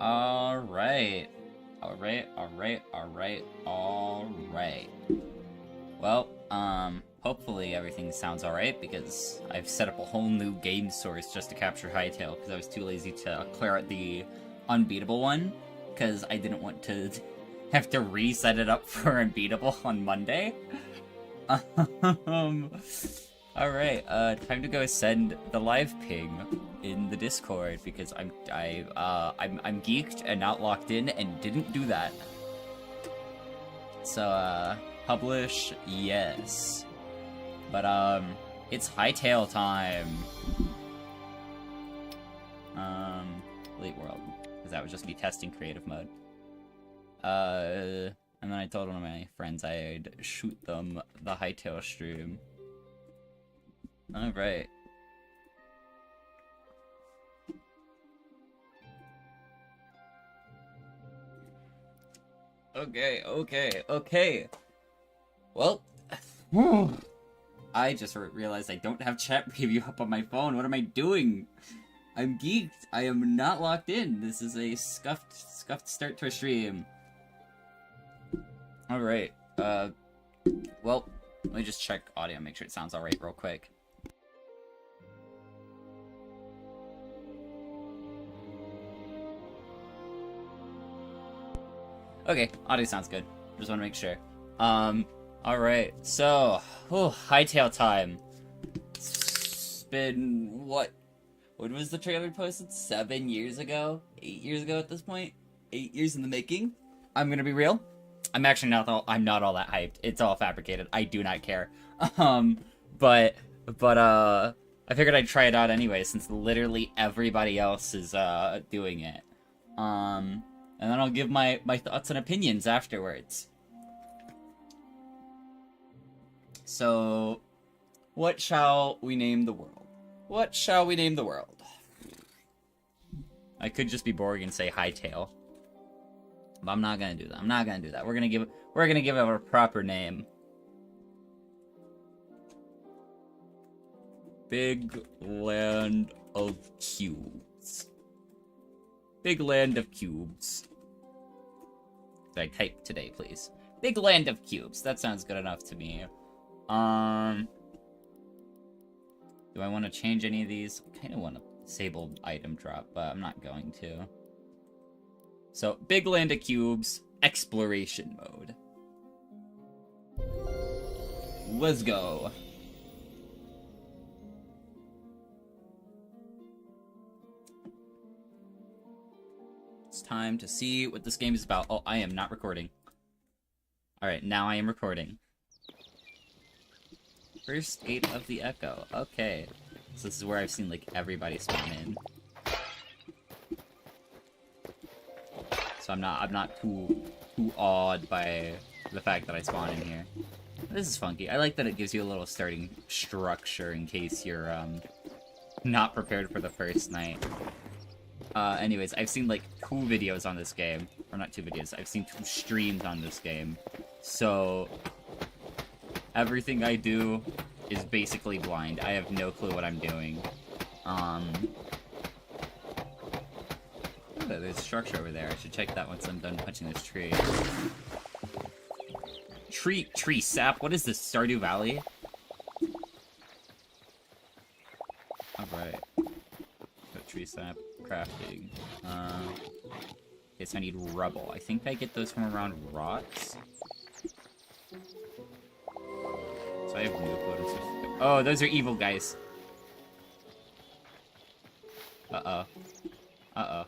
Alright. Well, hopefully everything sounds alright, because I've set up a whole new game source just to capture Hytale, because I was too lazy to clear out the unbeatable one, because I didn't want to have to reset it up for unbeatable on Monday. Alright, time to go send the live ping in the Discord, because I'm geeked and not locked in and didn't do that. So, publish, yes. But, it's Hytale time. Delete world, because that would just be testing creative mode. And then I told one of my friends I'd shoot them the Hytale stream. Alright. Okay. Well, I just realized I don't have chat preview up on my phone. What am I doing? I'm geeked. I am not locked in. This is a scuffed start to a stream. Alright, well, let me just check audio, make sure it sounds alright real quick. Okay, audio sounds good. Just want to make sure. Alright, so, Hytale time. It's been, what was the trailer posted? 7 years ago? 8 years ago at this point? 8 years in the making? I'm gonna be real. I'm actually not all that hyped. It's all fabricated. I do not care. But I figured I'd try it out anyway, since literally everybody else is, doing it. And then I'll give my thoughts and opinions afterwards. So, what shall we name the world? What shall we name the world? I could just be boring and say Hytale. But I'm not gonna do that. We're gonna give it a proper name. Big Land of Cubes. Big Land of Cubes. Did I type today, please? Big Land of Cubes. That sounds good enough to me. Do I want to change any of these? I kind of want to disable item drop, but I'm not going to. So, Big Land of Cubes, exploration mode. Let's go. It's time to see what this game is about. Oh, I am not recording. Alright, now I am recording. First Gate of the Echo. Okay. So this is where I've seen, like, everybody spawn in. So I'm not too awed by the fact that I spawn in here. This is funky. I like that it gives you a little starting structure in case you're not prepared for the first night. Anyways, I've seen like 2 videos on this game. Or not 2 videos, I've seen 2 streams on this game. So everything I do is basically blind. I have no clue what I'm doing. There's a structure over there. I should check that once I'm done punching this tree. Tree sap? What is this? Stardew Valley? Alright. Got tree sap. Crafting. Okay, so I need rubble. I think I get those from around rocks. So I have no clue. Oh, those are evil guys. Uh-oh. Uh-oh.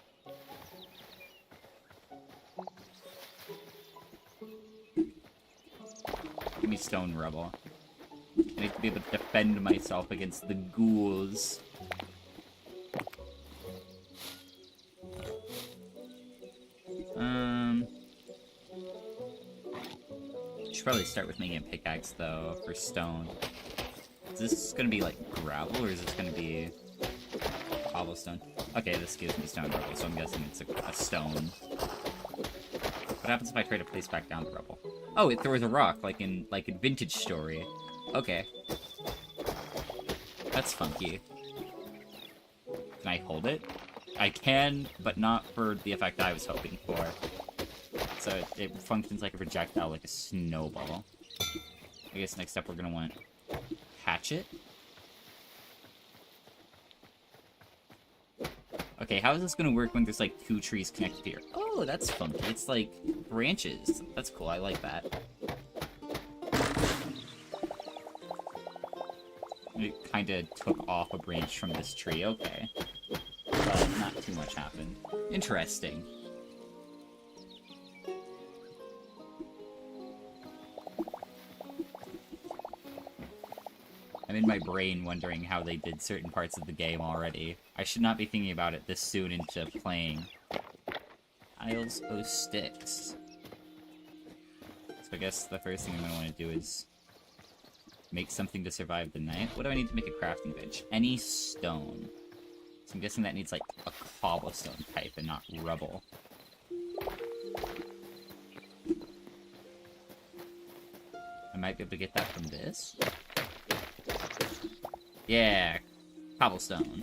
Give me stone rubble. I need to be able to defend myself against the ghouls. Should probably start with making a pickaxe though for stone. Is this gonna be like gravel or is this gonna be cobblestone? Okay, this gives me stone rubble, so I'm guessing it's a stone. What happens if I try to place back down the rubble? Oh, it throws a rock, like in Vintage Story. Okay. That's funky. Can I hold it? I can, but not for the effect I was hoping for. So it functions like a projectile, like a snowball. I guess next up we're gonna want hatchet. Okay, how is this gonna work when there's like 2 trees connected here? Oh, that's funky. It's like branches. That's cool. I like that. It kind of took off a branch from this tree. Okay. But not too much happened. Interesting. I'm in my brain wondering how they did certain parts of the game already. I should not be thinking about it this soon into playing. Isles O Sticks. So I guess the first thing I'm going to want to do is make something to survive the night. What do I need to make a crafting bench? Any stone. So I'm guessing that needs like a cobblestone type and not rubble. I might be able to get that from this. Yeah, cobblestone.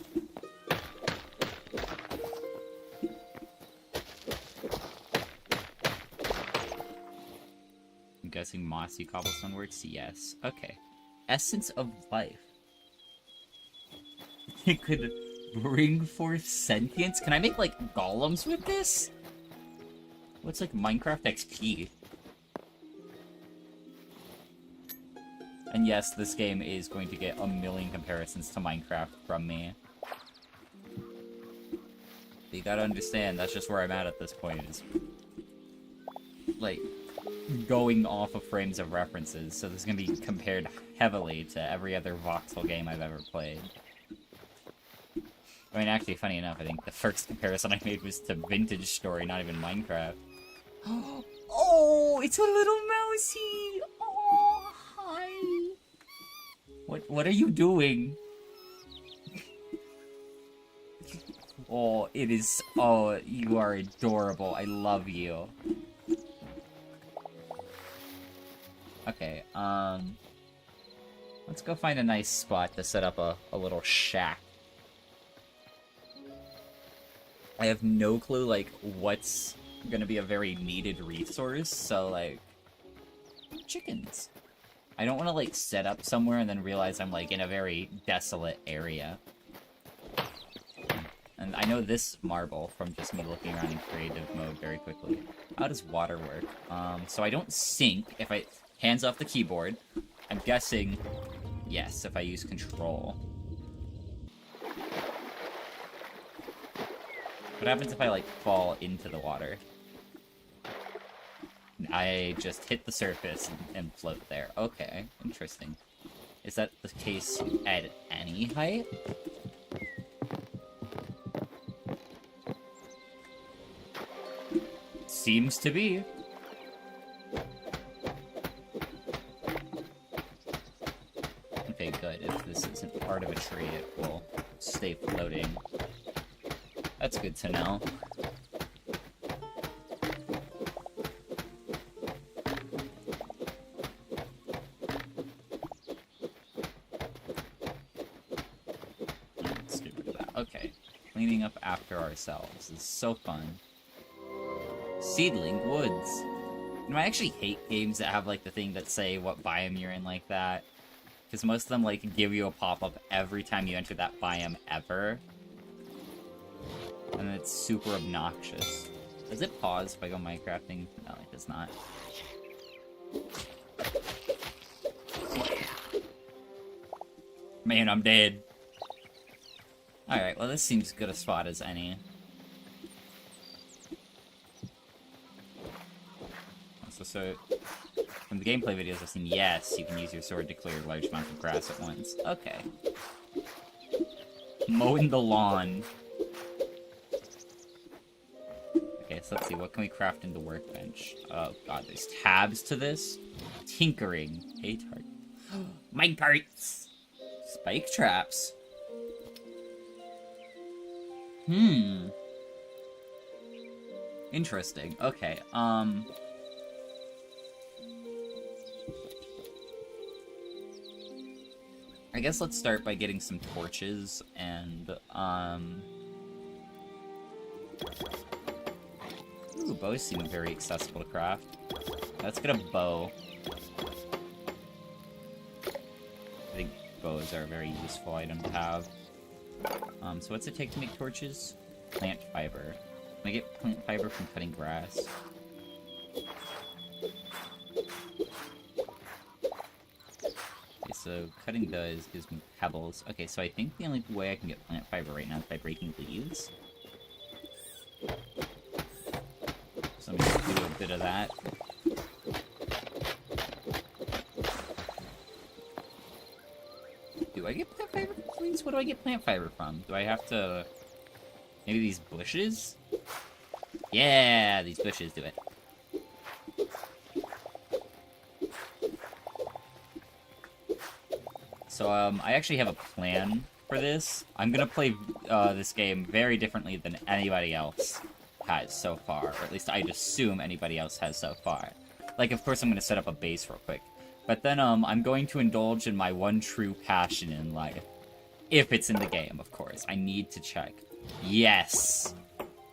I'm guessing mossy cobblestone works? Yes. Okay. Essence of life. It could bring forth sentience? Can I make, like, golems with this? What's, like, Minecraft XP? And yes, this game is going to get a million comparisons to Minecraft from me. But you gotta understand, that's just where I'm at this point, is... like, going off of frames of references, so this is gonna be compared heavily to every other voxel game I've ever played. I mean, actually, funny enough, I think the first comparison I made was to Vintage Story, not even Minecraft. Oh, it's a little mousey! Oh, hi! What are you doing? Oh, it is... oh, you are adorable. I love you. Okay, let's go find a nice spot to set up a little shack. I have no clue, like, what's gonna be a very needed resource, so, like... chickens. I don't want to, like, set up somewhere and then realize I'm, like, in a very desolate area. And I know this marble from just me looking around in creative mode very quickly. How does water work? So I don't sink if I... hands off the keyboard. I'm guessing... yes, if I use control. What happens if I, like, fall into the water? I just hit the surface and float there. Okay, interesting. Is that the case at any height? Seems to be. Okay, good. If this isn't part of a tree, it will stay floating. That's good to know. Let's get rid of that. Okay. Cleaning up after ourselves is so fun. Seedling woods. You know, I actually hate games that have, like, the thing that say what biome you're in like that. Because most of them, like, give you a pop-up every time you enter that biome ever. And it's super obnoxious. Does it pause if I go Minecrafting? No, it does not. Man, I'm dead. Alright, well this seems good a spot as any. So, from the gameplay videos I've seen, yes, you can use your sword to clear large amounts of grass at once. Okay. Mowing the lawn. Okay, so let's see, what can we craft in the workbench? Oh god, there's tabs to this? Tinkering. Hey, tart. Mine parts! Spike traps. Interesting. Okay, I guess let's start by getting some torches and, Ooh, bows seem very accessible to craft. Let's get a bow. I think bows are a very useful item to have. So what's it take to make torches? Plant fiber. Can I get plant fiber from cutting grass? Okay, so cutting gives me pebbles. Okay, so I think the only way I can get plant fiber right now is by breaking leaves. So I'm gonna do a bit of that. Do I get plant fiber from leaves? What do I get plant fiber from? Do I have to... Maybe these bushes? Yeah, these bushes do it. So, I actually have a plan for this. I'm gonna play this game very differently than anybody else has so far. Or at least I'd assume anybody else has so far. Like, of course I'm gonna set up a base real quick. But then, I'm going to indulge in my one true passion in life. If it's in the game, of course. I need to check. Yes!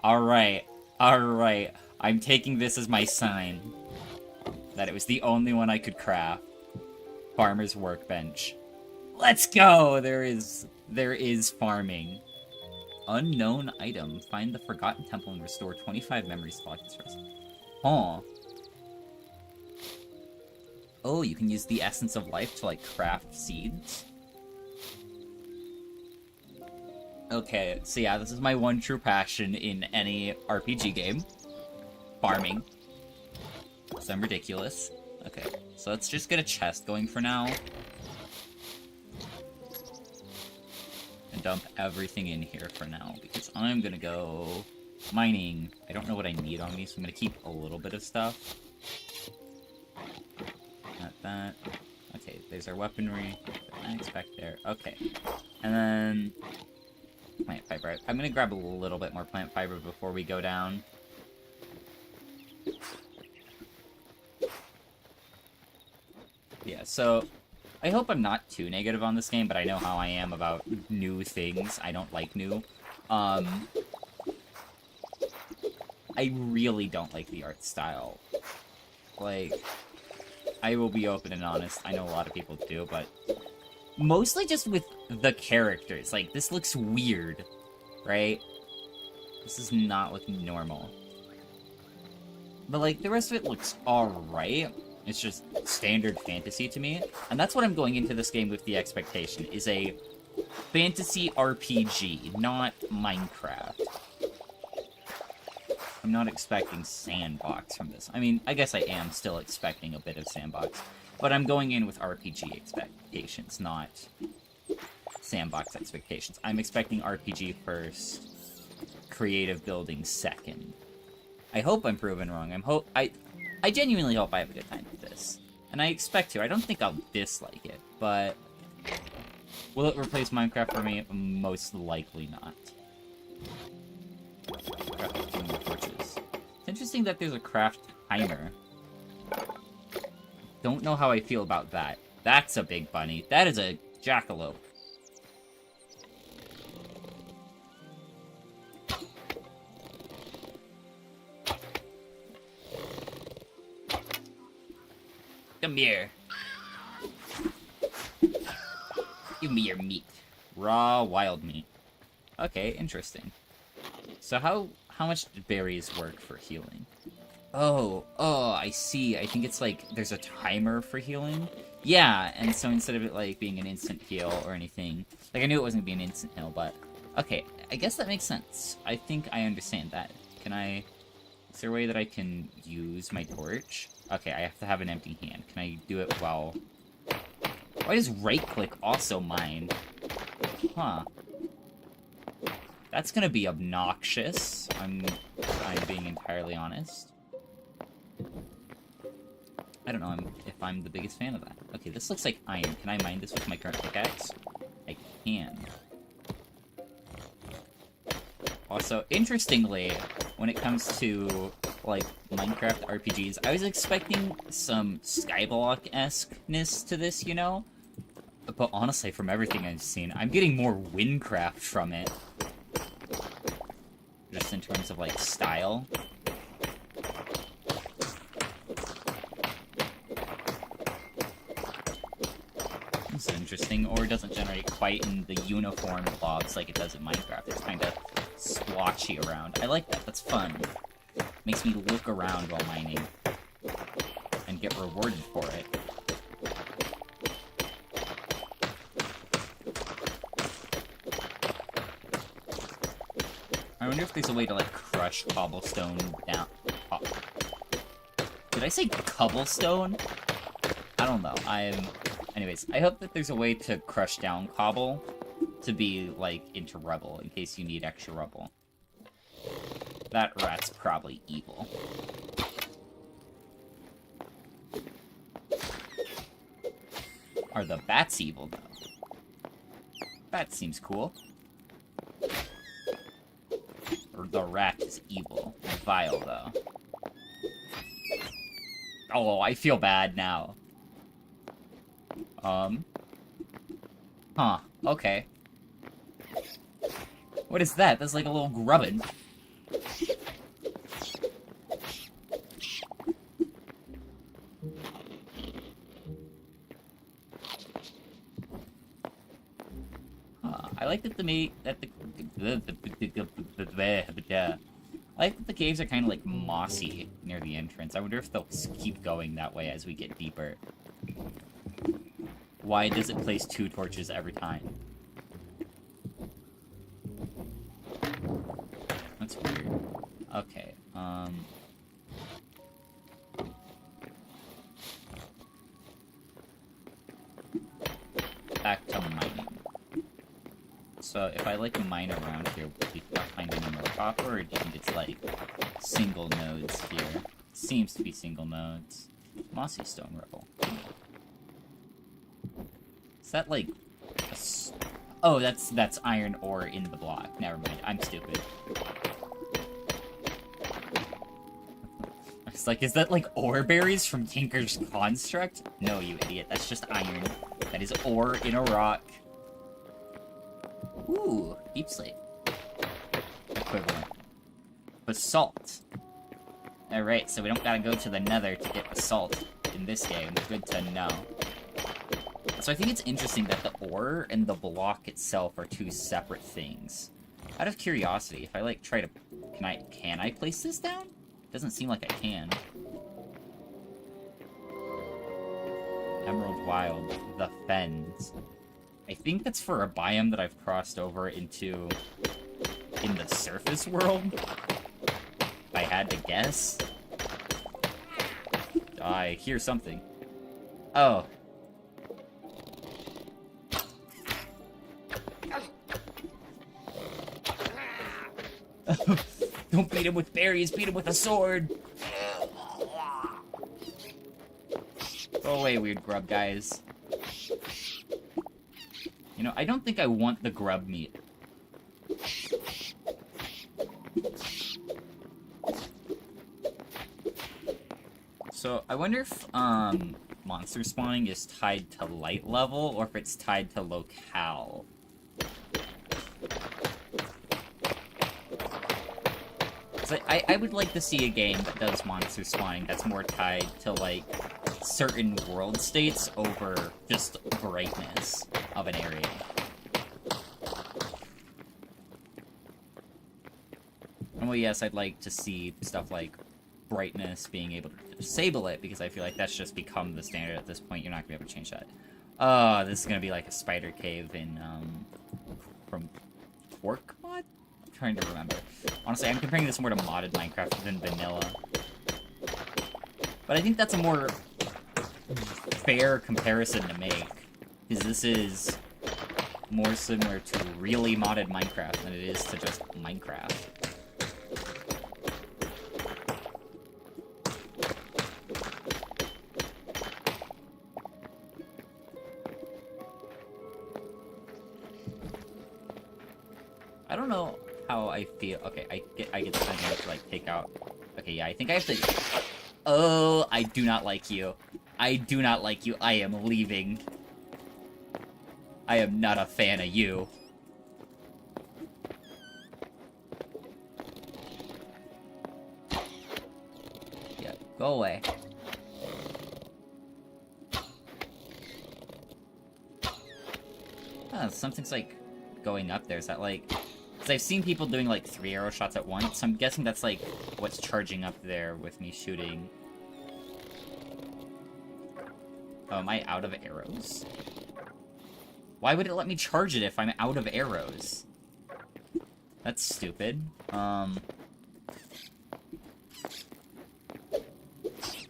Alright. Alright. I'm taking this as my sign. That it was the only one I could craft. Farmer's workbench. Let's go! There is farming. Unknown item. Find the forgotten temple and restore 25 memory slots first. Huh. Oh, you can use the essence of life to, like, craft seeds? Okay, so yeah, this is my one true passion in any RPG game. Farming. So I'm ridiculous. Okay, so let's just get a chest going for now. And dump everything in here for now, because I'm gonna go mining. I don't know what I need on me, so I'm gonna keep a little bit of stuff. Not that. Okay, there's our weaponry. Thanks back there. Okay. And then... plant fiber. I'm gonna grab a little bit more plant fiber before we go down. Yeah, so... I hope I'm not too negative on this game, but I know how I am about new things. I don't like new. I really don't like the art style. Like, I will be open and honest. I know a lot of people do, but... mostly just with the characters. Like, this looks weird, right? This is not looking normal. But, like, the rest of it looks alright. It's just standard fantasy to me. And that's what I'm going into this game with the expectation, is a fantasy RPG, not Minecraft. I'm not expecting sandbox from this. I mean, I guess I am still expecting a bit of sandbox. But I'm going in with RPG expectations, not sandbox expectations. I'm expecting RPG first, creative building second. I hope I'm proven wrong. I genuinely hope I have a good time with this. And I expect to. I don't think I'll dislike it, but... will it replace Minecraft for me? Most likely not. Craft a few more torches. It's interesting that there's a craft timer. Don't know how I feel about that. That's a big bunny. That is a jackalope. Come here. Give me your meat. Raw wild meat. Okay, interesting. So how much do berries work for healing? Oh, I see. I think it's like, there's a timer for healing? Yeah, and so instead of it, like, being an instant heal or anything... like, I knew it wasn't gonna be an instant heal, but... okay, I guess that makes sense. I think I understand that. Can I... is there a way that I can use my torch? Okay, I have to have an empty hand. Can I do it while... why does right-click also mine? Huh. That's gonna be obnoxious. I'm being entirely honest. I don't know if I'm the biggest fan of that. Okay, this looks like iron. Can I mine this with my current pickaxe? I can. Also, interestingly, when it comes to, like, Minecraft RPGs, I was expecting some Skyblock-esque-ness to this, you know? But honestly, from everything I've seen, I'm getting more Windcraft from it. Just just in terms of, like, style. This is interesting, or it doesn't generate quite in the uniform blobs like it does in Minecraft. It's kind of splotchy around. I like that. That's fun. Makes me look around while mining and get rewarded for it. I wonder if there's a way to, like, crush cobblestone down. Oh. Did I say cobblestone? I don't know. Anyways, I hope that there's a way to crush down cobble to be, like, into rubble, in case you need extra rubble. That rat's probably evil. Are the bats evil, though? Bat seems cool. Or the rat is evil. Vile, though. Oh, I feel bad now. Huh. Okay. What is that? That's like a little grubbin. I like that I like that the caves are kind of like mossy near the entrance. I wonder if they'll keep going that way as we get deeper. Why does it place 2 torches every time? That's weird. Okay, back to mining. So if I, like, mine around here, will we find any more copper, or do you think it's, like, single nodes here? Seems to be single nodes. Mossy stone rubble. Is that, like, oh, that's iron ore in the block. Never mind, I'm stupid. I was like, is that, like, ore berries from Tinker's Construct? No, you idiot, that's just iron. That is ore in a rock. Ooh, deep slate. Equivalent. Basalt. Alright, so we don't gotta go to the nether to get basalt in this game. Good to know. So I think it's interesting that the ore and the block itself are 2 separate things. Out of curiosity, if I, like, try to... Can I place this down? Doesn't seem like I can. Emerald Wild. The Fens. I think that's for a biome that I've crossed over into... in the surface world? If I had to guess. I hear something. Oh. Don't beat him with berries, beat him with a sword! Go away, weird grub guys. You know, I don't think I want the grub meat. So, I wonder if, monster spawning is tied to light level, or if it's tied to locale. So I would like to see a game that does monster spawning that's more tied to, like, certain world states over just brightness of an area. And well, yes, I'd like to see stuff like brightness, being able to disable it, because I feel like that's just become the standard at this point. You're not going to be able to change that. This is going to be like a spider cave in, from Quark mod? I'm trying to remember. Honestly, I'm comparing this more to modded Minecraft than vanilla. But I think that's a more fair comparison to make, because this is more similar to really modded Minecraft than it is to just Minecraft. I don't know how I feel. Okay, I get the feeling to, like, take out. Okay, yeah, I think I have to. Oh, I do not like you. I do not like you. I am leaving. I am not a fan of you. Go away. Oh, something's like going up there. Is that like... Because I've seen people doing like 3 arrow shots at once, so I'm guessing that's like what's charging up there with me shooting. Oh, am I out of arrows? Why would it let me charge it if I'm out of arrows? That's stupid.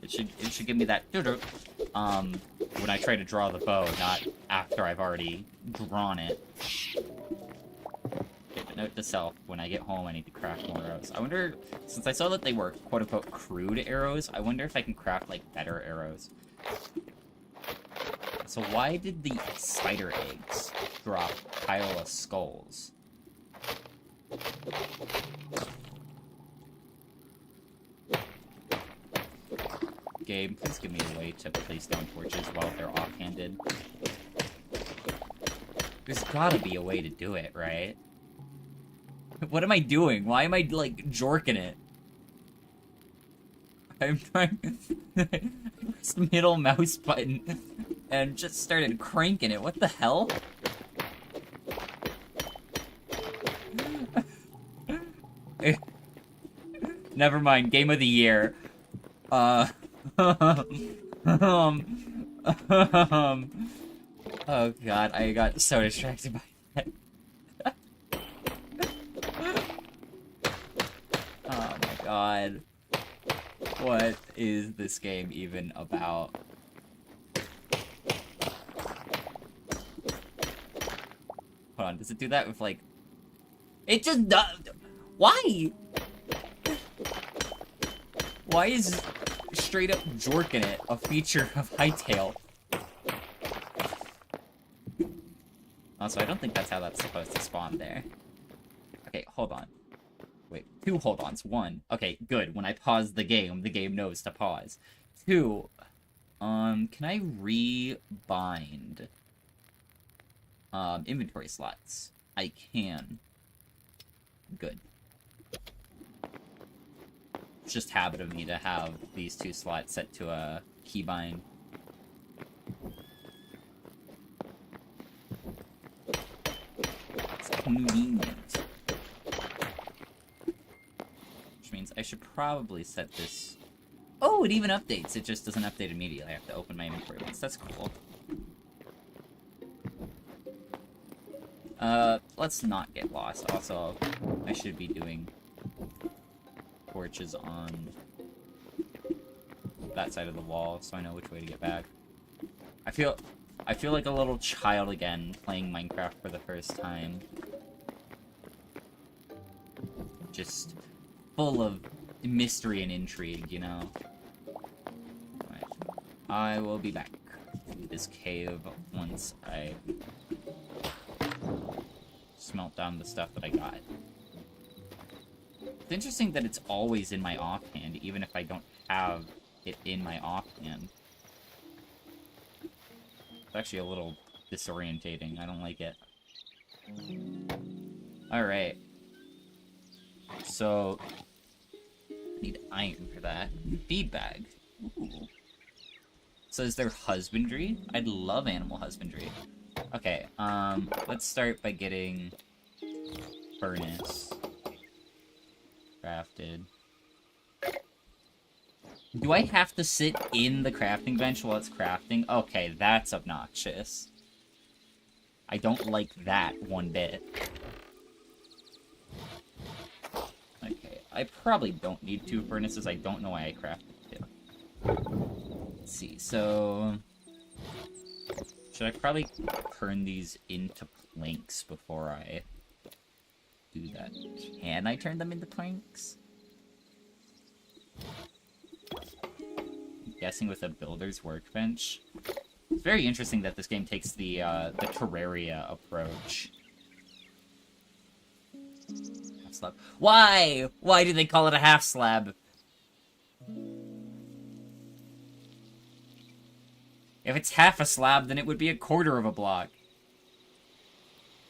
It should give me that when I try to draw the bow, not after I've already drawn it. Okay, but note to self, when I get home I need to craft more arrows. I wonder, since I saw that they were quote-unquote crude arrows, I wonder if I can craft like better arrows. So why did the spider eggs drop pile of skulls? Game, please give me a way to place down torches while they're offhanded. There's gotta be a way to do it, right? What am I doing? Why am I, like, jorking it? I'm trying... Press the middle mouse button and just started cranking it. What the hell? Never mind. Game of the year. Oh god, I got so distracted by that. Oh my god. What is this game even about? Hold on, does it do that with like... It just does... Why? Why is straight up jorking it a feature of Hytale? Also, I don't think that's how that's supposed to spawn there. Okay, hold on. Wait, 2 hold-ons. 1. Okay, good. When I pause the game knows to pause. 2, can I rebind inventory slots? I can. Good. It's just habit of me to have these 2 slots set to a keybind. It's convenient. Which means I should probably set this... Oh, it even updates. It just doesn't update immediately. I have to open my inventory once. That's cool. Let's not get lost. Also, I should be doing torches on that side of the wall, so I know which way to get back. I feel like a little child again, playing Minecraft for the first time. Just full of mystery and intrigue, you know? Right. I will be back in this cave once I smelt down the stuff that I got. It's interesting that it's always in my offhand, even if I don't have it in my offhand. It's actually a little disorientating. I don't like it. Alright. So, I need iron for that. Feed bag. Ooh. So is there husbandry? I'd love animal husbandry. Okay, let's start by getting furnace crafted. Do I have to sit in the crafting bench while it's crafting? Okay, that's obnoxious. I don't like that one bit. Okay, I probably don't need 2 furnaces. I don't know why I crafted 2. Let's see, so... Should I probably turn these into planks before I do that? Can I turn them into planks? I'm guessing with a builder's workbench. It's very interesting that this game takes the Terraria approach. Half slab. Why? Why do they call it a half slab? If it's half a slab, then it would be a quarter of a block.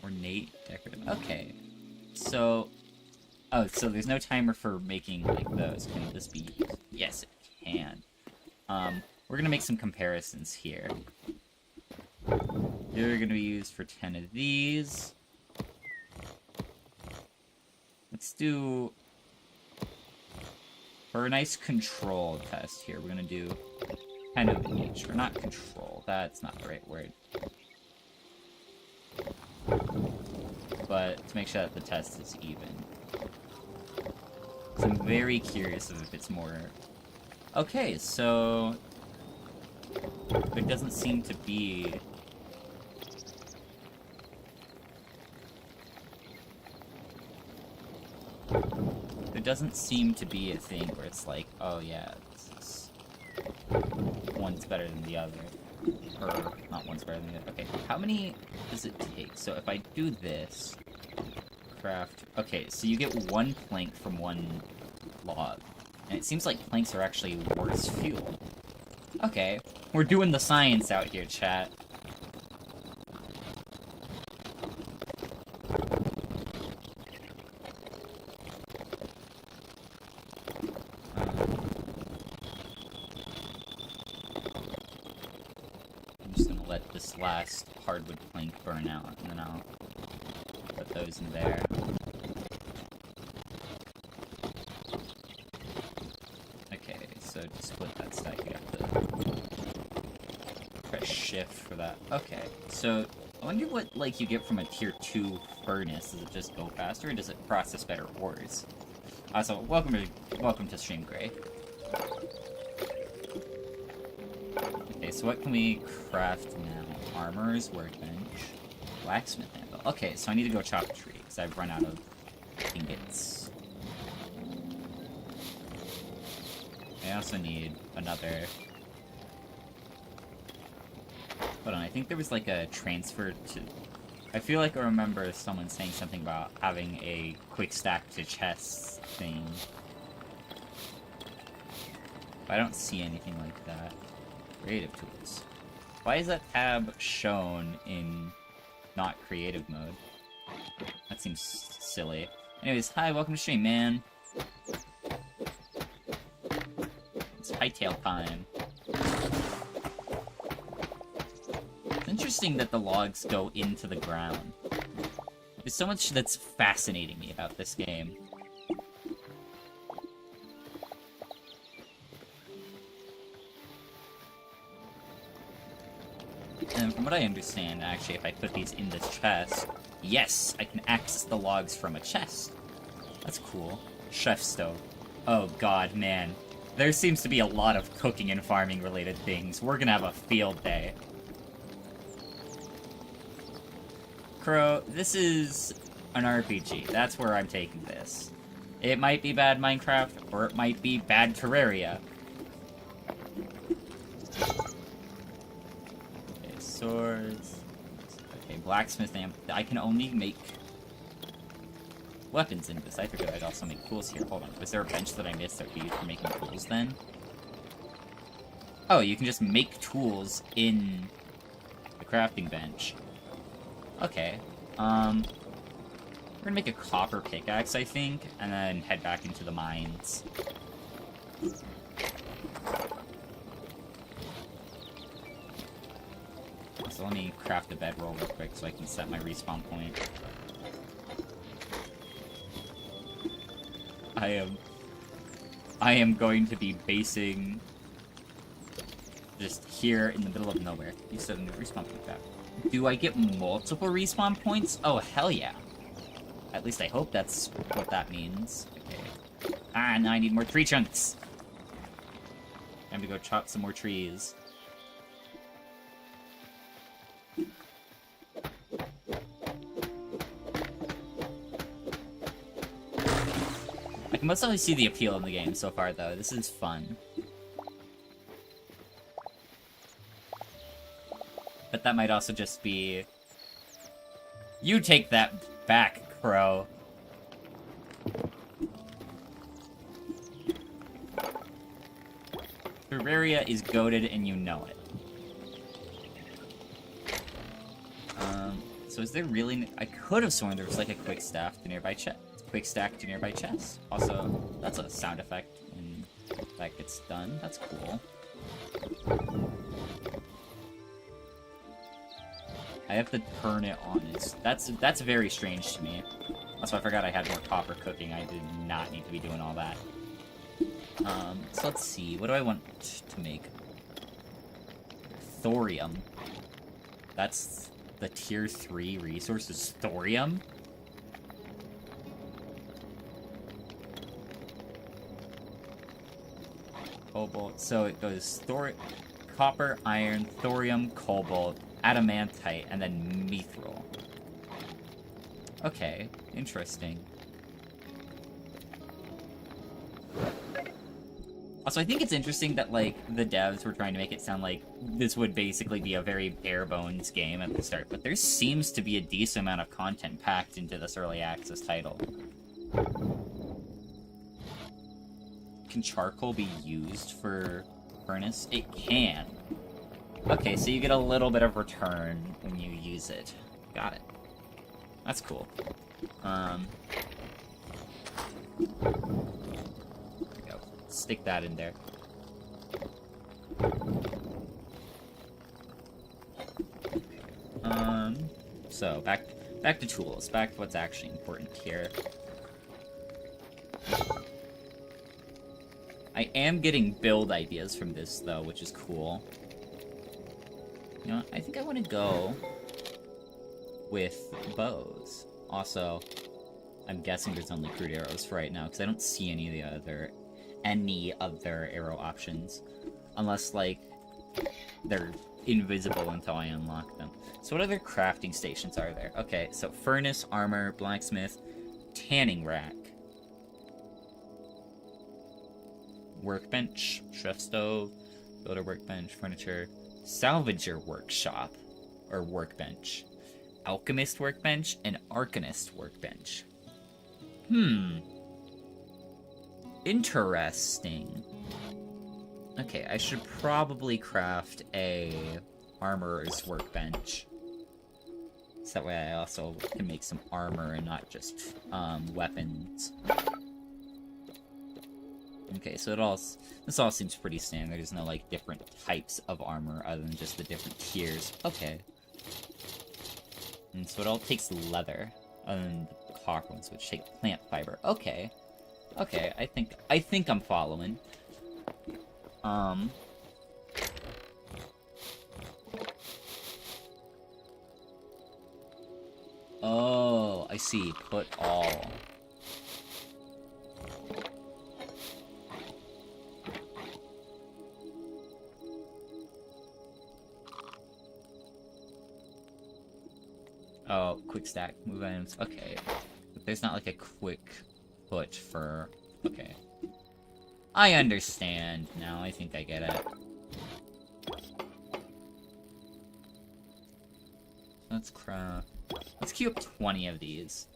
Ornate, decorative. Okay. So... Oh, so there's no timer for making, like, those. Can this be... Yes, it can. We're gonna make some comparisons here. They're gonna be used for 10 of these. Let's do... For a nice control test here, we're gonna do 10 of each. Or not control, that's not the right word. But to make sure that the test is even. So I'm very curious of if it's more... Okay, so... There doesn't seem to be... There doesn't seem to be a thing where it's like, oh yeah, this is... one's better than the other. Or, not one's better than the other. Okay, how many does it take? So if I do this... Craft... Okay, so you get 1 plank from 1 log. And it seems like planks are actually worse fuel. Okay, we're doing the science out here, chat. I'm just gonna let this last hardwood plank burn out, and then I'll put those in there. Okay, so to split that stack, you have to press shift for that. Okay, so I wonder what, like, you get from a tier 2 furnace. Does it just go faster, or does it process better ores? So welcome to stream, Gray. Okay, so what can we craft now? Armors, workbench, blacksmith handle. Okay, so I need to go chop a tree, because I've run out of ingots. I also need another... Hold on, I think there was like a transfer to... I feel like I remember someone saying something about having a quick stack to chests thing. But I don't see anything like that. Creative tools. Why is that tab shown in not creative mode? That seems silly. Anyways, hi, welcome to stream, man. It's Hytale time. It's interesting that the logs go into the ground. There's so much that's fascinating me about this game. And from what I understand, actually, if I put these in this chest, yes, I can access the logs from a chest. That's cool. Chef stove. Oh god, man. There seems to be a lot of cooking and farming related things. We're gonna have a field day. Crow, this is an RPG. That's where I'm taking this. It might be bad Minecraft, or it might be bad Terraria. Okay, swords. Okay, blacksmith amp. I can only make weapons in this. I figured I'd also make tools here. Hold on. Was there a bench that I missed that we used for making tools then? Oh, you can just make tools in the crafting bench. Okay, we're gonna make a copper pickaxe, I think, and then head back into the mines. So let me craft a bedroll real quick so I can set my respawn point. I am going to be basing just here in the middle of nowhere. You set a new respawn point back. Do I get multiple respawn points? Oh, hell yeah. At least I hope that's what that means. Okay. Ah, now I need more tree chunks. Time to go chop some more trees. I can mostly see the appeal in the game so far, though. This is fun. But that might also just be... You take that back, Crow. Terraria is goated and you know it. So is there really... I could have sworn there was like a quick stack to nearby chest. Quick stack to nearby chest. Also, that's a sound effect when that gets done. That's cool. I have to turn it on. That's very strange to me. Also, I forgot I had more copper cooking. I did not need to be doing all that. So let's see. What do I want to make? Thorium. That's the tier 3 resource is thorium? Cobalt. So it goes copper, iron, thorium, cobalt, adamantite, and then mithril. Okay, interesting. Also, I think it's interesting that, like, the devs were trying to make it sound like this would basically be a very bare-bones game at the start, but there seems to be a decent amount of content packed into this early access title. Can charcoal be used for furnace? It can. Okay, so you get a little bit of return when you use it. Got it. That's cool. There we go. Stick that in there. So back to tools. Back to what's actually important here. I am getting build ideas from this, though, which is cool. You know what? I think I want to go with bows. Also, I'm guessing there's only crude arrows for right now, because I don't see any other arrow options. Unless, like, they're invisible until I unlock them. So what other crafting stations are there? Okay, so furnace, armor, blacksmith, tanning rack, workbench, chef stove, builder workbench, furniture, salvager workshop, or workbench, alchemist workbench, and arcanist workbench. Interesting. Okay, I should probably craft a armorer's workbench. So that way I also can make some armor and not just weapons. Okay, so this all seems pretty standard. There's no, like, different types of armor other than just the different tiers. Okay. And so it all takes leather, other than the copper ones, which take plant fiber. Okay. Okay, I think I'm following. Oh, I see. Put all. Oh, quick stack, move items. Okay. But there's not like a quick put for... Okay. I understand now. I think I get it. Let's craft... Let's queue up 20 of these.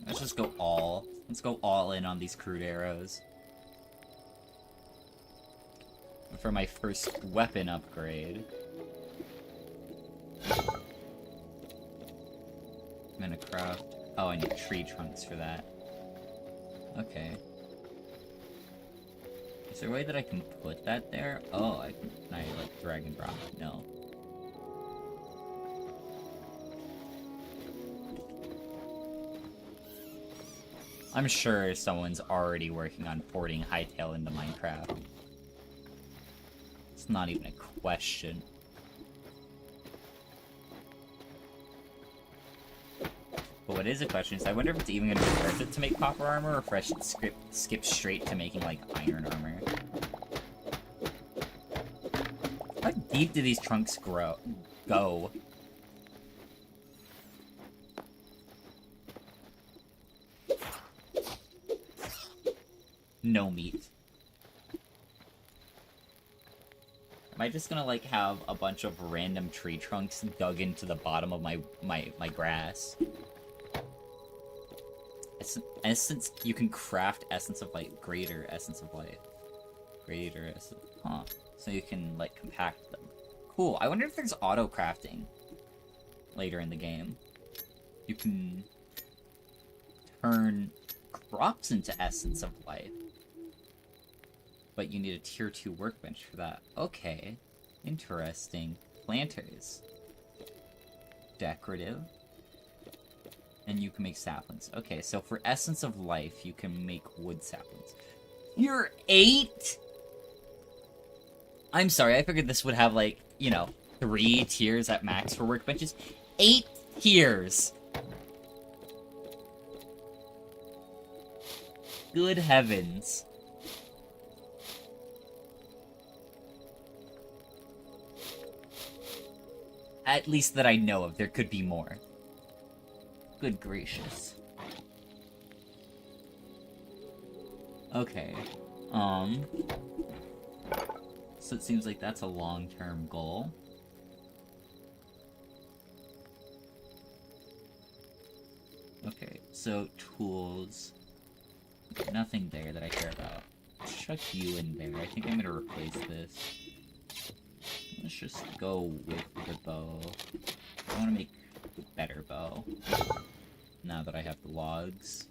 Let's just go all. Let's go all in on these crude arrows. For my first weapon upgrade. I'm gonna craft... Oh, I need tree trunks for that. Okay. Is there a way that I can put that there? Oh, can I, like, drag and drop it? No. I'm sure someone's already working on porting Hytale into Minecraft. It's not even a question. But what is a question is, I wonder if it's even going to be worth it to make copper armor, or if I should skip straight to making, like, iron armor. How deep do these trunks go? No meat. Am I just gonna, like, have a bunch of random tree trunks dug into the bottom of my grass? Essence, you can craft essence of light, greater essence of light. Greater essence, huh. So you can, like, compact them. Cool, I wonder if there's auto crafting later in the game. You can turn crops into essence of life. But you need a tier 2 workbench for that. Okay. Interesting. Planters. Decorative. And you can make saplings. Okay, so for essence of life, you can make wood saplings. You're 8? I'm sorry, I figured this would have, like, you know, 3 tiers at max for workbenches. 8 tiers! Good heavens. At least that I know of. There could be more. Good gracious. Okay. So it seems like that's a long-term goal. Okay, so tools. Nothing there that I care about. Chuck you in there. I think I'm gonna replace this. Let's just go with the bow. I want to make a better bow. Now that I have the logs.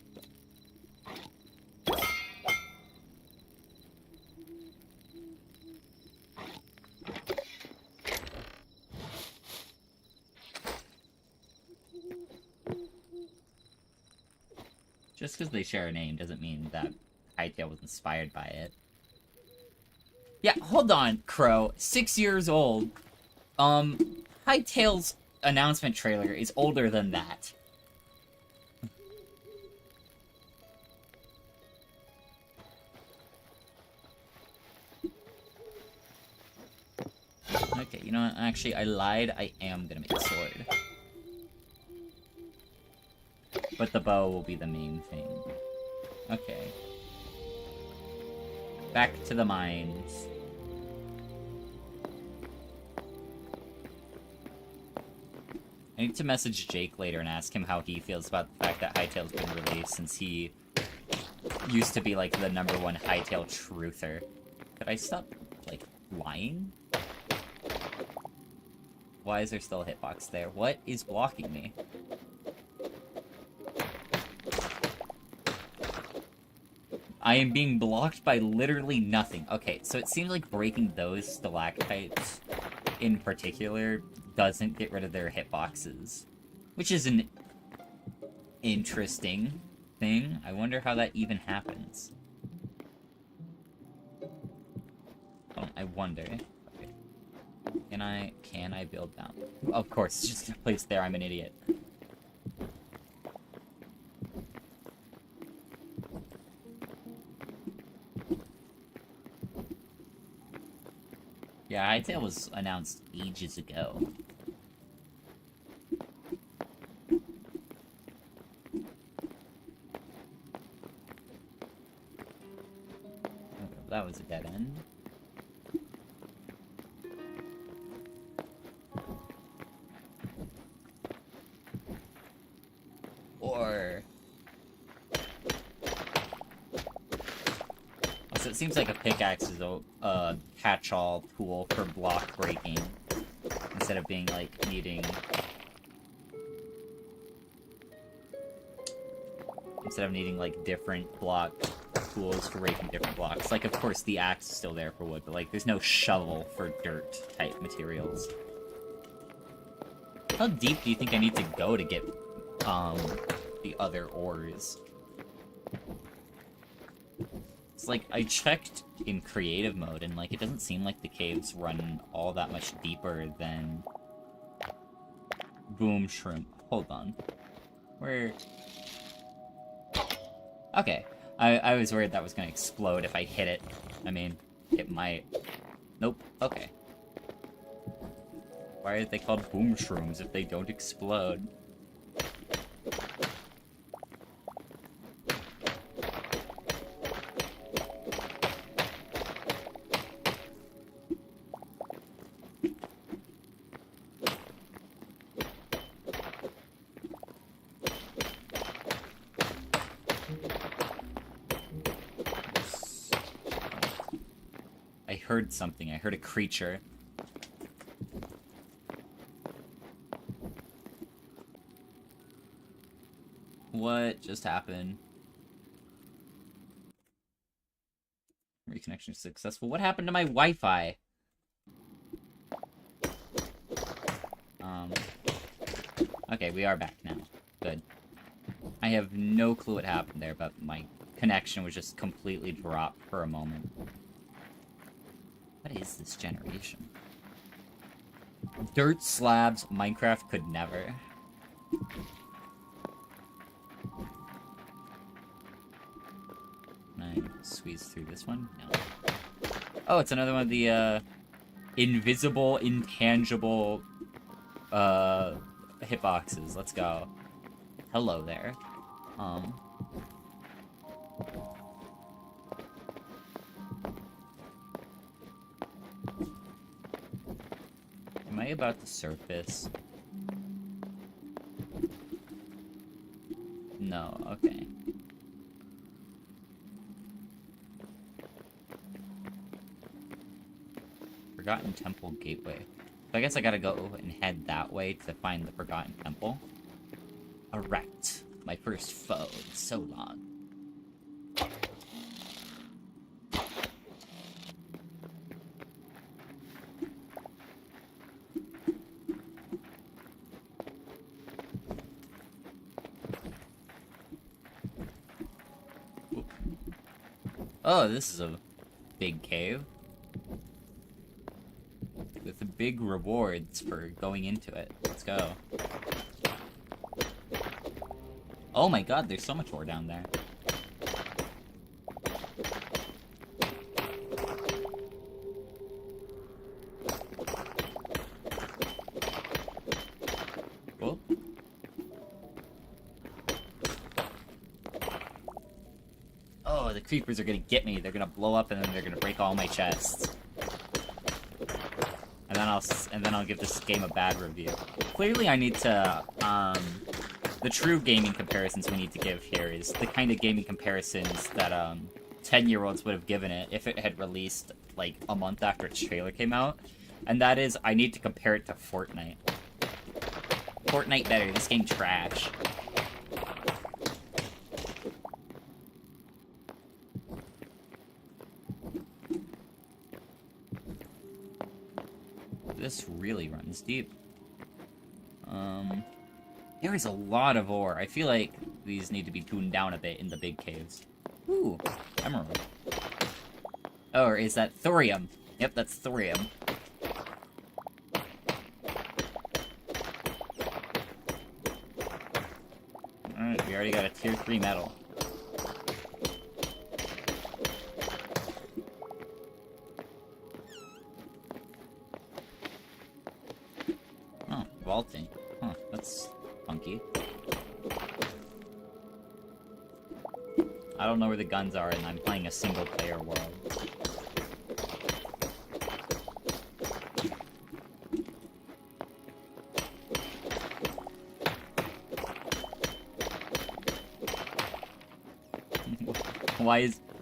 Just because they share a name doesn't mean that Hytale was inspired by it. Yeah, hold on, Crow. 6 years old. Hytale's announcement trailer is older than that. Okay, you know what? Actually, I lied. I am gonna make a sword. But the bow will be the main thing. Okay. Back to the mines. I need to message Jake later and ask him how he feels about the fact that Hytale's been released, since he used to be, like, the #1 Hytale truther. Could I stop, like, lying? Why is there still a hitbox there? What is blocking me? I am being blocked by literally nothing. Okay, so it seems like breaking those stalactites in particular doesn't get rid of their hitboxes. Which is an interesting thing. I wonder how that even happens. Oh, I wonder. Okay. Can I build down? Of course, it's just placed there. I'm an idiot. Yeah, Hytale was announced ages ago. That was a dead end. Or... So it seems like a pickaxe is a catch-all tool for block breaking, instead of being, like, needing... Instead of needing, like, different block tools for breaking different blocks. Like, of course, the axe is still there for wood, but, like, there's no shovel for dirt-type materials. How deep do you think I need to go to get, the other ores? It's like, I checked in creative mode, and, like, it doesn't seem like the caves run all that much deeper than... Boom Shroom. Hold on. Where... Okay. I was worried that was gonna explode if I hit it. I mean, it might. Nope. Okay. Why are they called boom shrooms if they don't explode? I heard something. I heard a creature. What just happened? Reconnection successful. What happened to my Wi-Fi? Okay, we are back now. Good. I have no clue what happened there, but my connection was just completely dropped for a moment. What is this generation? Dirt slabs, Minecraft could never. Can I squeeze through this one? No. Oh, it's another one of the, invisible, intangible, hitboxes. Let's go. Hello there. Am I about to surface? No, okay. Forgotten Temple Gateway. So I guess I gotta go and head that way to find the Forgotten Temple. Erect. My first foe in so long. Oh, this is a big cave. With big rewards for going into it. Let's go. Oh my god, there's so much ore down there. Cool. Oh, the creepers are gonna get me. They're gonna blow up and then they're gonna break all my chests. And then I'll give this game a bad review. Clearly I need to, the true gaming comparisons we need to give here is the kind of gaming comparisons that, 10-year-olds would have given it if it had released, like, a month after its trailer came out. And that is, I need to compare it to Fortnite. Fortnite better, this game trash. This really runs deep. There is a lot of ore. I feel like these need to be tuned down a bit in the big caves. Ooh, emerald. Oh, or is that thorium? Yep, that's thorium. Alright, we already got a tier 3 metal. Oh, vaulting. Huh, that's funky. I don't know where the guns are, and I'm playing a single-player world.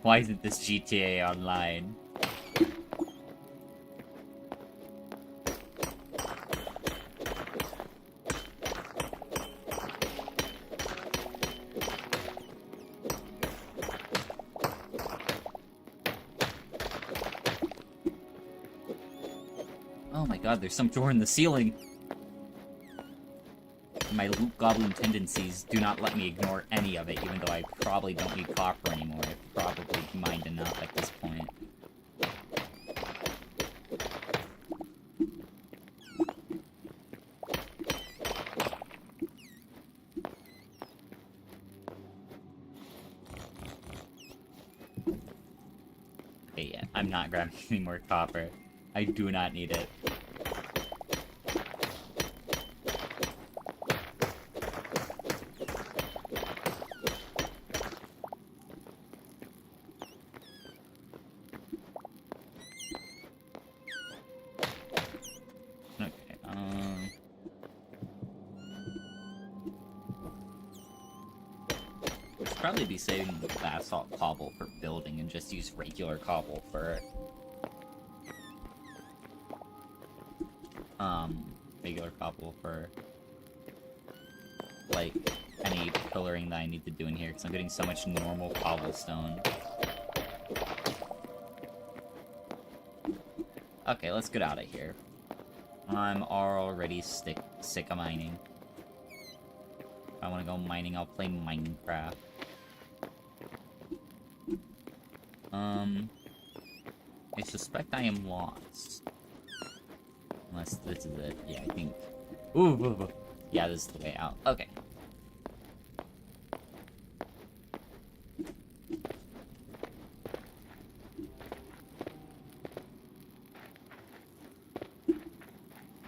Why isn't this GTA Online? Oh my god, there's some door in the ceiling! My loot goblin tendencies do not let me ignore any of it, even though I probably don't need copper anymore. I've probably mined enough at this point. Okay, yeah, I'm not grabbing any more copper. I do not need it. Probably be saving the basalt cobble for building and just use regular cobble for regular cobble for like any pillaring that I need to do in here, because I'm getting so much normal cobblestone. Okay, let's get out of here. I'm already sick of mining. If I want to go mining, I'll play Minecraft. I suspect I am lost. Unless this is it. Yeah, I think... Ooh. Yeah, this is the way out. Okay.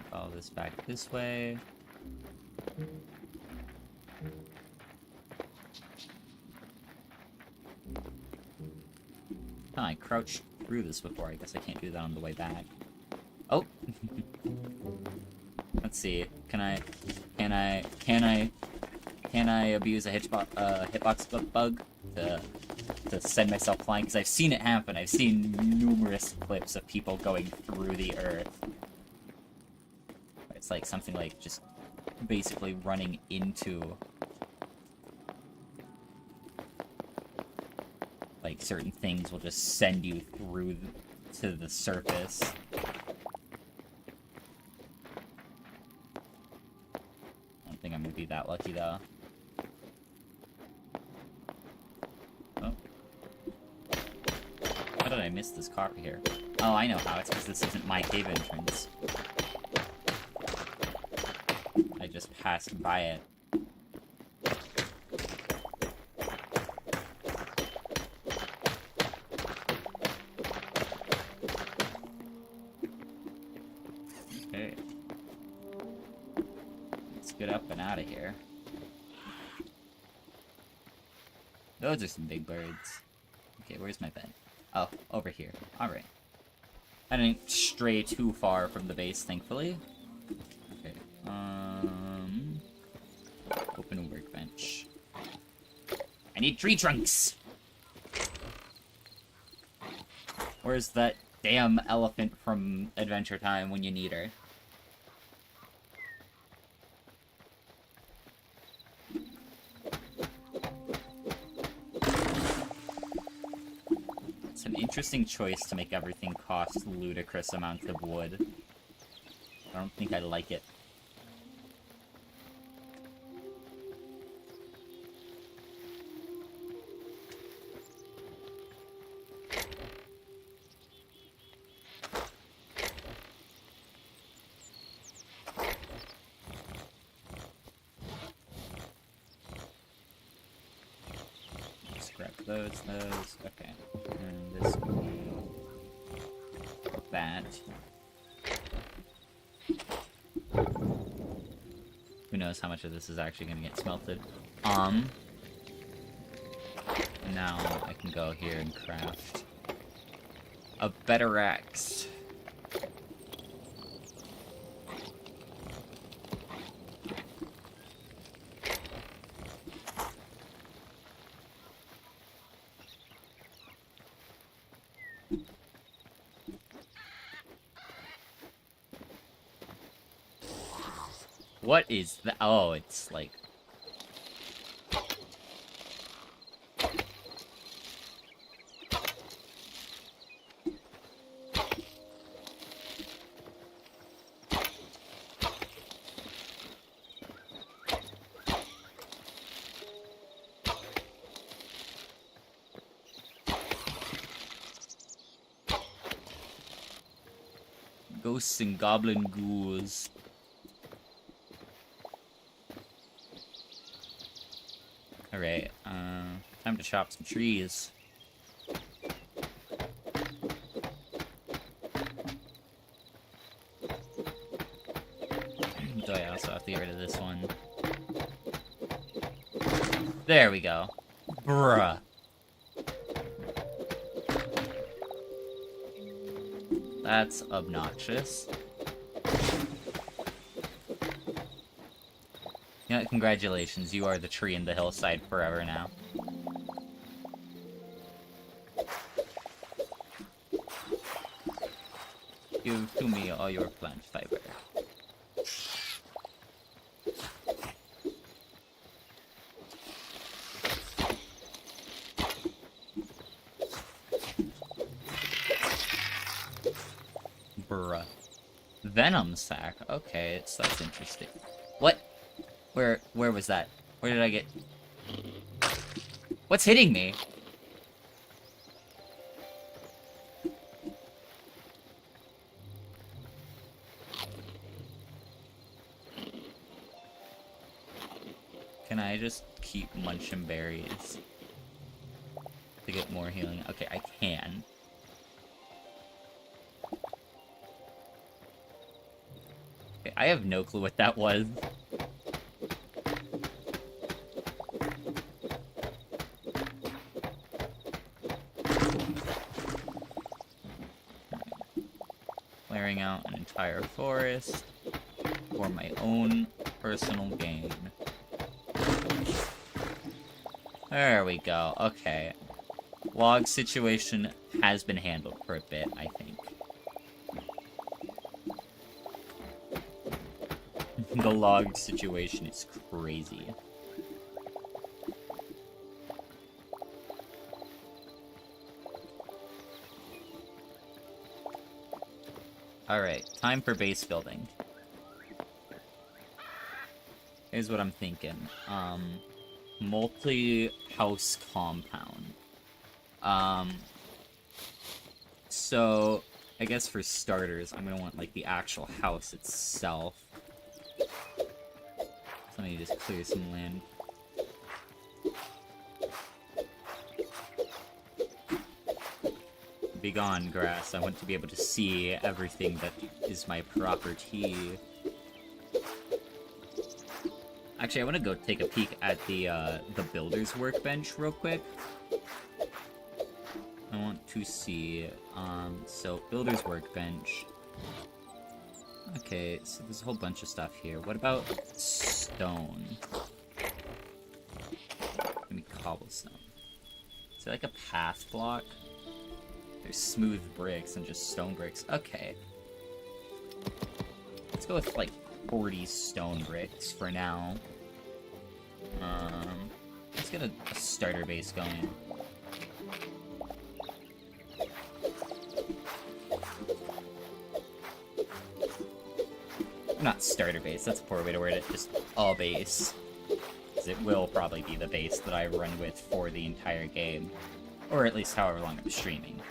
Follow this back this way. Oh, I crouched through this before. I guess I can't do that on the way back. Oh! Let's see. Can I abuse a hitbox bug to send myself flying? Because I've seen it happen. I've seen numerous clips of people going through the earth. It's like something like just basically running into like certain things will just send you through to the surface. I don't think I'm gonna be that lucky though. Oh. How did I miss this car here? Oh, I know how. It's because this isn't my cave entrance. I just passed by it. Okay. Let's get up and out of here. Those are some big birds. Okay, where's my bed? Oh, over here. Alright. I didn't stray too far from the base, thankfully. Okay. Open a workbench. I need tree trunks! Where's that damn elephant from Adventure Time when you need her? It's an interesting choice to make everything cost ludicrous amounts of wood. I don't think I like it. Scrap those, okay. And this will be that. Who knows how much of this is actually gonna get smelted. Now I can go here and craft a better axe. What is that? Oh, it's like... ghosts and goblin ghouls. Alright, time to chop some trees. Do I also have to get rid of this one? There we go. Bruh. That's obnoxious. Yeah, congratulations, you are the tree in the hillside forever now. Give to me all your plant fiber. Bruh. Venom sack. Okay, so that's interesting. What? Where was that? Where did I get... What's hitting me? Can I just keep munching berries to get more healing? Okay, I can. Okay, I have no clue what that was. Clearing out an entire forest for my own personal gain. There we go. Okay. Log situation has been handled for a bit, I think. The log situation is crazy. Alright, time for base building. Here's what I'm thinking. Multi-house compound. So, I guess for starters, I'm gonna want, like, the actual house itself. So let me just clear some land. Be gone, grass. I want to be able to see everything that is my property. Actually, I want to go take a peek at the builder's workbench real quick. I want to see, so builder's workbench. Okay, so there's a whole bunch of stuff here. What about stone? Give me cobblestone. Is there like a path block? There's smooth bricks and just stone bricks. Okay. Let's go with like 40 stone bricks for now. Let's get a starter base going. Not starter base, that's a poor way to word it, just a base. Because it will probably be the base that I run with for the entire game. Or at least however long I'm streaming.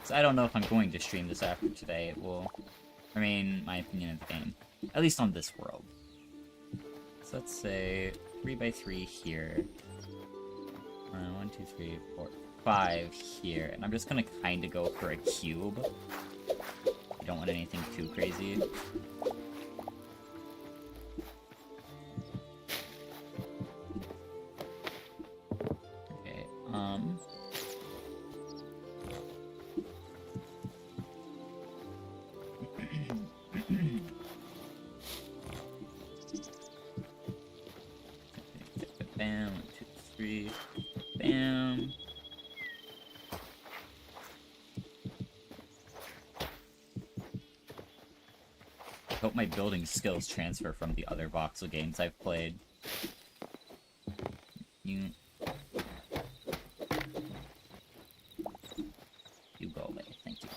So I don't know if I'm going to stream this after today. It will remain my opinion of the game. At least on this world. So let's say 3x3 here. 1, 2, 3, 4, 5 here. And I'm just gonna kinda go for a cube. I don't want anything too crazy. Okay, bam, 1, 2, 3, bam. I hope my building skills transfer from the other voxel games I've played. You go away, thank you.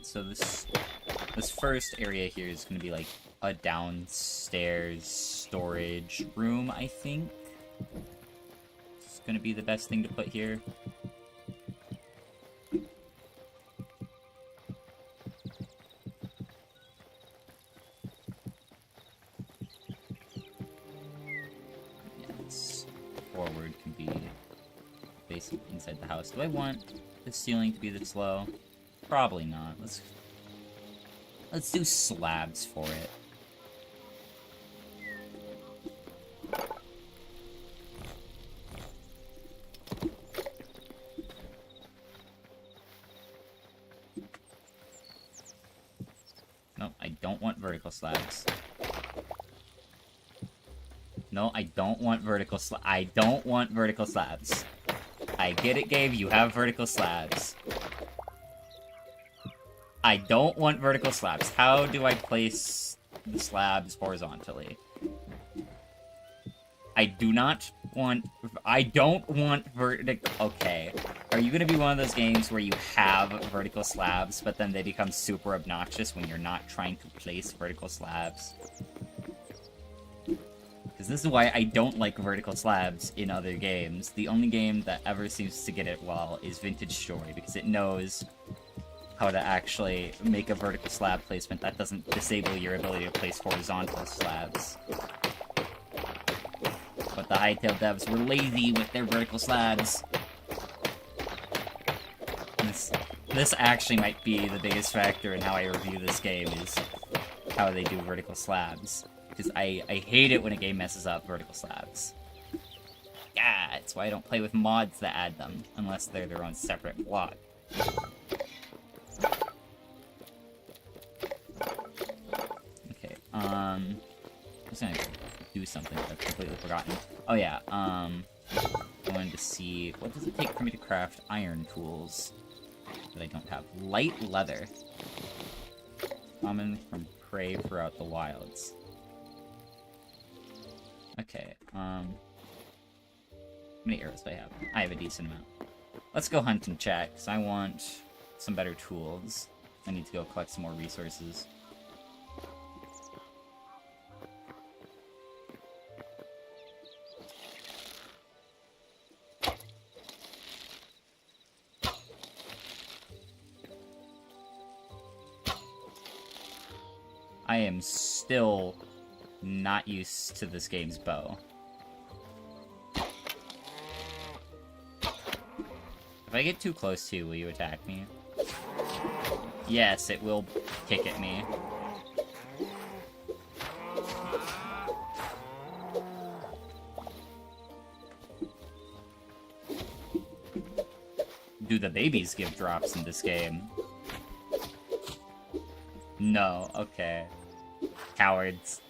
So this first area here is going to be like a downstairs storage room, I think. It's going to be the best thing to put here. Yes, forward can be basically inside the house. Do I want the ceiling to be this low? Probably not. Let's do slabs for it. No, I don't want vertical slabs. No, I don't want vertical slabs. I don't want vertical slabs. I get it, Gabe. You have vertical slabs. I don't want vertical slabs. How do I place the slabs horizontally? I don't want vertical... Okay. Are you gonna be one of those games where you have vertical slabs, but then they become super obnoxious when you're not trying to place vertical slabs? Because this is why I don't like vertical slabs in other games. The only game that ever seems to get it well is Vintage Story, because it knows how to actually make a vertical slab placement that doesn't disable your ability to place horizontal slabs. But the Hytale devs were lazy with their vertical slabs. This actually might be the biggest factor in how I review this game, is how they do vertical slabs. Because I hate it when a game messes up vertical slabs. Yeah, it's why I don't play with mods that add them, unless they're their own separate block. Okay, I'm just gonna do something that I've completely forgotten. Oh yeah, I wanted to see, what does it take for me to craft iron tools that I don't have? Light leather. Common from prey throughout the wilds. Okay, how many arrows do I have? I have a decent amount. Let's go hunt and check, because I want some better tools. I need to go collect some more resources. I am still not used to this game's bow. If I get too close to you, will you attack me? Yes, it will kick at me. Do the babies give drops in this game? No, okay. Cowards.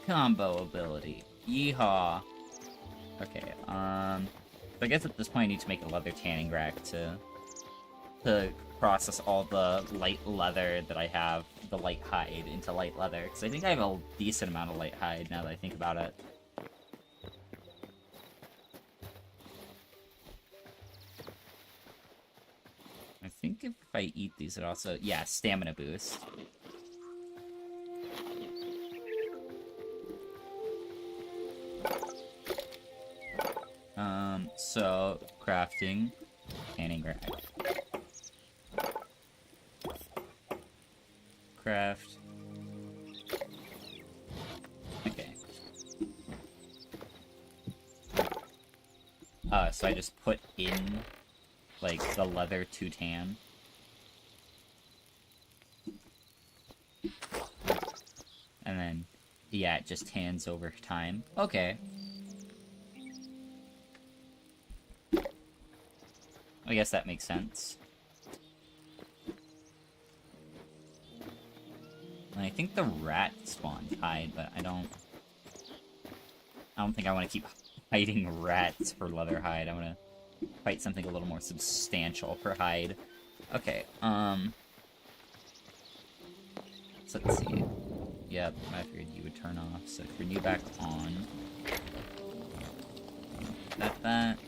Combo ability. Yeehaw. Okay, so I guess at this point I need to make a leather tanning rack to process all the light leather that I have, the light hide, into light leather. Because I think I have a decent amount of light hide now that I think about it. I think if I eat these, it also... Yeah, stamina boost. So, crafting, tanning rack. Craft. Okay. So I just put in, like, the leather to tan. And then, yeah, it just tans over time. Okay. I guess that makes sense. And I think the rat spawned hide, but I don't think I want to keep hiding rats for leather hide. I want to fight something a little more substantial for hide. Okay, so let's see. Yep, I figured you would turn off, so turn you back on. That.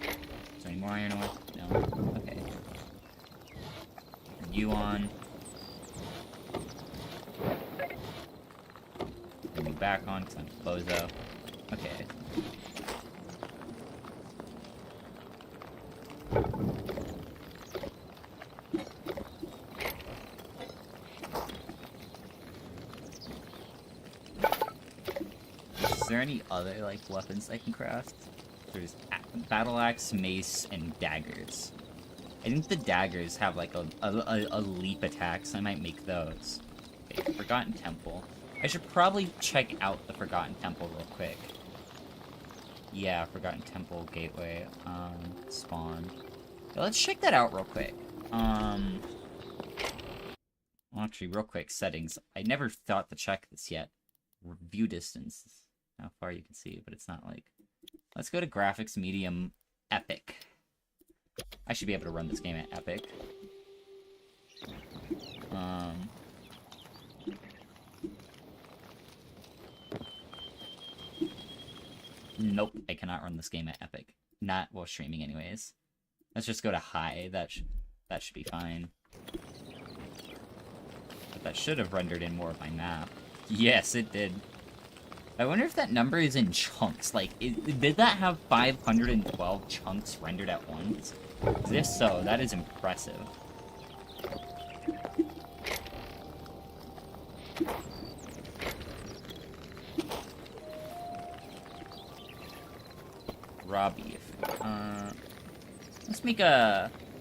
Is there any more iron ore? No. Okay. Turn you on. Turn you back on, because I'm a bozo. Okay. Is there any other, like, weapons I can craft? There's battle axe, mace, and daggers. I think the daggers have, like, a leap attack, so I might make those. Okay, Forgotten Temple. I should probably check out the Forgotten Temple real quick. Yeah, Forgotten Temple Gateway, spawn. Yeah, let's check that out real quick. Well, actually, real quick, settings. I never thought to check this yet. View distance. how far you can see, but it's not like... Let's go to graphics medium epic. I should be able to run this game at epic. Nope, I cannot run this game at epic. Not while streaming anyways. Let's just go to high. That should be fine. But that should have rendered in more of my map. Yes, it did. I wonder if that number is in chunks. Like, did that have 512 chunks rendered at once? 'Cause if so, that is impressive. Raw beef.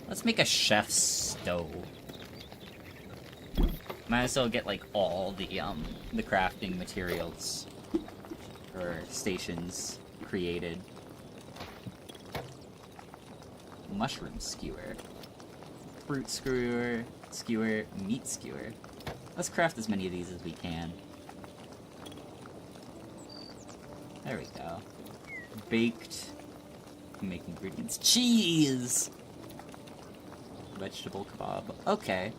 Let's make a chef's stove. Might as well get like all the crafting materials or stations created. Mushroom skewer, fruit skewer, meat skewer. Let's craft as many of these as we can. There we go. Baked. Make ingredients. Cheese! Vegetable kebab. Okay.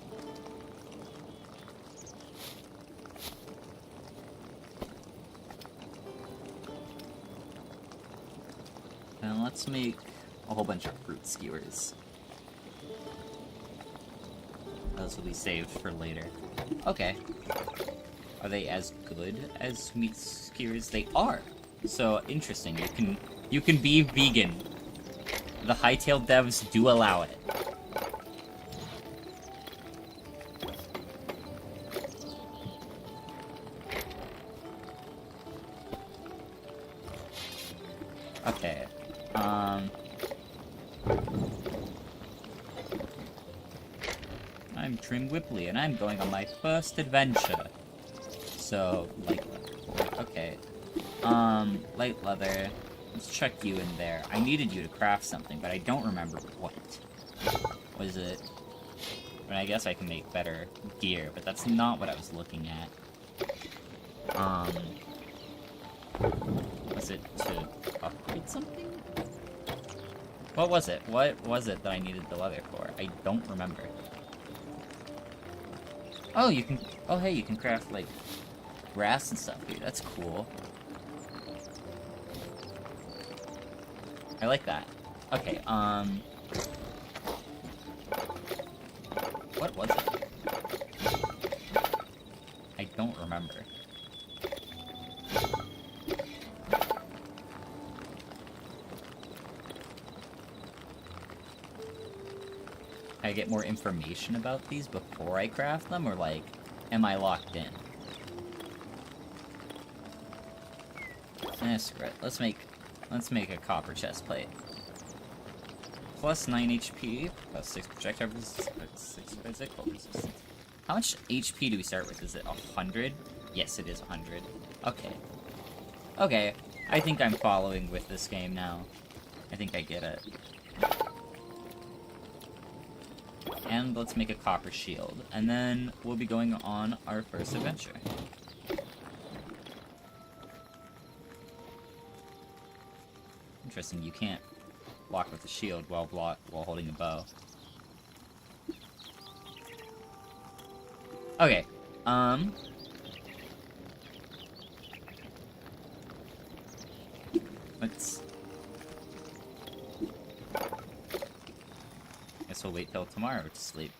And let's make a whole bunch of fruit skewers. Those will be saved for later. Okay. Are they as good as meat skewers? They are. So interesting. You can be vegan. The Hytale devs do allow it. Okay. I'm Trim Whipley, and I'm going on my first adventure. So, light leather. Okay. Light leather. Let's chuck you in there. I needed you to craft something, but I don't remember what. Was it... I mean, I guess I can make better gear, but that's not what I was looking at. Was it to upgrade something? What was it? What was it that I needed the leather for? I don't remember. Oh, you can... Oh, hey, you can craft, like, grass and stuff here. That's cool. I like that. Okay, what was it? I don't remember. Can I get more information about these before I craft them, or, like, am I locked in? Screw it. Let's make a copper chest plate. Plus 9 HP, plus 6 projectile resistance, 6 physical resistance. How much HP do we start with? Is it 100? Yes, it is 100. Okay. Okay, I think I'm following with this game now. I think I get it. And let's make a copper shield, and then we'll be going on our first adventure. Interesting, you can't block with a shield while holding a bow. Okay, let's... Guess we'll wait till tomorrow to sleep.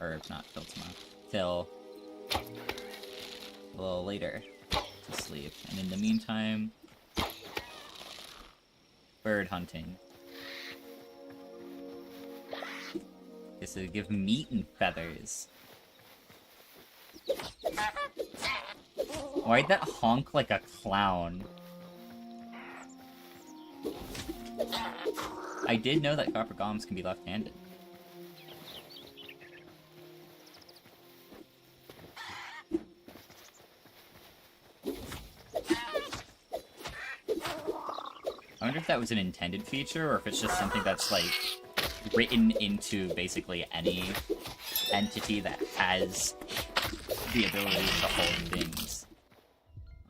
Or, not till tomorrow. Till... a little later to sleep. And in the meantime... bird hunting. Guess it'll give meat and feathers. Why'd that honk like a clown? I did know that copper golems can be left-handed. I wonder if that was an intended feature, or if it's just something that's, like, written into basically any entity that has the ability to hold things.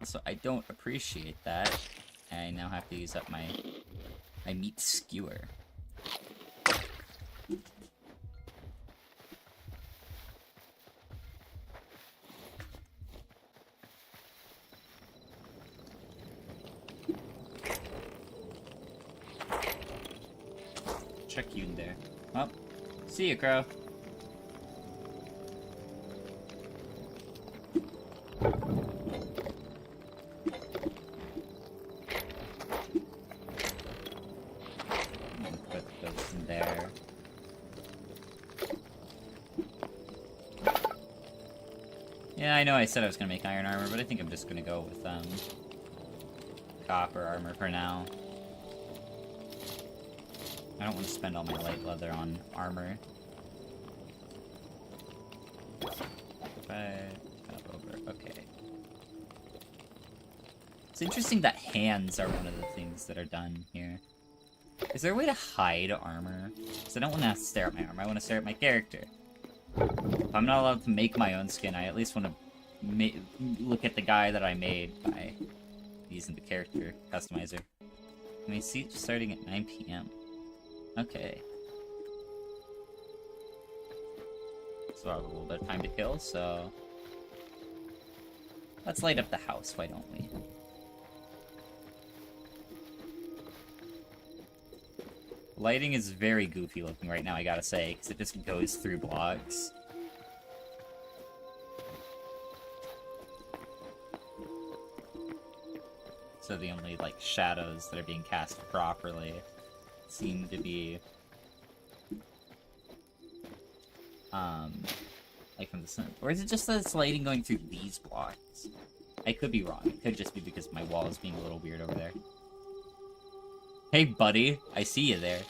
So I don't appreciate that. I now have to use up my meat skewer. Check you in there. Oh, see you, Crow. Put those in there. Yeah, I know I said I was gonna make iron armor, but I think I'm just gonna go with copper armor for now. I don't want to spend all my light leather on armor. Okay. It's interesting that hands are one of the things that are done here. Is there a way to hide armor? Because I don't want to stare at my armor, I want to stare at my character. If I'm not allowed to make my own skin, I at least want to look at the guy that I made by using the character customizer. I mean, see, starting at 9 PM. Okay. So I have a little bit of time to kill, so... Let's light up the house, why don't we? Lighting is very goofy looking right now, I gotta say, because it just goes through blocks. So the only, like, shadows that are being cast properly seem to be like from the sun. Or is it just that it's lighting going through these blocks? I could be wrong. It could just be because my wall is being a little weird over there. Hey buddy, I see you there.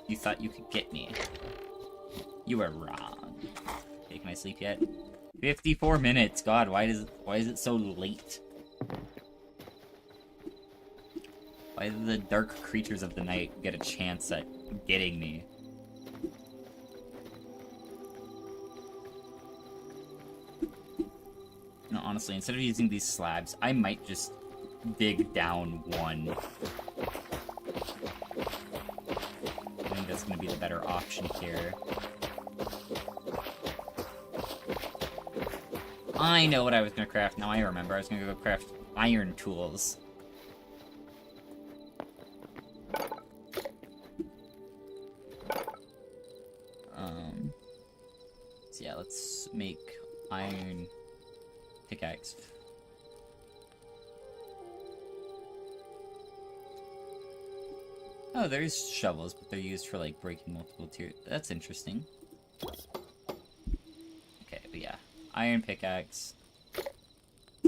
You thought you could get me. You were wrong. Okay, can I sleep yet? 54 minutes. God, why is it so late? Why do the dark creatures of the night get a chance at getting me? No, honestly, instead of using these slabs, I might just dig down one. I think that's going to be the better option here. I know what I was going to craft. Now I remember. I was going to go craft iron tools. So yeah, let's make iron pickaxe. Oh, there's shovels, but they're used for, like, breaking multiple tiers. That's interesting. Okay, but yeah. Iron pickaxe.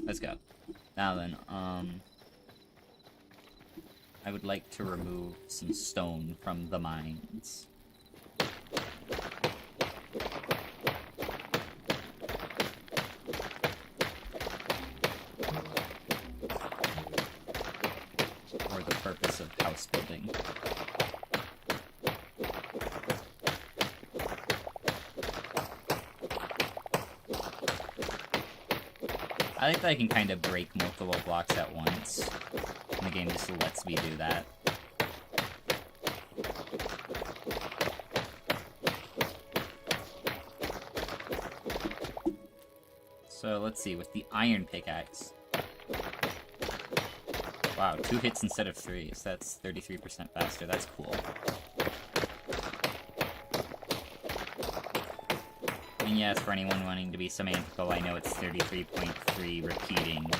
Let's go. Now then, I would like to remove some stone from the mines. For the purpose of house building. I like that I can kind of break multiple blocks at once. And the game just lets me do that. So let's see, with the iron pickaxe. Wow, 2 hits instead of 3, so that's 33% faster. That's cool. And yes, for anyone wanting to be semantical, I know it's 33.3 repeating.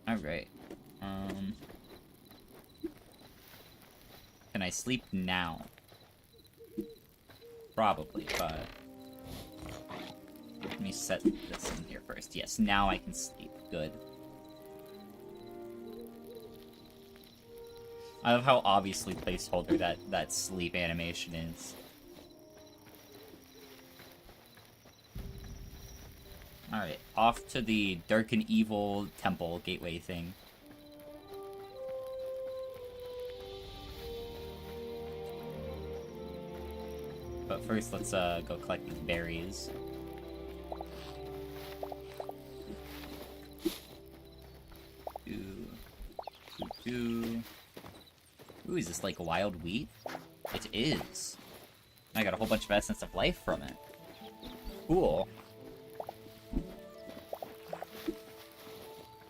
Alright. Can I sleep now? Probably, but... Let me set this in here first. Yes, now I can sleep. Good. I love how obviously placeholder that sleep animation is. Alright, off to the dark and evil temple gateway thing. But first, let's go collect these berries. Ooh, is this like wild wheat? It is. I got a whole bunch of essence of life from it. Cool.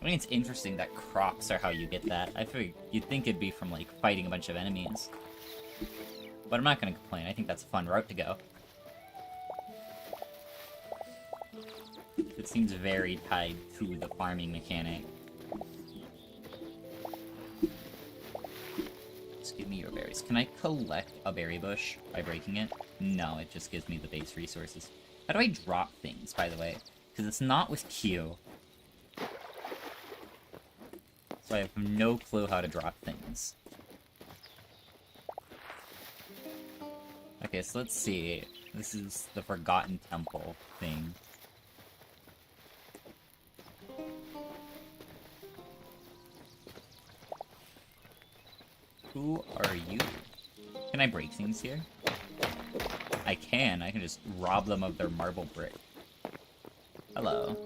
I mean, it's interesting that crops are how you get that. I feel you'd think it'd be from, like, fighting a bunch of enemies. But I'm not gonna complain. I think that's a fun route to go. It seems very tied to the farming mechanic. Just give me your berries. Can I collect a berry bush by breaking it? No, it just gives me the base resources. How do I drop things, by the way? Because it's not with Q. So I have no clue how to drop things. Okay, so let's see. This is the Forgotten Temple thing. Who are you? Can I break things here? I can. I can just rob them of their marble brick. Hello.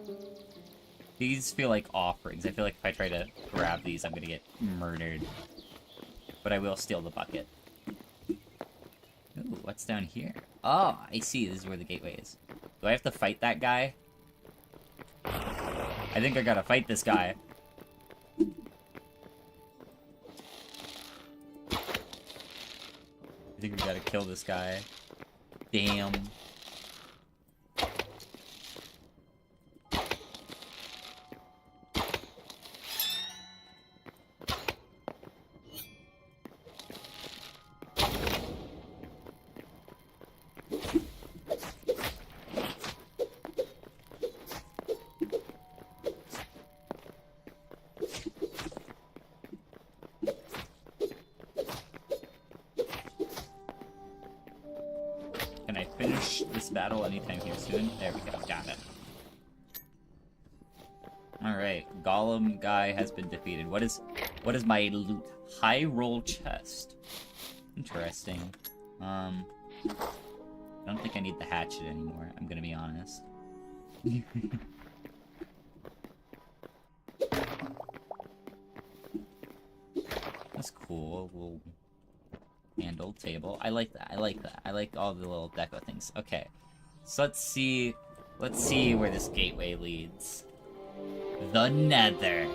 These feel like offerings. I feel like if I try to grab these, I'm gonna get murdered. But I will steal the bucket. Ooh, what's down here? Oh, I see. This is where the gateway is. Do I have to fight that guy? I think I gotta fight this guy. I think we gotta kill this guy. Damn. Battle anytime here soon. There we go, got it. Alright, Golem guy has been defeated. What is my loot? High roll chest. Interesting. I don't think I need the hatchet anymore, I'm gonna be honest. That's cool. Little handle table. I like that. I like that. I like all the little deco things. Okay. So let's see where this gateway leads. The Nether.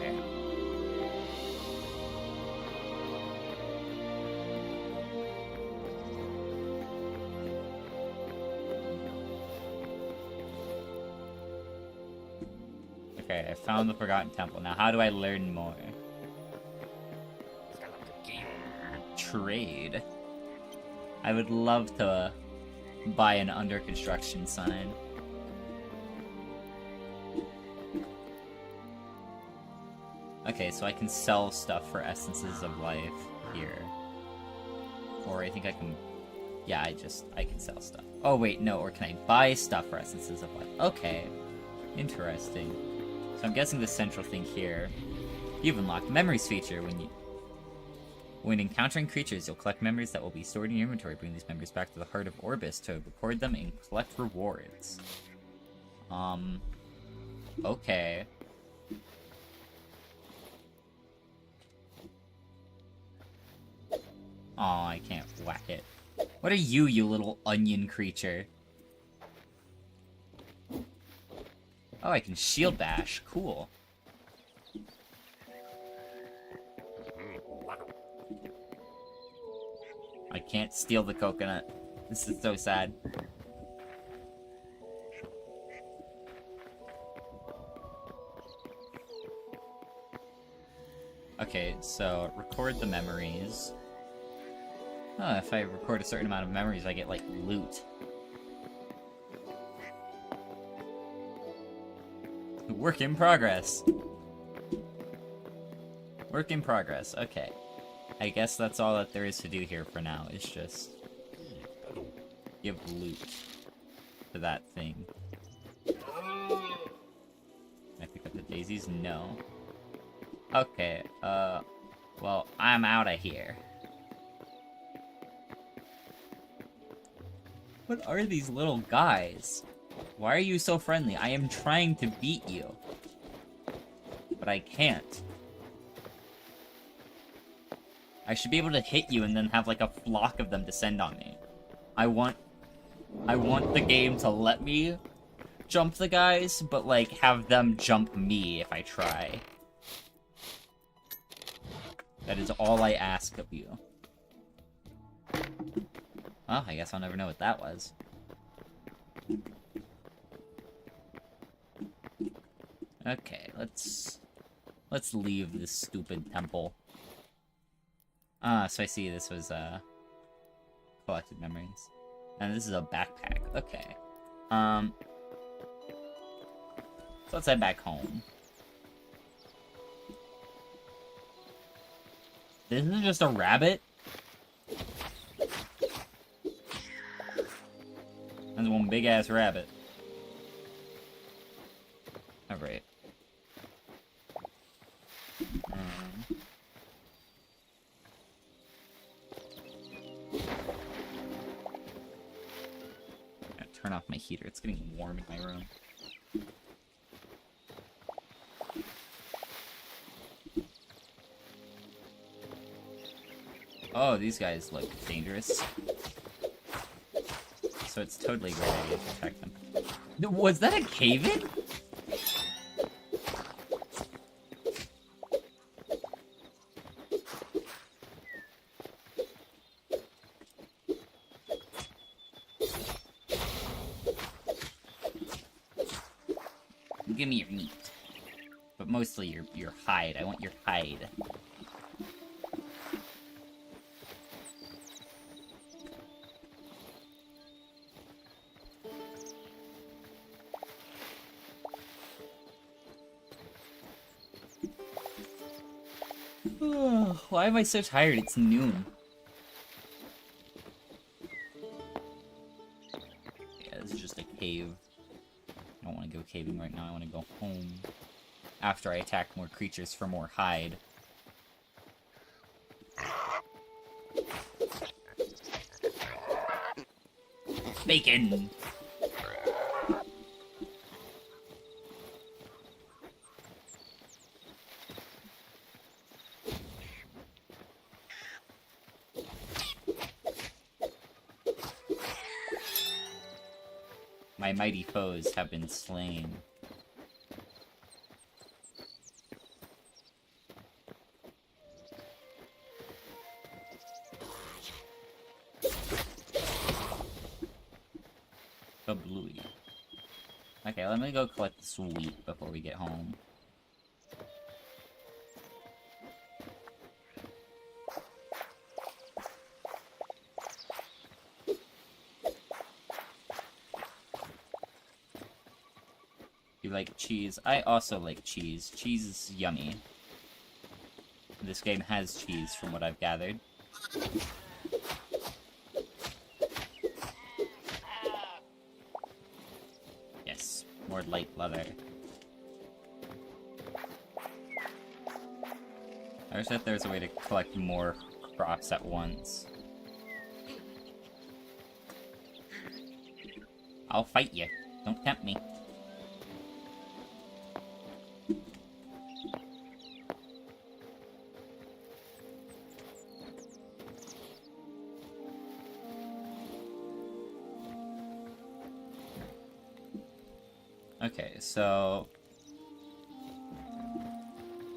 Okay, I found the Forgotten Temple. Now how do I learn more? Trade. I would love to buy an under construction sign. Okay, so I can sell stuff for essences of life here. Or I think I can... Yeah, I can sell stuff. Oh wait, no, or can I buy stuff for essences of life? Okay. Interesting. So I'm guessing the central thing here... You've unlocked memories feature when encountering creatures, you'll collect memories that will be stored in your inventory. Bring these memories back to the heart of Orbis to record them and collect rewards. Okay. Oh, I can't whack it. What are you, you little onion creature? Oh, I can shield bash. Cool. I can't steal the coconut. This is so sad. Okay, so record the memories. Oh, if I record a certain amount of memories, I get, like, loot. Work in progress. Work in progress, okay. I guess that's all that there is to do here for now, is just give loot to that thing. Can I pick up the daisies? No. Okay, well, I'm out of here. What are these little guys? Why are you so friendly? I am trying to beat you. But I can't. I should be able to hit you and then have like a flock of them descend on me. I want the game to let me jump the guys, but like have them jump me if I try. That is all I ask of you. Well, I guess I'll never know what that was. Okay, let's leave this stupid temple. So I see this was, collected memories. And this is a backpack. Okay. So let's head back home. This is just a rabbit? That's one big-ass rabbit. Alright. Turn off my heater. It's getting warm in my room. Oh, these guys look dangerous. So it's totally a great idea to protect them. Was that a cave-in? Give me your meat. But mostly your hide. I want your hide. Why am I so tired? It's noon. Yeah, this is just a cave. I don't want to go caving right now. I want to go home after I attack more creatures for more hide. Bacon! My mighty foes have been slain. The bluey. Okay, let me go collect the sweet before we get home. You like cheese? I also like cheese. Cheese is yummy. This game has cheese, from what I've gathered. Yes, more light leather. I wish that there was a way to collect more crops at once. I'll fight you. Don't tempt me. Okay, so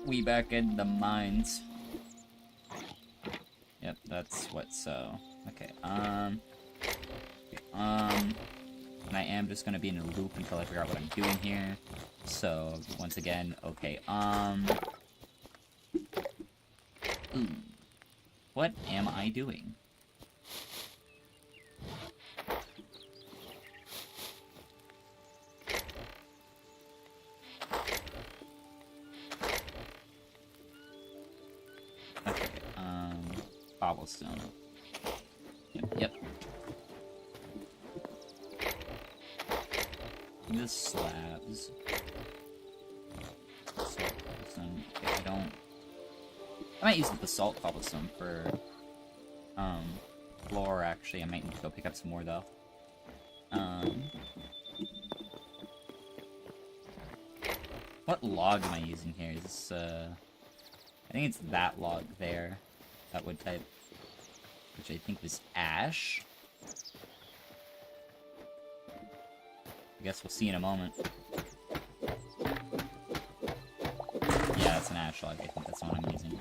we back in the mines. Yep, that's what, so okay, and I am just gonna be in a loop until I figure out what I'm doing here. So once again, okay, what am I doing? cobblestone. Yep. The slabs. Basalt cobblestone. Okay, I might use the basalt cobblestone for floor. Actually, I might need to go pick up some more though. What log am I using here? Is this I think it's that log there. That wood type. Which I think was ash. I guess we'll see in a moment. Yeah, it's an ash log. I think that's the one I'm using.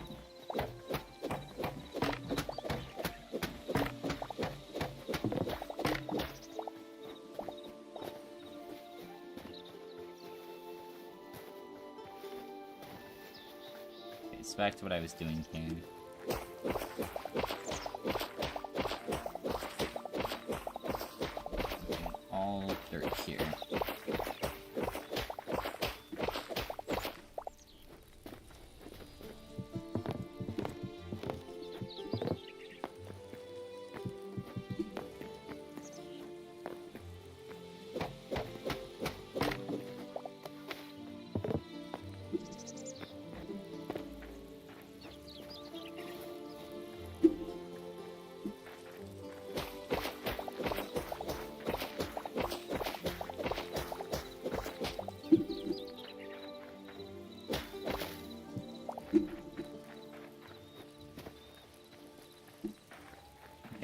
Okay, so back to what I was doing here. All dirt here.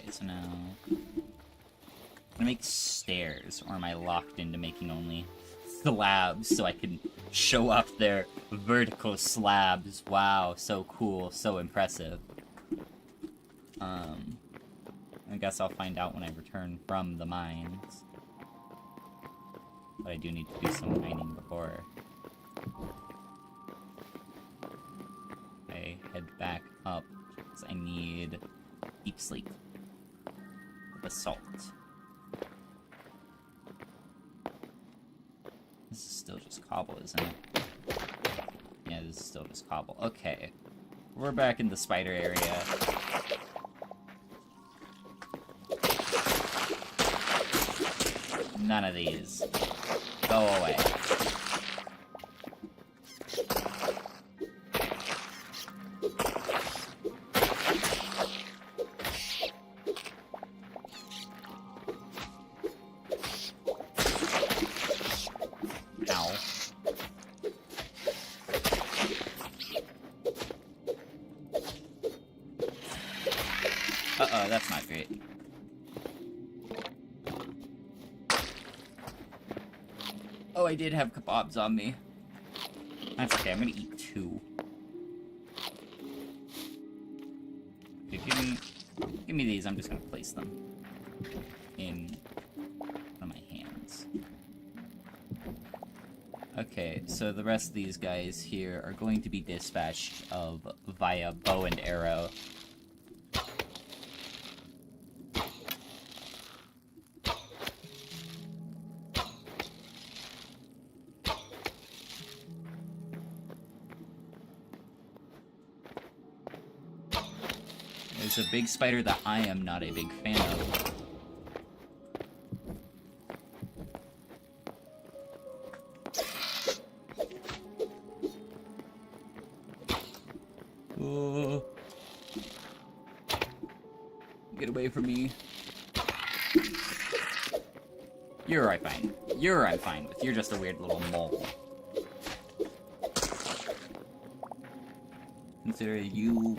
So now, I'm gonna make stairs, or am I locked into making only slabs so I can show off their vertical slabs? Wow, so cool, so impressive. I guess I'll find out when I return from the mines. But I do need to do some mining before I head back up, because I need deep sleep. Basalt. This is still just cobble, isn't it? Yeah, this is still just cobble. Okay. We're back in the spider area. None of these. Go away. Uh-oh, that's not great. Oh, I did have kebabs on me. That's okay, I'm gonna eat 2. Okay, give me these, I'm just gonna place them in one of my hands. Okay, so the rest of these guys here are going to be dispatched via bow and arrow. There's a big spider that I am not a big fan of. Oh. Get away from me. I'm fine. I'm fine with. You're just a weird little mole. Consider you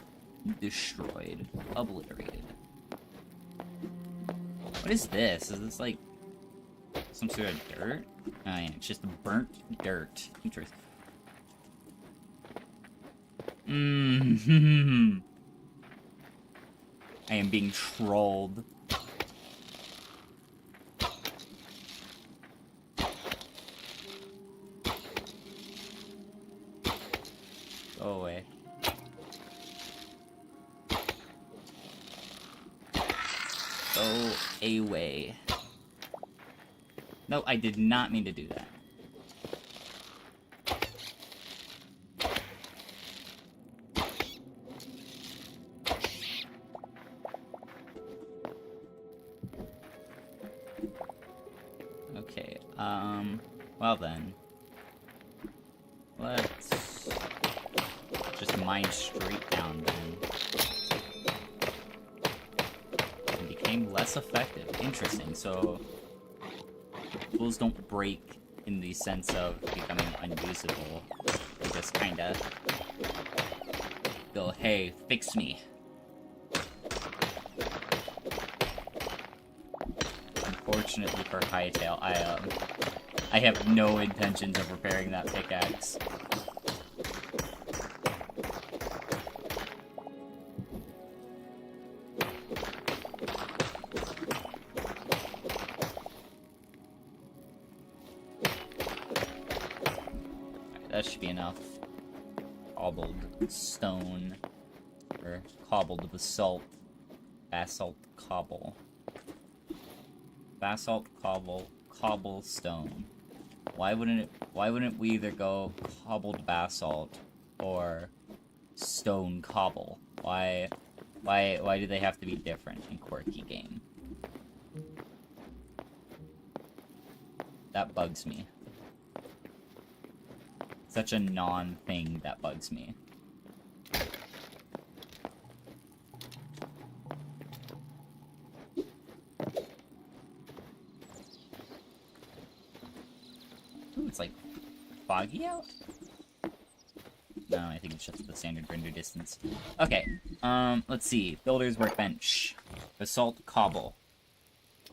destroyed. Obliterated. What is this? Is this like some sort of dirt? Oh yeah, it's just burnt dirt. Interesting. I am being trolled. Go away. Go away. No, I did not mean to do that. Well then. Let's just mine straight down then. It became less effective. Interesting, so tools don't break in the sense of becoming unusable. They just kinda go, hey, fix me. Unfortunately for Hytale, I have no intentions of repairing that pickaxe. That should be enough. Cobbled stone. Or cobbled basalt. Basalt cobble. Basalt cobble. Cobblestone. Why wouldn't we either go cobbled basalt or stone cobble? Why do they have to be different in quirky game? That bugs me. Such a non-thing that bugs me. Ooh, it's like foggy out? No, I think it's just the standard render distance. Okay, let's see. Builder's workbench. Basalt cobble.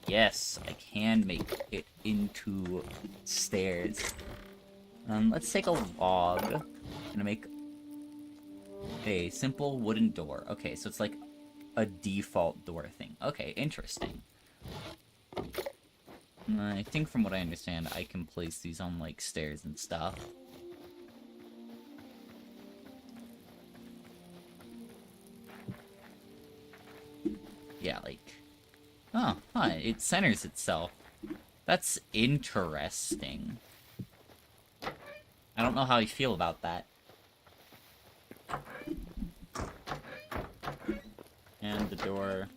Yes, I can make it into stairs. Let's take a log. I'm gonna make a simple wooden door. Okay, so it's like a default door thing. Okay, interesting. I think from what I understand, I can place these on, like, stairs and stuff. Yeah, like... Oh, huh, it centers itself. That's interesting. I don't know how I feel about that. And the door...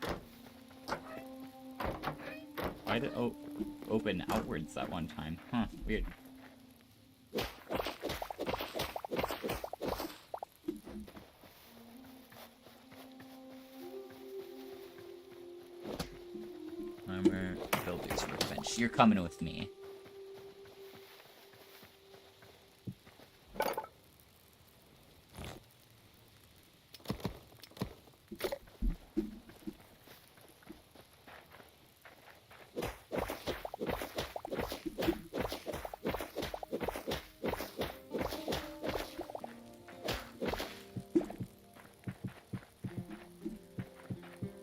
Why did it open outwards that one time? Huh, weird. Armor, builder's workbench. You're coming with me.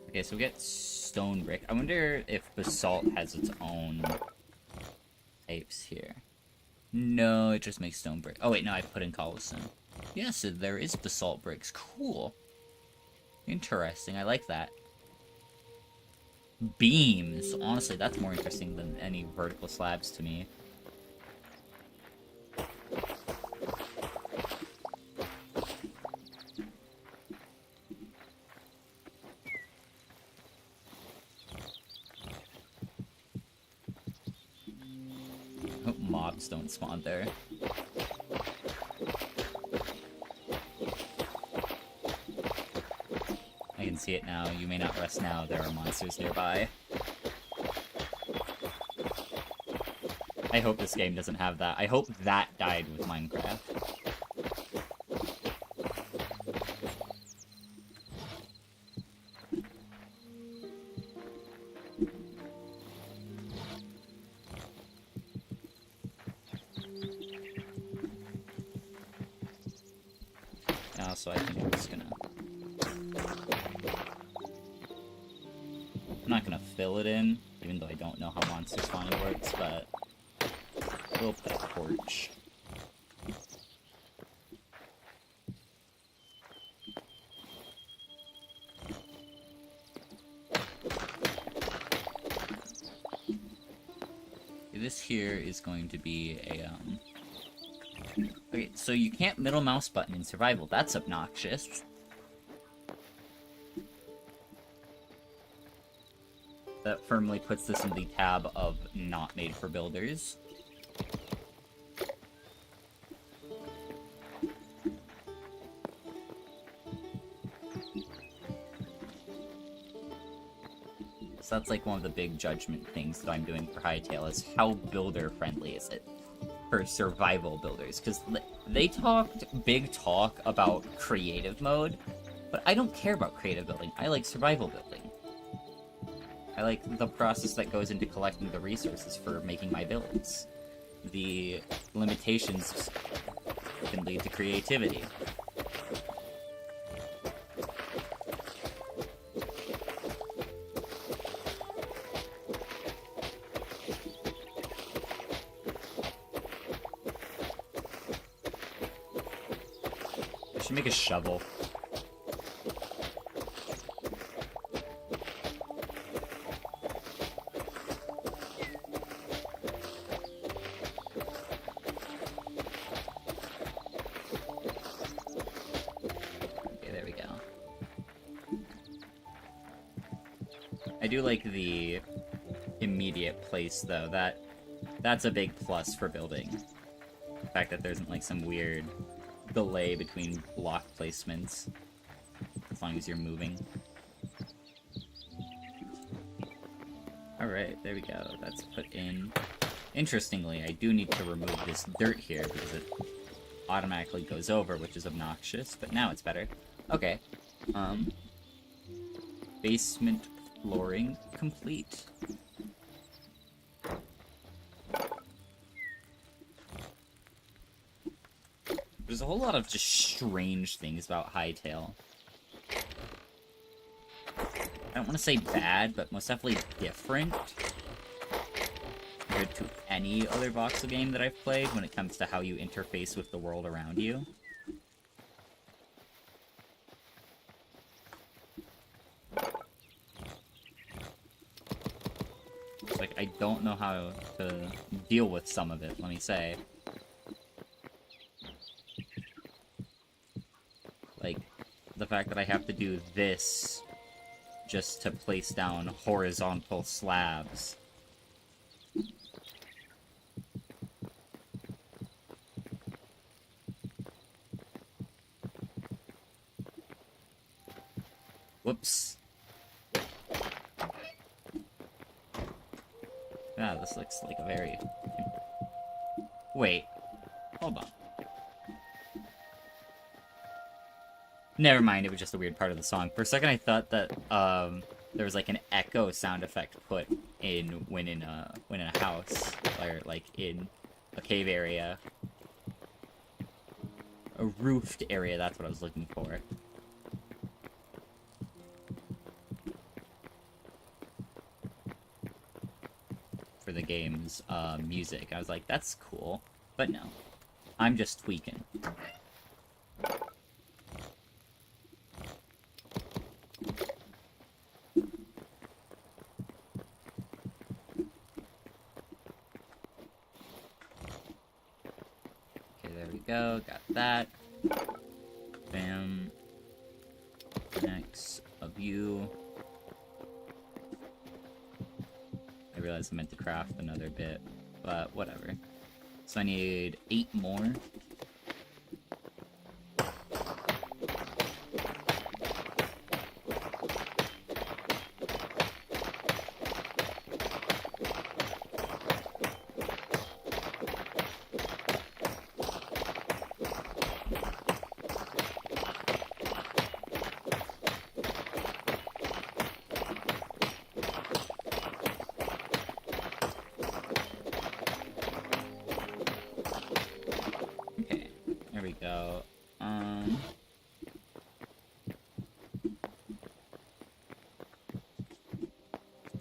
Okay, so we get stone brick. I wonder if basalt has its own types here. No, it just makes stone brick. Oh wait, no, I put in cobblestone. Yes, so there is basalt bricks. Cool. Interesting, I like that. Beams. Honestly, that's more interesting than any vertical slabs to me. Hope mobs don't spawn there. I can see it now. You may not rest now. There are monsters nearby. I hope this game doesn't have that. I hope that died with Minecraft. So I think I'm just gonna... I'm not gonna fill it in, even though I don't know how monster spawning works, but we'll put a torch. This here is going to be a, Okay, so you can't middle mouse button in survival. That's obnoxious. That firmly puts this in the tab of not made for builders. So that's like one of the big judgment things that I'm doing for Hytale is how builder friendly is it for survival builders? Because they talked big talk about creative mode, but I don't care about creative building. I like survival building. I like the process that goes into collecting the resources for making my builds. The limitations can lead to creativity. I should make a shovel. I do like the immediate place, though. That's a big plus for building. The fact that there isn't, like, some weird delay between block placements. As long as you're moving. Alright, there we go. That's put in. Interestingly, I do need to remove this dirt here because it automatically goes over, which is obnoxious, but now it's better. Okay. Basement flooring complete. There's a whole lot of just strange things about Hytale. I don't want to say bad, but most definitely different compared to any other voxel game that I've played when it comes to how you interface with the world around you. It's like, I don't know how to deal with some of it, let me say. Like, the fact that I have to do this just to place down horizontal slabs. Whoops. Ah, this looks like a very... Wait. Hold on. Never mind, it was just a weird part of the song. For a second I thought that, there was like an echo sound effect put in when in a house. Or like in a cave area. A roofed area, that's what I was looking for. For the game's music. I was like, that's cool. But no. I'm just tweaking. Okay, there we go. Got that. Bam. Next, a view. I realized I meant to craft another bit, but whatever. So I need 8 more. Go.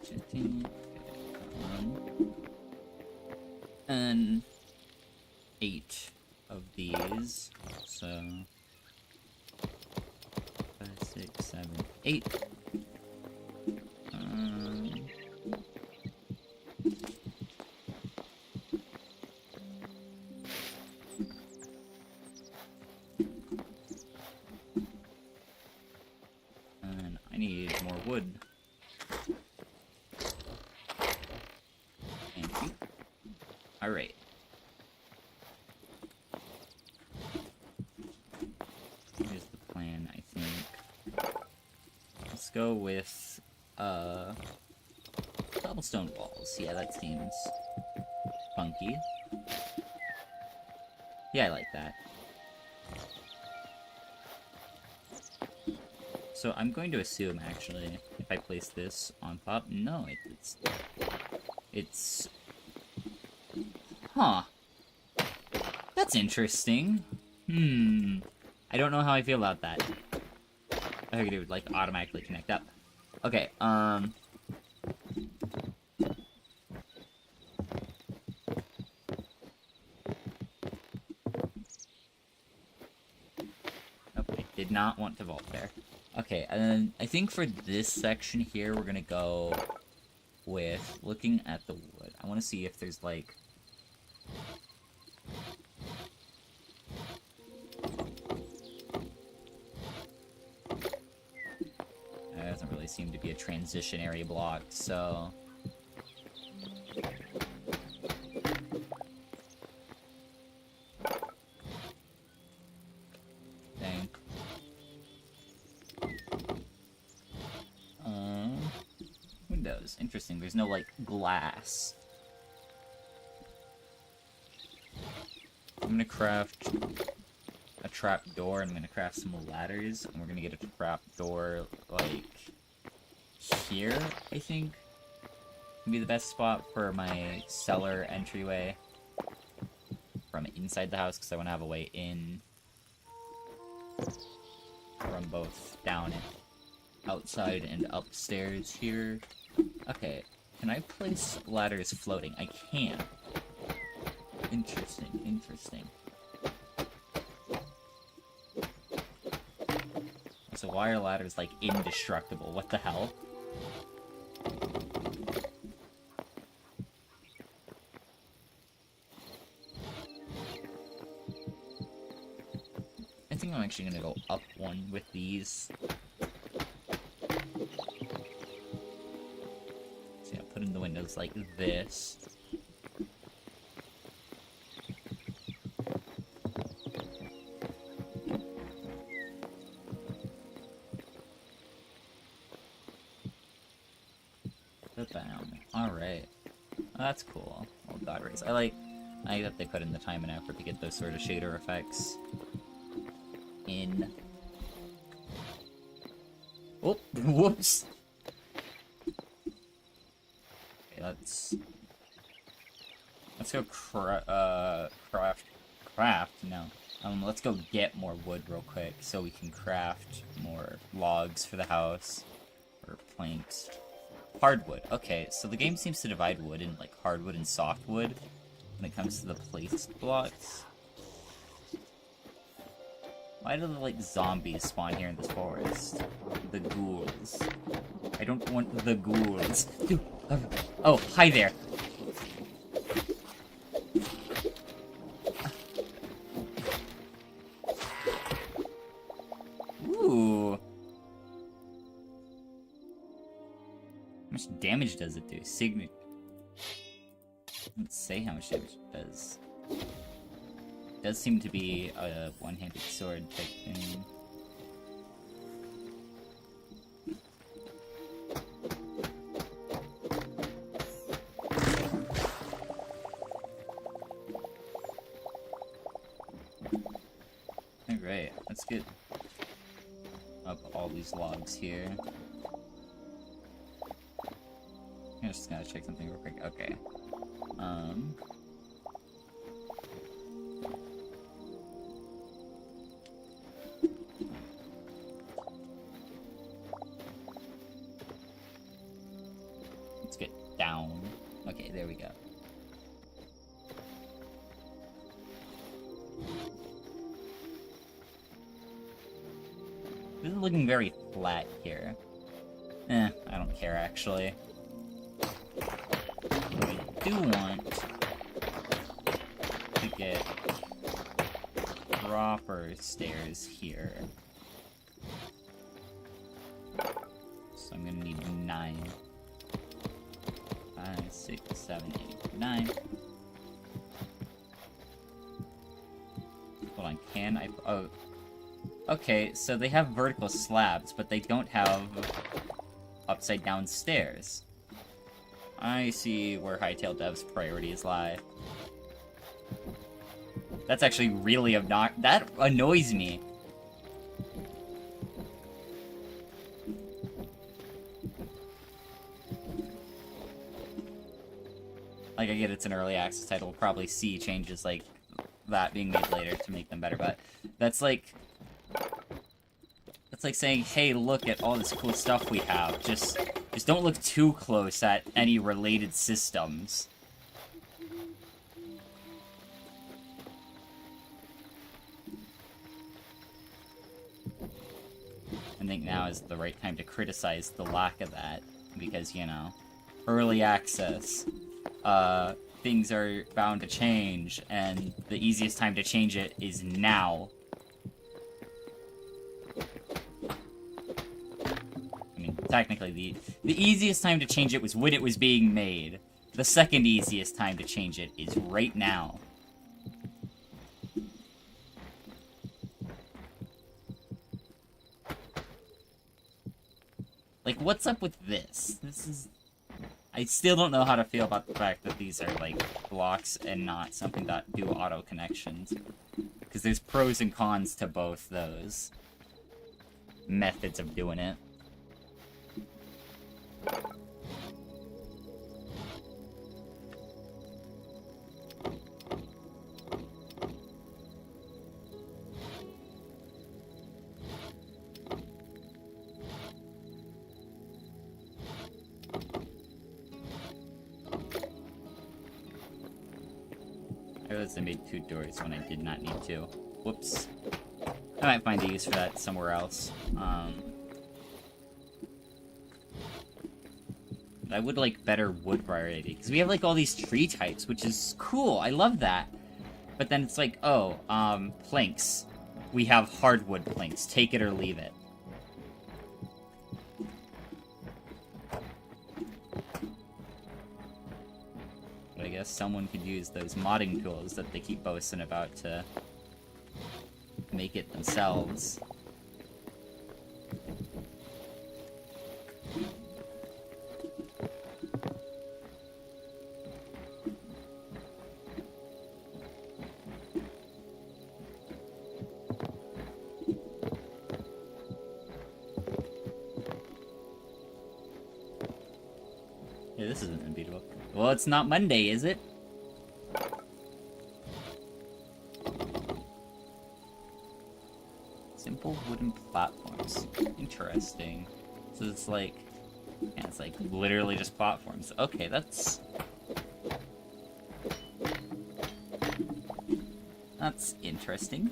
15. And 8 of these. So 5, 6, 7, 8. I need more wood. Thank you. Alright. Let's go with, cobblestone walls. Yeah, that seems funky. Yeah, I like that. So I'm going to assume, actually, if I place this on top... No, it's... Huh. That's interesting. I don't know how I feel about that. I figured it would, like, automatically connect up. Okay, Oh, I did not want to vault there. Okay, and then I think for this section here, we're gonna go with looking at the wood. I want to see if there's, like... There doesn't really seem to be a transitionary block, so... Dang. Windows. Interesting. There's no, like, glass. I'm gonna craft a trap door, and I'm gonna craft some ladders, and we're gonna get a trap door, like, here, I think. Would be the best spot for my cellar entryway from inside the house, because I want to have a way in from both down and outside and upstairs here. Okay, can I place ladders floating? I can. Interesting, interesting. So why are ladders, like, indestructible? What the hell? I think I'm actually gonna go up one with these. So yeah, put in the windows like this. Alright. Oh, that's cool. Oh, God rays. I like that they put in the time and effort to get those sort of shader effects in. Oh, whoops! Okay, let's go craft, no. Let's go get more wood real quick so we can craft more logs for the house. Or planks. Hardwood. Okay, so the game seems to divide wood in, like, hardwood and softwood when it comes to the placed blocks. Why do the, like, zombies spawn here in this forest? The ghouls. I don't want the ghouls. Oh, hi there. Ooh. How much damage does it do? Signet. Let's say how much damage it does. It does seem to be a one-handed sword type thing. Alright, let's get up all these logs here. I'm just gonna check something real quick. Okay. Let's get down. Okay, there we go. This is looking very flat here. I don't care actually. I do want to get proper stairs here. So I'm gonna need 9. 5, 6, 7, 8, 9. Hold on, can I... Oh, Okay, so they have vertical slabs, but they don't have upside down stairs. I see where Hytale devs' priorities lie. That's actually really obnoxious. That annoys me. Like, I get it's an early access title. We'll probably see changes like that being made later to make them better, but that's like saying, hey, look at all this cool stuff we have. Just don't look too close at any related systems. I think now is the right time to criticize the lack of that, because, you know, early access, things are bound to change, and the easiest time to change it is now. I mean, technically, the easiest time to change it was when it was being made. The second easiest time to change it is right now. Like, what's up with this? This is... I still don't know how to feel about the fact that these are, like, blocks and not something that do auto connections. Because there's pros and cons to both those methods of doing it. I realized I made 2 doors when I did not need to. Whoops. I might find a use for that somewhere else. I would like better wood variety, because we have like all these tree types, which is cool. I love that. But then it's like, oh, planks. We have hardwood planks. Take it or leave it. But I guess someone could use those modding tools that they keep boasting about to make it themselves. Yeah, this isn't unbeatable. Well, it's not Monday, is it? Simple wooden platforms. Interesting. So it's like... yeah, it's like literally just platforms. Okay, that's interesting.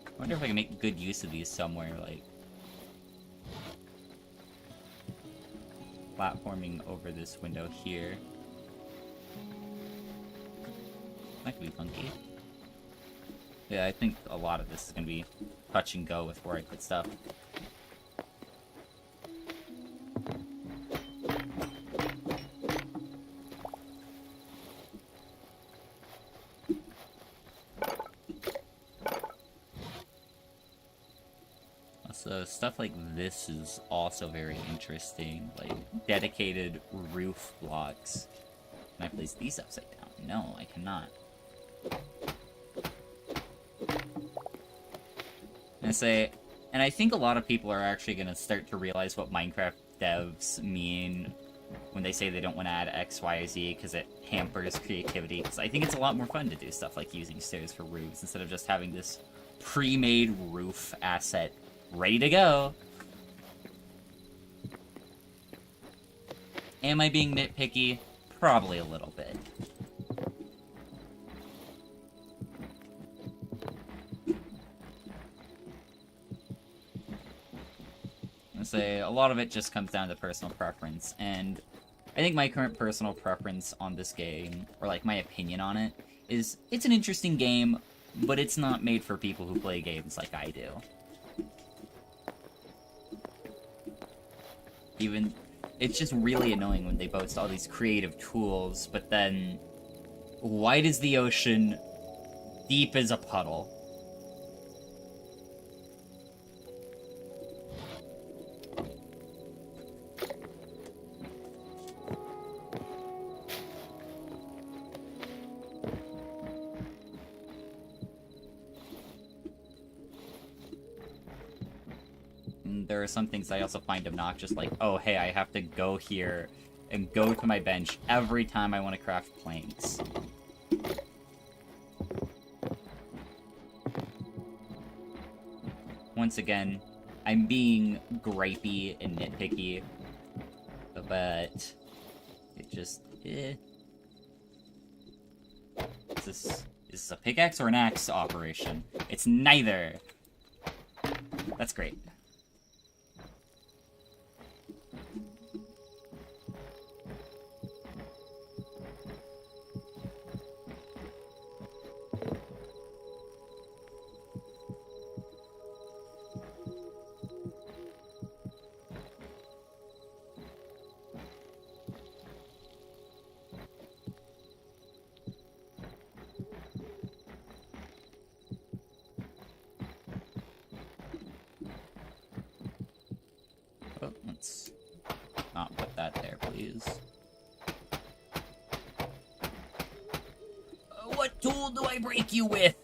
I wonder if I can make good use of these somewhere, like... platforming over this window here. That could be funky. Yeah, I think a lot of this is gonna be touch and go with where I put stuff. So stuff like this is also very interesting, like dedicated roof blocks. Can I place these upside down? No, I cannot. And I think a lot of people are actually going to start to realize what Minecraft devs mean when they say they don't want to add X, Y, or Z because it hampers creativity. Because I think it's a lot more fun to do stuff like using stairs for roofs instead of just having this pre-made roof asset ready to go. Am I being nitpicky? Probably a little bit. Say a lot of it just comes down to personal preference, and I think my current personal preference on this game, or like my opinion on it, is it's an interesting game, but it's not made for people who play games like I do. Even, it's just really annoying when they boast all these creative tools, but then wide as the ocean, deep as a puddle. there are some things I also find obnoxious, like, oh, hey, I have to go here and go to my bench every time I want to craft planks. Once again, I'm being gripey and nitpicky, but it just, Is this a pickaxe or an axe operation? It's neither. That's great. Oh, let's not put that there, please. What tool do I break you with?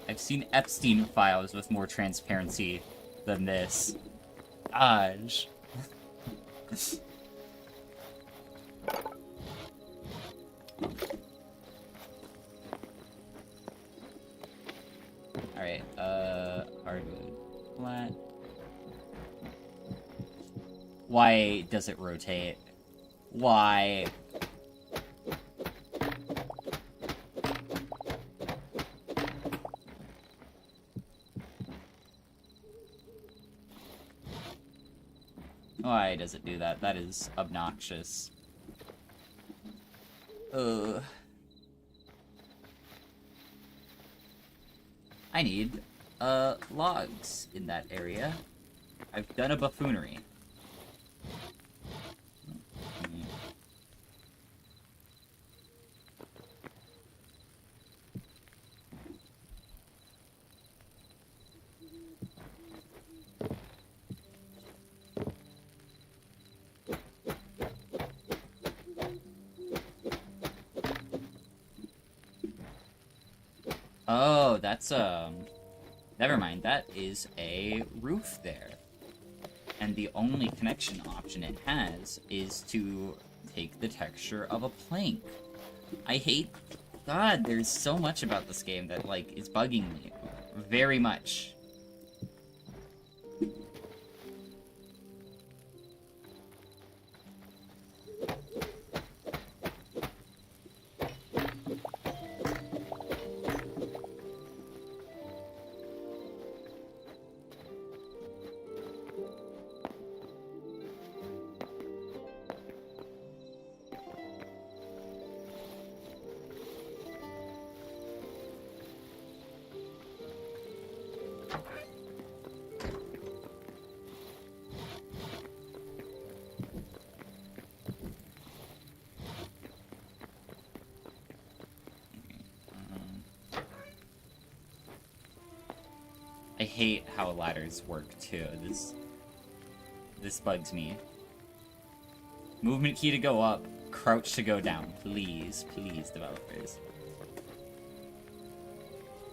I've seen Epstein files with more transparency than this. Gosh. Alright, hardwood, flat. Why does it rotate? Why? Why does it do that? That is obnoxious. I need, logs in that area. I've done a buffoonery. Oh, that's, never mind. That is a roof there. And the only connection option it has is to take the texture of a plank. I hate... God, there's so much about this game that, like, is bugging me. Very much. I hate how ladders work, too. This bugs me. Movement key to go up, crouch to go down. Please, please, developers.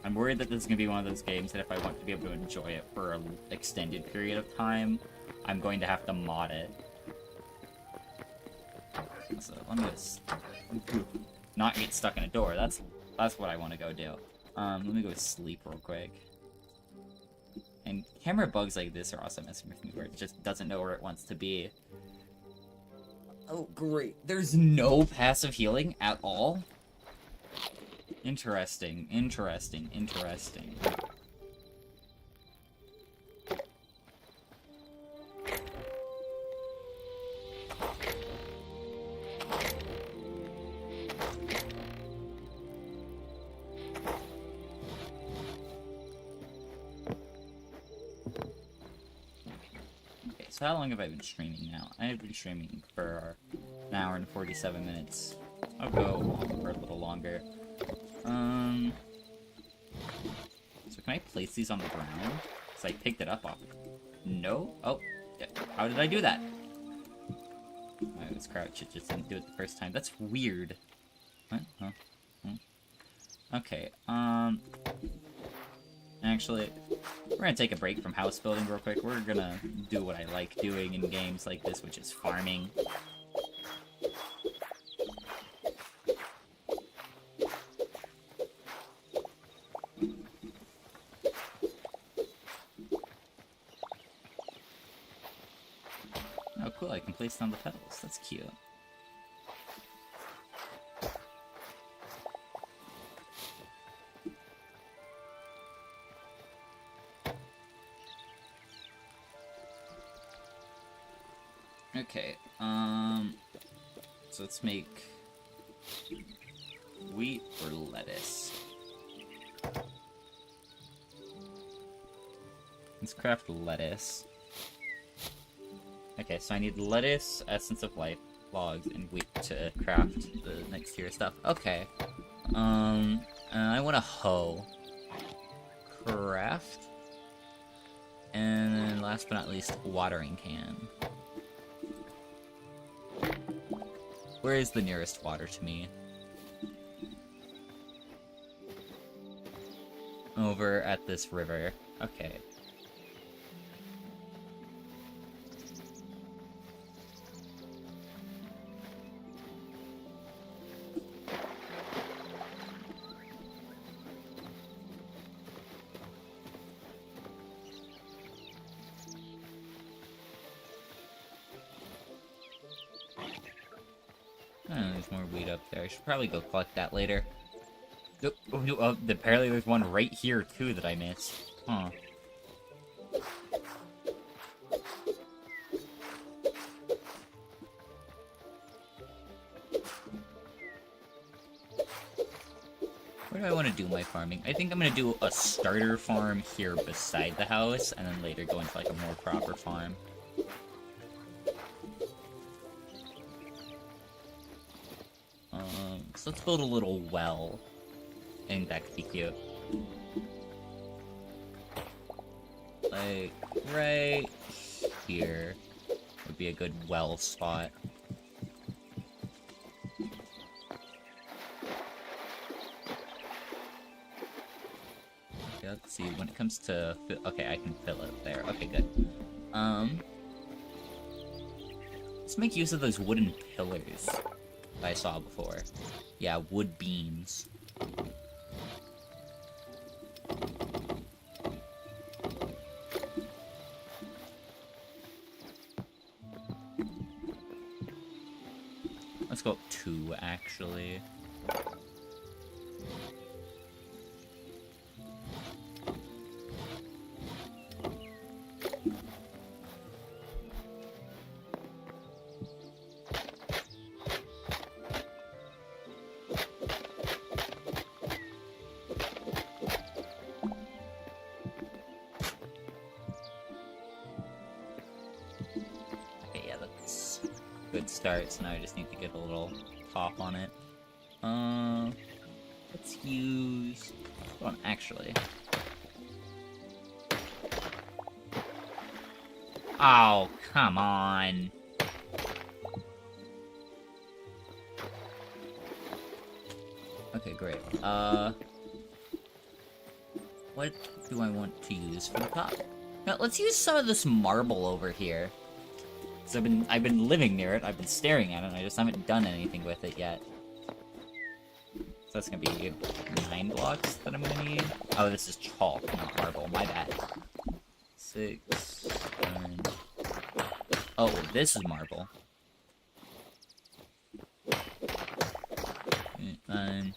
I'm worried that this is going to be one of those games that if I want to be able to enjoy it for an extended period of time, I'm going to have to mod it. So, let me just not get stuck in a door. That's what I want to go do. Let me go sleep real quick. And camera bugs like this are also messing with me, where it just doesn't know where it wants to be. Oh, great. There's no passive healing at all? Interesting, interesting, interesting. So how long have I been streaming now? I have been streaming for an hour and 47 minutes. I'll go for a little longer. So can I place these on the ground? Because I picked it up off. No? Oh, how did I do that? I was crouched, it just didn't do it the first time. That's weird. What? Huh? Okay, actually, we're gonna take a break from house building real quick. We're gonna do what I like doing in games like this, which is farming. Oh, cool, I can place down the petals. That's cute. Okay, so let's make wheat or lettuce. Let's craft lettuce. Okay, so I need lettuce, essence of life, logs, and wheat to craft the next tier stuff. Okay. I want a hoe. Craft. And then last but not least, watering can. Where is the nearest water to me? Over at this river. Okay. There's more wheat up there. I should probably go collect that later. Oh, apparently there's one right here, too, that I missed. Huh. Where do I want to do my farming? I think I'm going to do a starter farm here beside the house, and then later go into, like, a more proper farm. So let's build a little well. I think that could be cute. Like, right here would be a good well spot. Okay, let's see, when it comes to... Okay, I can fill it there. Okay, good. Let's make use of those wooden pillars I saw before. Yeah, wood beams. Let's go up 2, actually. Start, so now I just need to get a little top on it. Let's use... Hold on, actually. Oh, come on. Okay, great. What do I want to use for the top? Now, let's use some of this marble over here. So I've been living near it, I've been staring at it, and I just haven't done anything with it yet. So that's gonna be 9 blocks that I'm gonna need. Oh, this is chalk, not marble, my bad. 6, 7... Oh, this is marble. 9...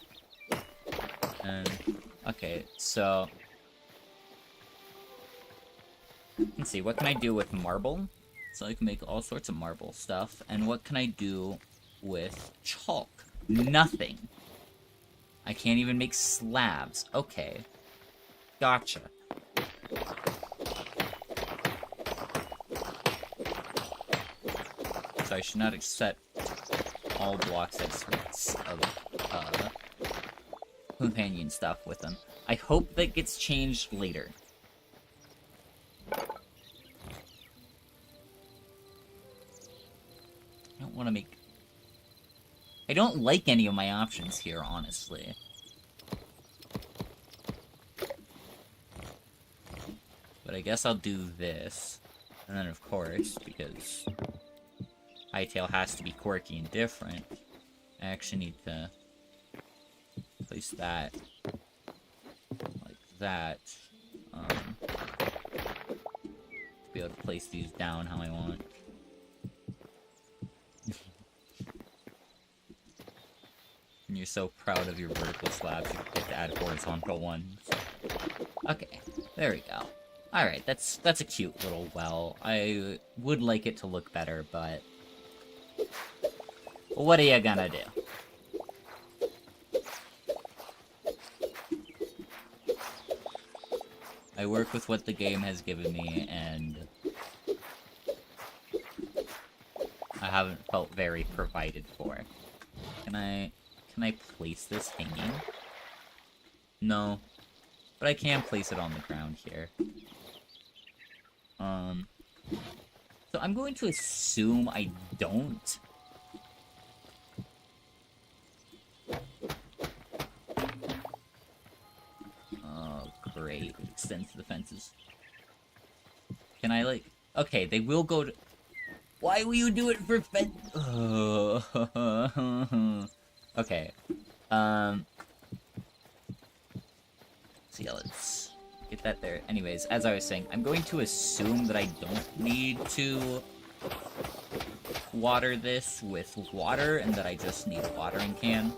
Okay, so... Let's see, what can I do with marble? So I can make all sorts of marble stuff. And what can I do with chalk? Nothing. I can't even make slabs. Okay. Gotcha. So I should not accept all blocks of companion stuff with them. I hope that gets changed later. I don't like any of my options here, honestly. But I guess I'll do this. And then, of course, because Hytale has to be quirky and different, I actually need to place that like that. To be able to place these down how I want. And you're so proud of your vertical slabs, you get to add horizontal ones. Okay, there we go. Alright, that's a cute little well. I would like it to look better, but what are you gonna do? I work with what the game has given me, and I haven't felt very provided for. Can I place this hanging? No. But I can place it on the ground here. So I'm going to assume I don't. Oh, great. It extends to the fences. Can I, like... Okay, they will go to... Why will you do it for Okay. So yeah, let's get that there. Anyways, as I was saying, I'm going to assume that I don't need to water this with water, and that I just need a watering can.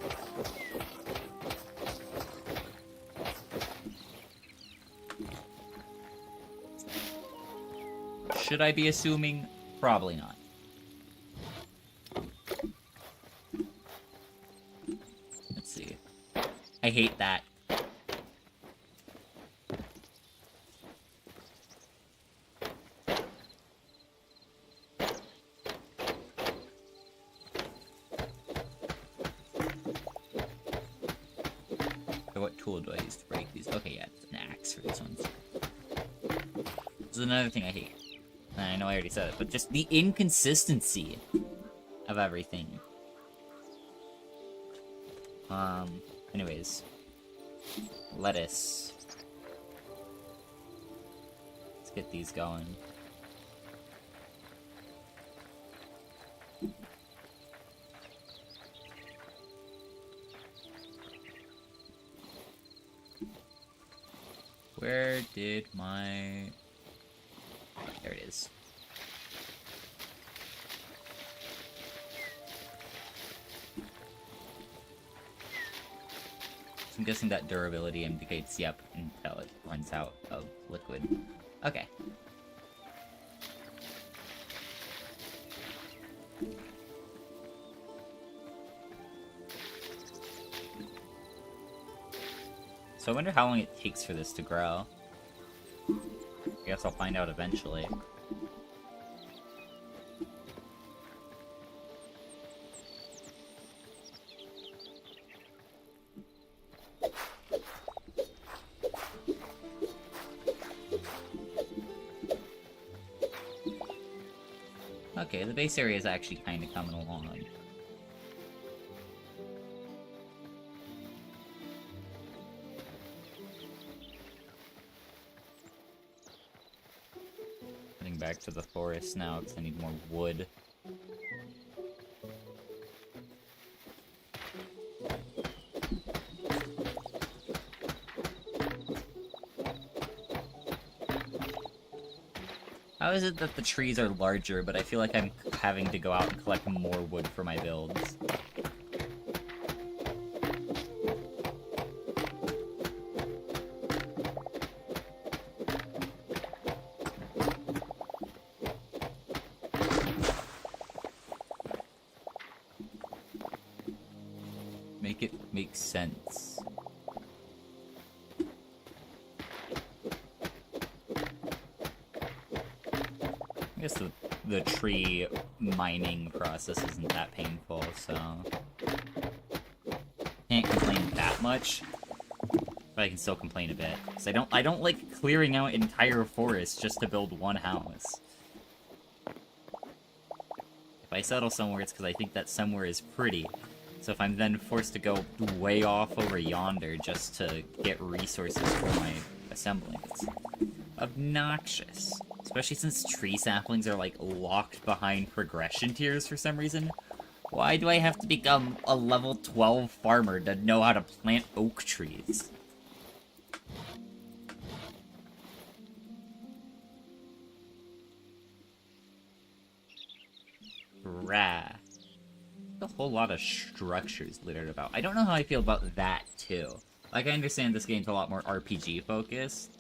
Should I be assuming? Probably not. Let's see. I hate that. So what tool do I use to break these? Okay, yeah, it's an axe for these ones. This is another thing I hate. I know I already said it, but just the inconsistency of everything. Anyways. Lettuce. Let's get these going. Where did my... There it is. So I'm guessing that durability indicates, yep, until it runs out of liquid. Okay. So I wonder how long it takes for this to grow. I guess I'll find out eventually. Okay, the base area is actually kind of coming along. Heading back to the forest now because I need more wood. How is it that the trees are larger, but I feel like I'm having to go out and collect more wood for my builds? Make it make sense. I guess the tree mining process isn't that painful, so can't complain that much. But I can still complain a bit, because I don't like clearing out entire forests just to build one house. If I settle somewhere, it's because I think that somewhere is pretty. So if I'm then forced to go way off over yonder just to get resources for my assembling, it's obnoxious. Especially since tree saplings are, like, locked behind progression tiers for some reason. Why do I have to become a level 12 farmer to know how to plant oak trees? Rah. A whole lot of structures littered about. I don't know how I feel about that, too. Like, I understand this game's a lot more RPG focused.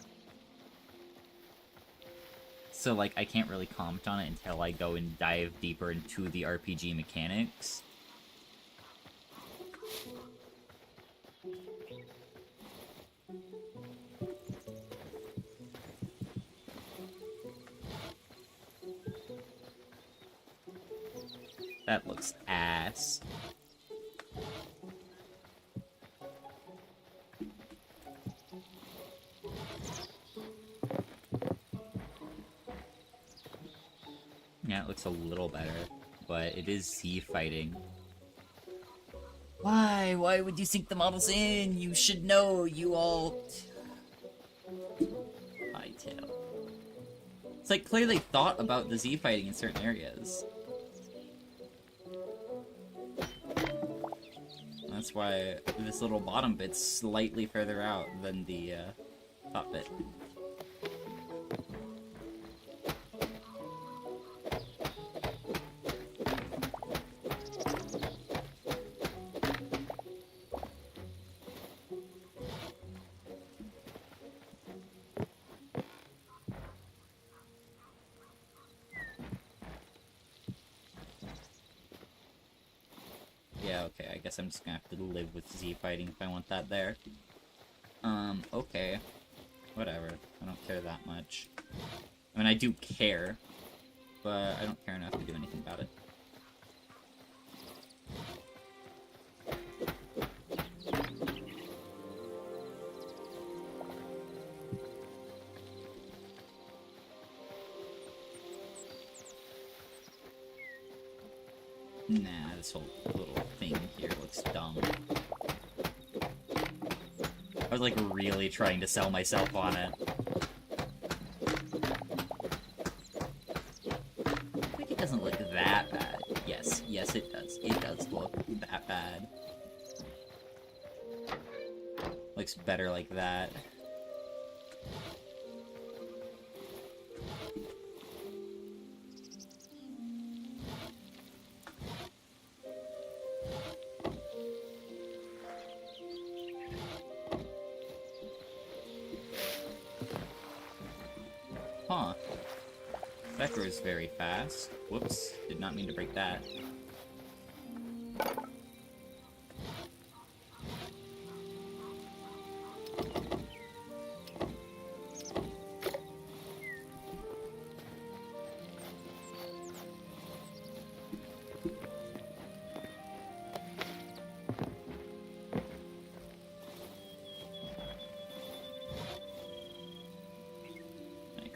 So, like, I can't really comment on it until I go and dive deeper into the RPG mechanics. That looks ass. Yeah, it looks a little better, but it is Z fighting. Why? Why would you sink the models in? You should know, you all... Hytale. It's like clearly thought about the Z fighting in certain areas. That's why this little bottom bit's slightly further out than the top bit. Yeah, okay, I guess I'm just gonna have to live with Z fighting if I want that there. Okay. Whatever. I don't care that much. I mean, I do care, but I don't care enough to do anything about it. Nah, this whole little thing here looks dumb. I was like really trying to sell myself on it. I think it doesn't look that bad. Yes, yes it does. It does look that bad. Looks better like that. Huh. That grows very fast. Whoops, did not mean to break that.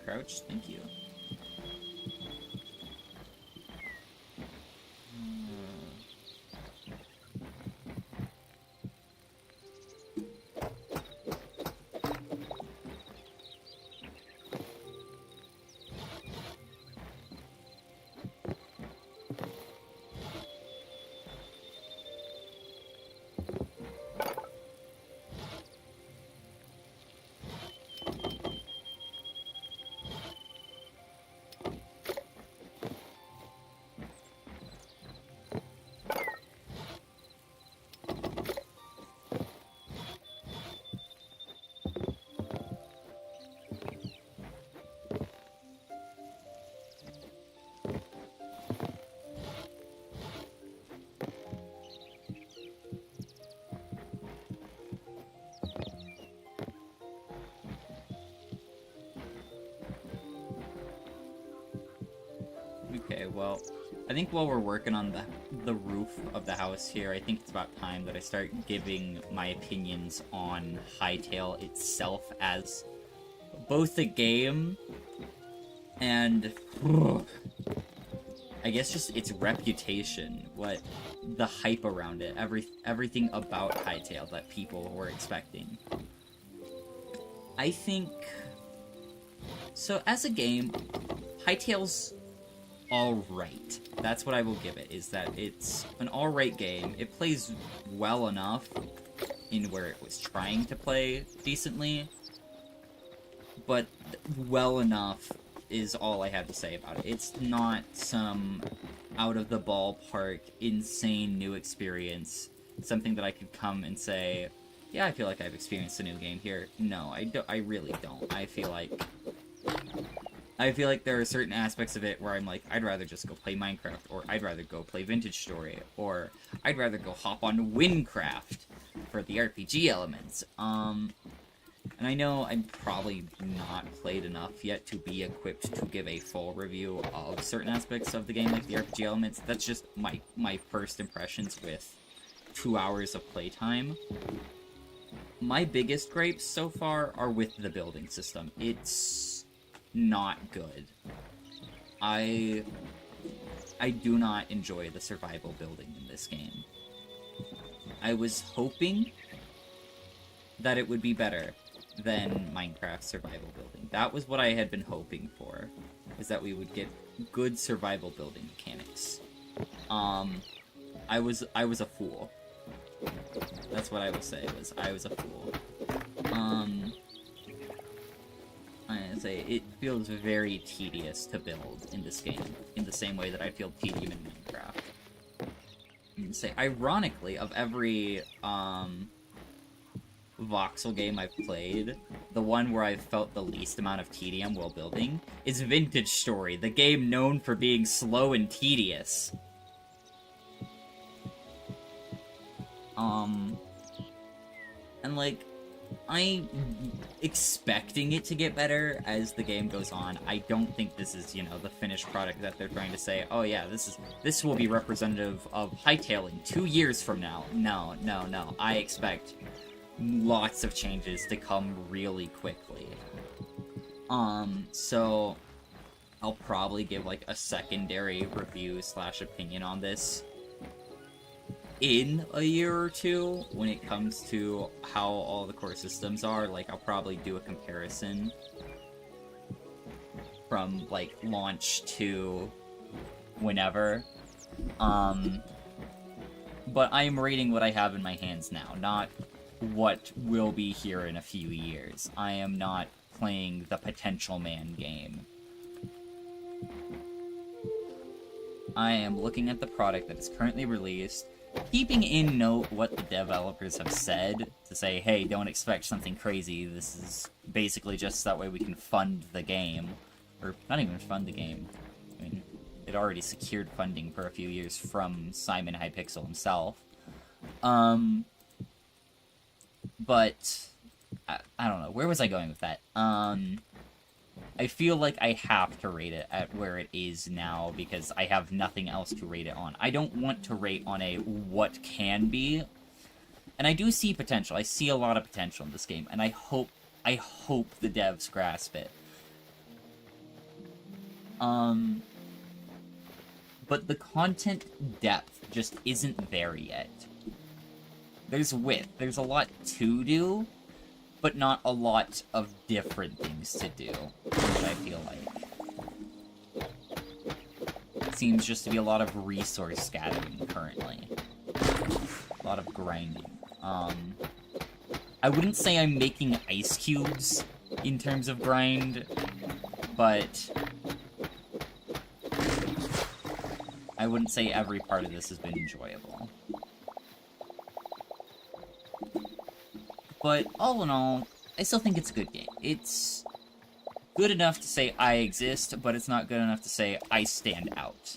Crouch, thank you. Okay, well, I think while we're working on the roof of the house here, I think it's about time that I start giving my opinions on Hytale itself as both a game and I guess just its reputation, what the hype around it, everything about Hytale that people were expecting. I think... So, as a game, Hytale's alright. That's what I will give it, is that it's an alright game. It plays well enough in where it was trying to play decently, but well enough is all I have to say about it. It's not some out-of-the-ballpark, insane new experience, something that I could come and say, yeah, I feel like I've experienced a new game here. No, I really don't. I feel like there are certain aspects of it where I'm like, I'd rather just go play Minecraft, or I'd rather go play Vintage Story, or I'd rather go hop on Winecraft for the RPG elements. And I know I'm probably not played enough yet to be equipped to give a full review of certain aspects of the game, like the RPG elements. That's just my first impressions with 2 hours of playtime. My biggest gripes so far are with the building system. It's not good. I do not enjoy the survival building in this game. I was hoping that it would be better than Minecraft survival building. That was what I had been hoping for, is that we would get good survival building mechanics. I was a fool. That's what I will say, was I was a fool. I say it feels very tedious to build in this game, in the same way that I feel tedium in Minecraft. And say, ironically, of every voxel game I've played, the one where I've felt the least amount of tedium while building is Vintage Story, the game known for being slow and tedious. And like, I'm expecting it to get better as the game goes on. I don't think this is, you know, the finished product that they're trying to say, oh yeah, this will be representative of Hytale in 2 years from now. No. I expect lots of changes to come really quickly. So I'll probably give like a secondary review / opinion on this in a year or two when it comes to how all the core systems are. Like, I'll probably do a comparison from like launch to whenever. But I am rating what I have in my hands now, not what will be here in a few years. I am not playing the Potential Man game. I am looking at the product that is currently released, keeping in note what the developers have said, to say, hey, don't expect something crazy, this is basically just that way we can fund the game. Or, not even fund the game. I mean, it already secured funding for a few years from Simon Hypixel himself. But, I don't know, where was I going with that? I feel like I have to rate it at where it is now, because I have nothing else to rate it on. I don't want to rate on a what can be, and I do see potential. I see a lot of potential in this game, and I hope the devs grasp it. But the content depth just isn't there yet. There's width, there's a lot to do, but not a lot of different things to do, which I feel like. It seems just to be a lot of resource scattering currently. A lot of grinding. I wouldn't say I'm making ice cubes in terms of grind, but I wouldn't say every part of this has been enjoyable. But all in all, I still think it's a good game. It's good enough to say I exist, but it's not good enough to say I stand out.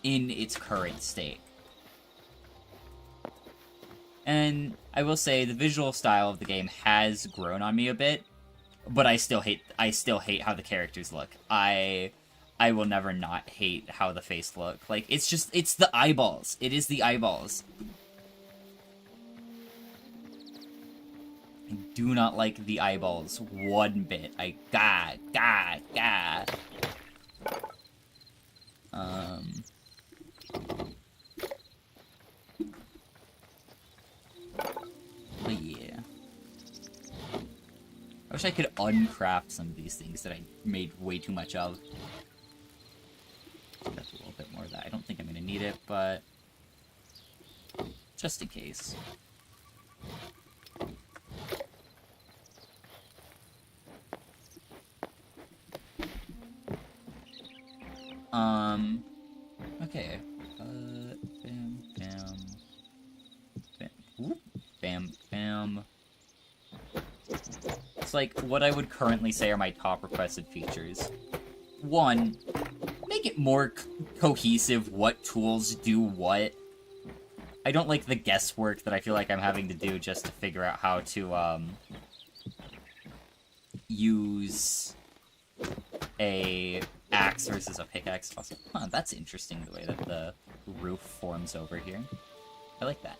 In its current state. And I will say the visual style of the game has grown on me a bit, but I still hate how the characters look. I will never not hate how the face look. Like, it's the eyeballs. It is the eyeballs. I do not like the eyeballs one bit. Gah. But yeah. I wish I could uncraft some of these things that I made way too much of. That's a little bit more of that. I don't think I'm gonna need it, but just in case. Okay. Bam. It's like what I would currently say are my top requested features. One, make it more cohesive what tools do what. I don't like the guesswork that I feel like I'm having to do just to figure out how to, use a axe versus a pickaxe. Also, that's interesting, the way that the roof forms over here. I like that.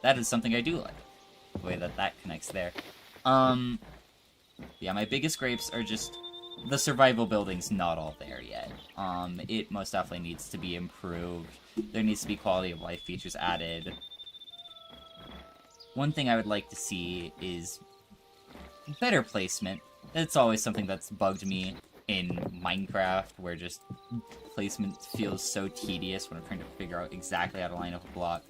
That is something I do like. The way that that connects there. Yeah, my biggest gripes are just the survival building's not all there yet. It most definitely needs to be improved. There needs to be quality of life features added. One thing I would like to see is better placement. It's always something that's bugged me in Minecraft, where just placement feels so tedious when I'm trying to figure out exactly how to line up a block.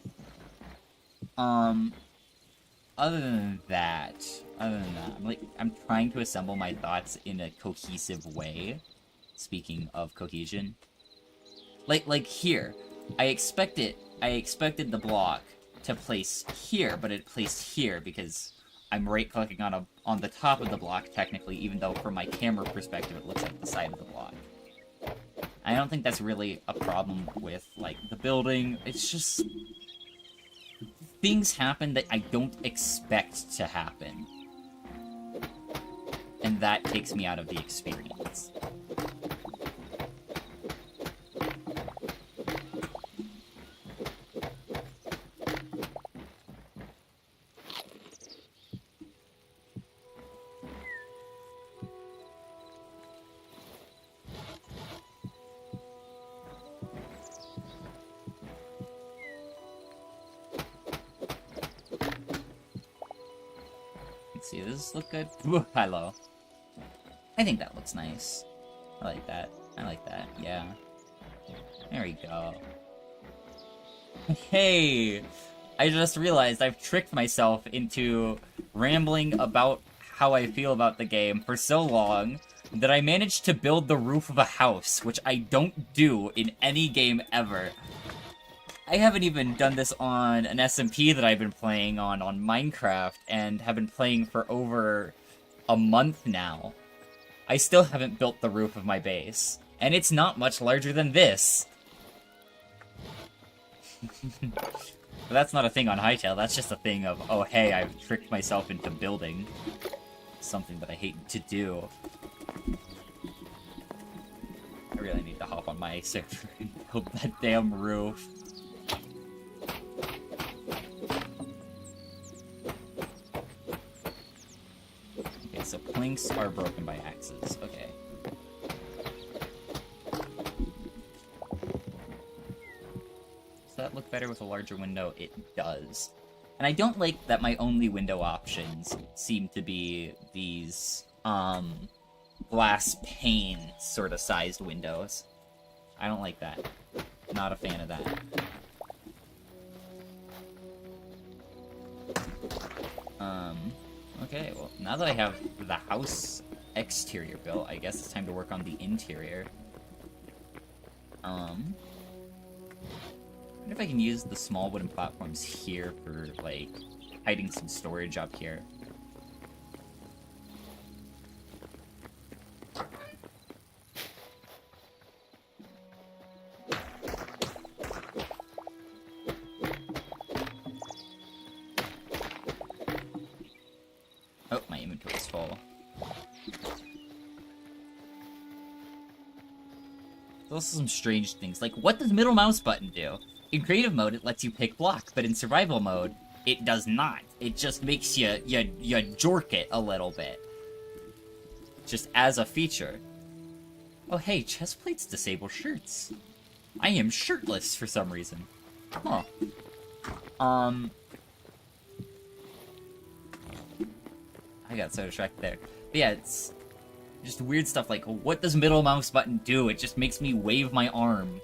Other than that, I'm trying to assemble my thoughts in a cohesive way. Speaking of cohesion, like here, I expected the block to place here, but it placed here because I'm right-clicking on the top of the block technically, even though from my camera perspective it looks like the side of the block. I don't think that's really a problem with like the building. It's just things happen that I don't expect to happen. And that takes me out of the experience. See, does this look good? Hello. I think that looks nice. I like that. Yeah. There we go. Hey! I just realized I've tricked myself into rambling about how I feel about the game for so long that I managed to build the roof of a house, which I don't do in any game ever. I haven't even done this on an SMP that I've been playing on Minecraft, and have been playing for over a month now. I still haven't built the roof of my base, and it's not much larger than this. But that's not a thing on Hytale, that's just a thing of, oh hey, I've tricked myself into building something that I hate to do. I really need to hop on my server and build that damn roof. So planks are broken by axes. Okay. Does that look better with a larger window? It does. And I don't like that my only window options seem to be these, glass pane sort of sized windows. I don't like that. Not a fan of that. Okay, well, now that I have the house exterior built, I guess it's time to work on the interior. I wonder if I can use the small wooden platforms here for, like, hiding some storage up here. Oh, my inventory's full. Those are some strange things. Like, what does middle mouse button do? In creative mode, it lets you pick block, but in survival mode, it does not. It just makes you jork it a little bit. Just as a feature. Oh hey, chest plates disable shirts. I am shirtless for some reason. Huh. I got so distracted there. But yeah, it's just weird stuff like, what does middle mouse button do? It just makes me wave my arm.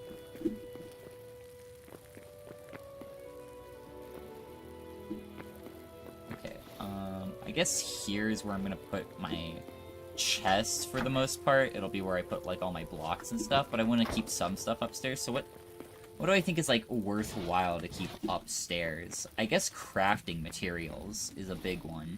Okay, I guess here's where I'm gonna put my chest for the most part. It'll be where I put, like, all my blocks and stuff, but I want to keep some stuff upstairs, so what do I think is, like, worthwhile to keep upstairs? I guess crafting materials is a big one.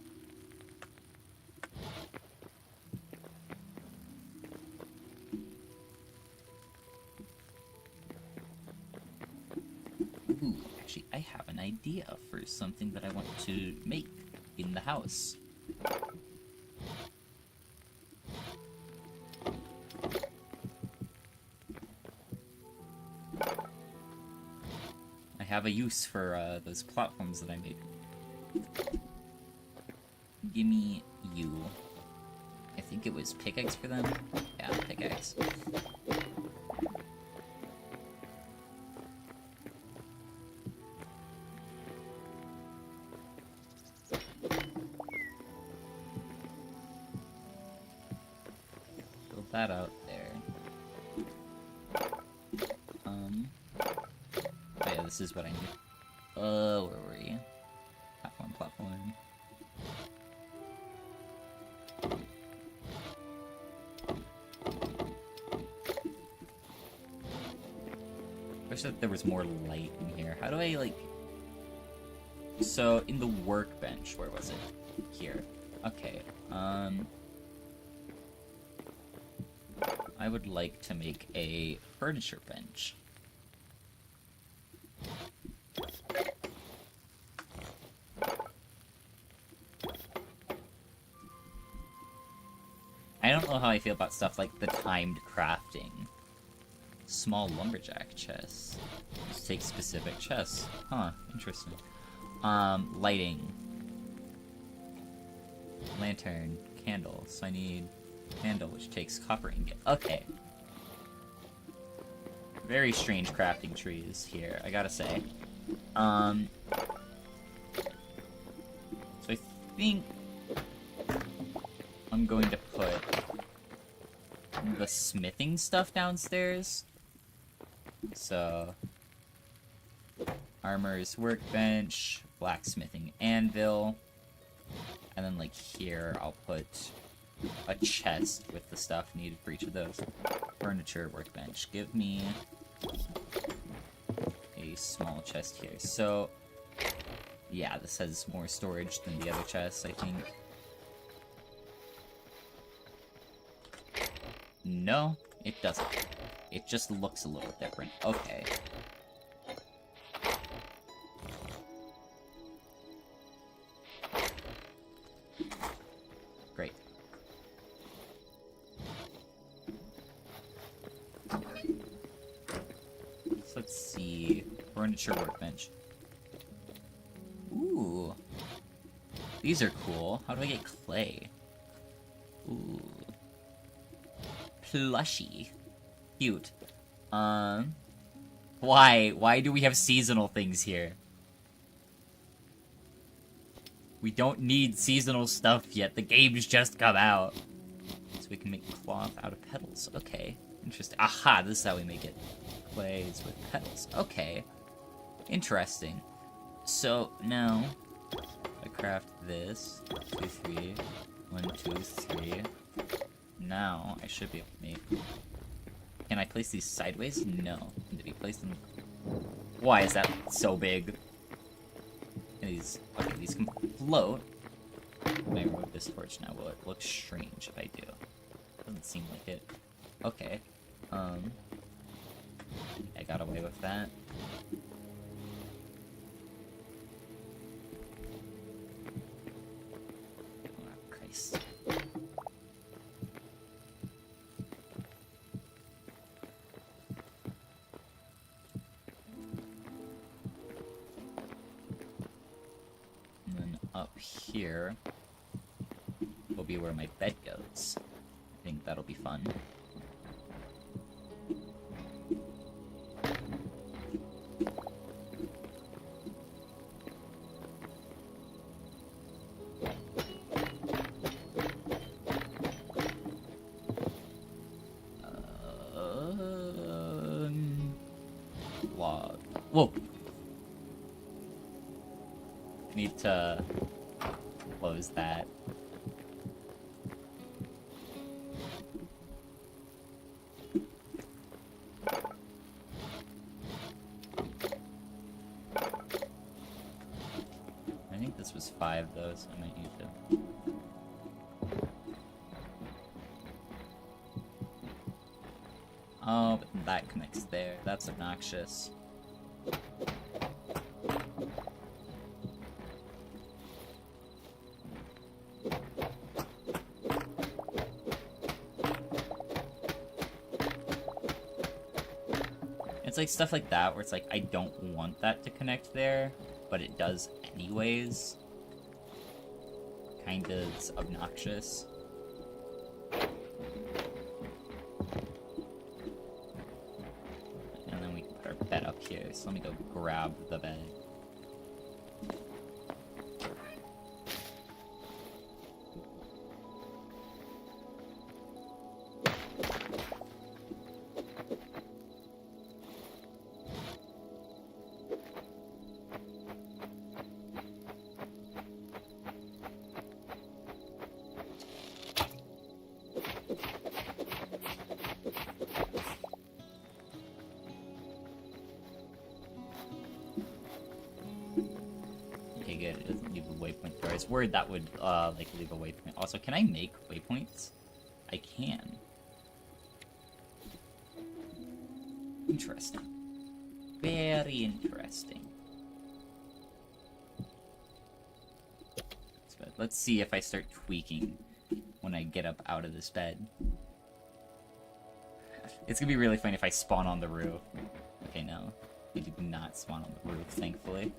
Ooh, actually, I have an idea for something that I want to make in the house. I have a use for those platforms that I made. Gimme you. I think it was pickaxe for them? Yeah, pickaxe. Build that out there. Oh yeah, this is what I need. Where were you? Platform. Wish that there was more light in here. How do I, like... So, in the workbench, where was it? Here. Okay, I would like to make a furniture bench. I don't know how I feel about stuff like the timed crafting. Small lumberjack chests. Just take specific chests. Huh, interesting. Lighting. Lantern. Candle. So I need candle, which takes copper ingot. Okay. Very strange crafting trees here, I gotta say. So I think I'm going to put the smithing stuff downstairs. So, armor's workbench, blacksmithing anvil, and then, like, here I'll put a chest with the stuff needed for each of those. Furniture workbench. Give me a small chest here. So, yeah, this has more storage than the other chests, I think. No, it doesn't. It just looks a little different. Okay. Great. So let's see. Furniture workbench. Ooh. These are cool. How do I get clay? Ooh. Plushy. Cute. Why? Why do we have seasonal things here? We don't need seasonal stuff yet. The game's just come out. So we can make cloth out of petals. Okay. Interesting. Aha, this is how we make it. Clays with petals. Okay. Interesting. So, now, I craft this. 2, 3. 1, 2, 3. Now, I should be able to make... Can I place these sideways? No. Did he place them? Why is that so big? These... Okay, these can float. When I remove this torch now, will it look strange if I do? Doesn't seem like it. Okay. I got away with that. Oh, Christ. up here will be where my bed goes. I think that'll be fun. Log. Whoa! Need to close that. I think this was 5 though, so I might need to. Oh, but that connects there. That's obnoxious. It's like stuff like that where it's like, I don't want that to connect there, but it does anyways. Kind of obnoxious. And then we can put our bed up here, so let me go grab the bed. Good. It doesn't leave a waypoint there. I was worried that would, like, leave a waypoint. Also, can I make waypoints? I can. Interesting. Very interesting. Let's see if I start tweaking when I get up out of this bed. It's gonna be really funny if I spawn on the roof. Okay, no. I did not spawn on the roof, thankfully.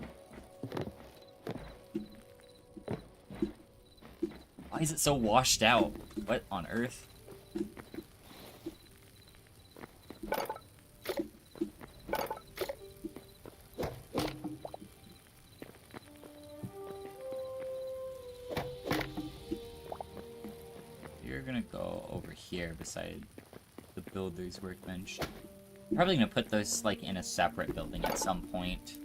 Why is it so washed out? What on earth? You're gonna go over here beside the builder's workbench. I'm probably gonna put those like in a separate building at some point.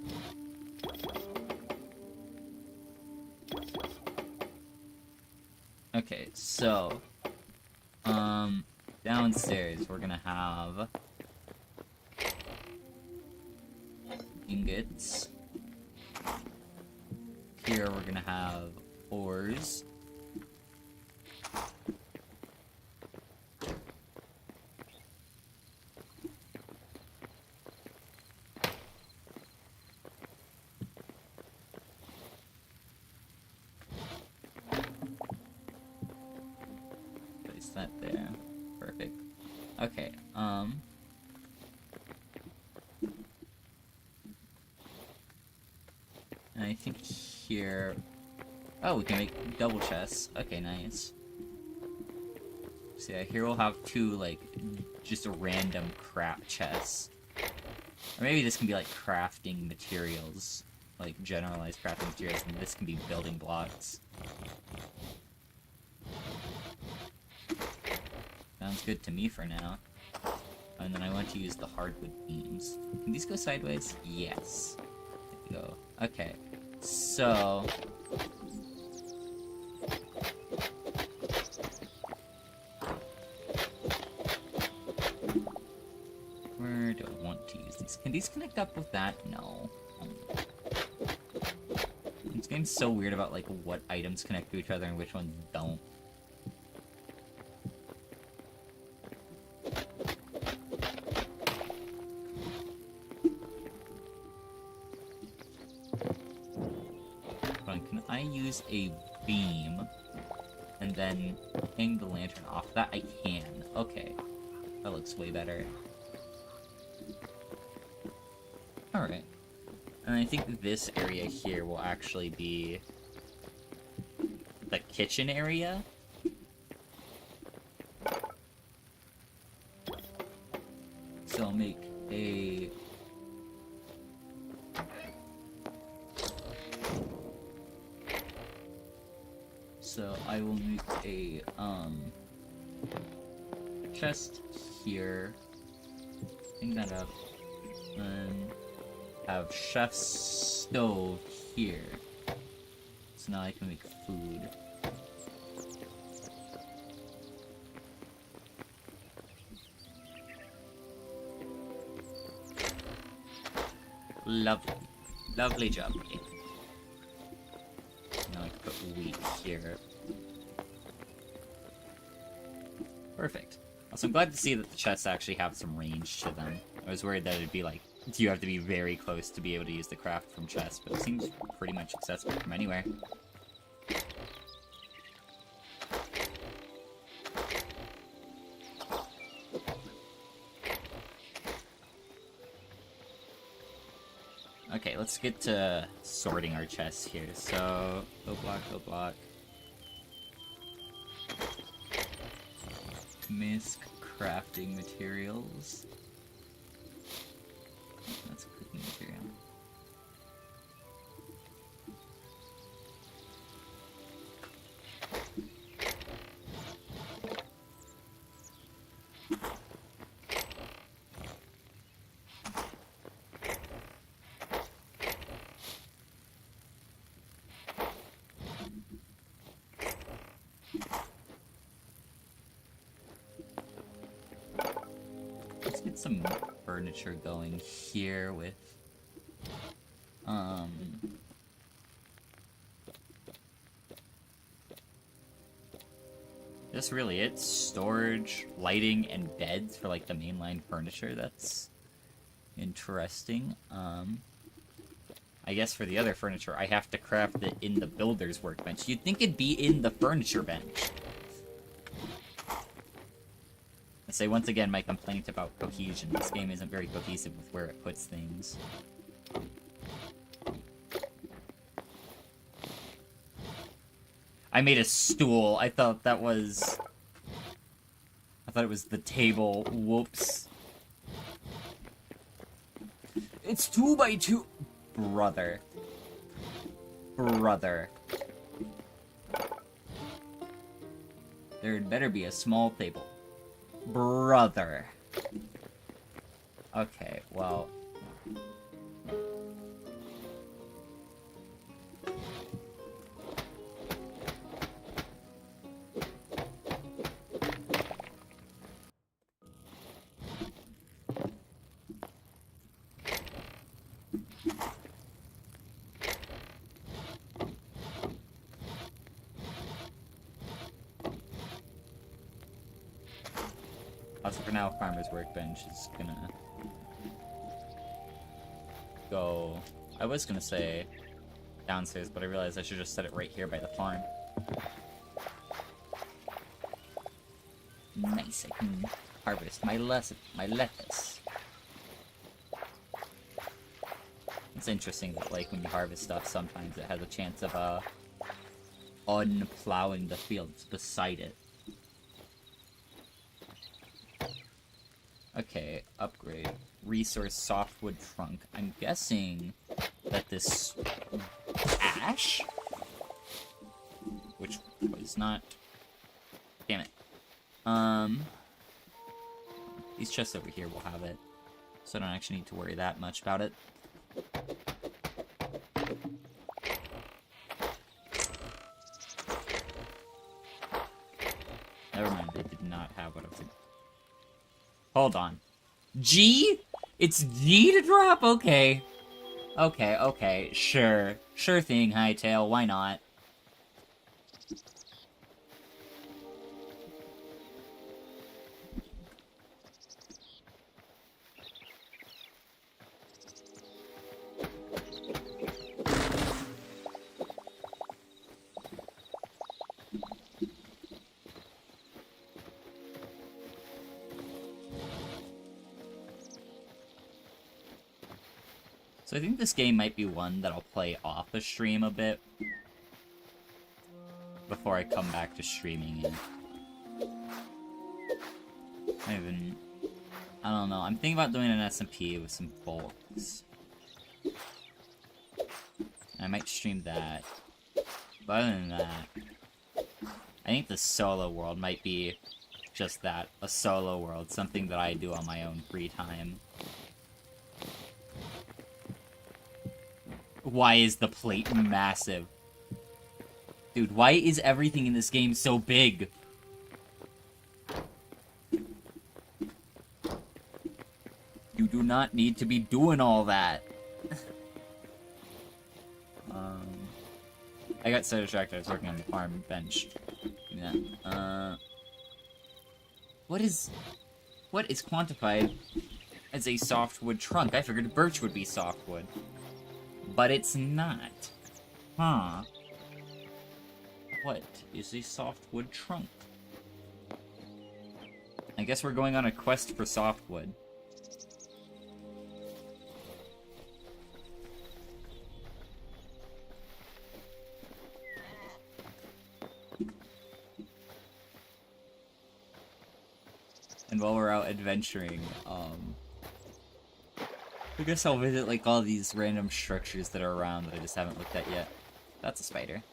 Okay, so, downstairs we're gonna have ingots. Here we're gonna have ores. That there. Perfect. Okay, and I think here... Oh, we can make double chests. Okay, nice. So yeah, here we'll have 2, like, just a random crap chests. Or maybe this can be, like, crafting materials. Like, generalized crafting materials, and this can be building blocks. Sounds good to me for now. And then I want to use the hardwood beams. Can these go sideways? Yes. There we go. Okay. So... where do I want to use these? Can these connect up with that? No. This game's so weird about, like, what items connect to each other and which ones don't. I use a beam and then hang the lantern off that? I can. Okay. That looks way better. Alright. And I think this area here will actually be the kitchen area. So I'll make a... So I will make a, chest here. Hang that up. And have chef's stove here. So now I can make food. Lovely. Lovely jubbly. Now I can put wheat here. Perfect. Also, I'm glad to see that the chests actually have some range to them. I was worried that it'd be like, you have to be very close to be able to use the craft from chests, but it seems pretty much accessible from anywhere. Okay, let's get to sorting our chests here. So, go block, go block. Misc crafting materials. That's cooking material. Let's get some furniture going here with that's really it. Storage, lighting, and beds for like the mainline furniture. That's interesting. I guess for the other furniture I have to craft it in the builder's workbench. You'd think it'd be in the furniture bench. I say once again my complaint about cohesion. This game isn't very cohesive with where it puts things. I made a stool. I thought it was the table. Whoops. It's 2 by 2. Brother. Brother. There'd better be a small table. Brother. Okay, well... Also, for now, Farmer's Workbench is gonna go... I was gonna say downstairs, but I realized I should just set it right here by the farm. Nice, I can harvest my lettuce. It's interesting that, like, when you harvest stuff, sometimes it has a chance of, unplowing the fields beside it. Okay, upgrade. Resource softwood trunk. I'm guessing that this ash, which was not... Damn it. These chests over here will have it, so I don't actually need to worry that much about it. Never mind, they did not have what I was... Hold on. G? It's G to drop? Okay. Okay. Sure. Sure thing, Hytale. Why not? So I think this game might be one that I'll play off the stream a bit. before I come back to streaming it. I don't know. I'm thinking about doing an SMP with some bulks. I might stream that. But other than that, I think the solo world might be just that, a solo world, something that I do on my own free time. Why is the plate massive? Dude, why is everything in this game so big? You do not need to be doing all that. I got so distracted I was working on the farm bench. Yeah. What is quantified as a softwood trunk? I figured birch would be softwood. But it's not. Huh. What is a softwood trunk? I guess we're going on a quest for softwood. And while we're out adventuring, I guess I'll visit, like, all these random structures that are around that I just haven't looked at yet. That's a spider.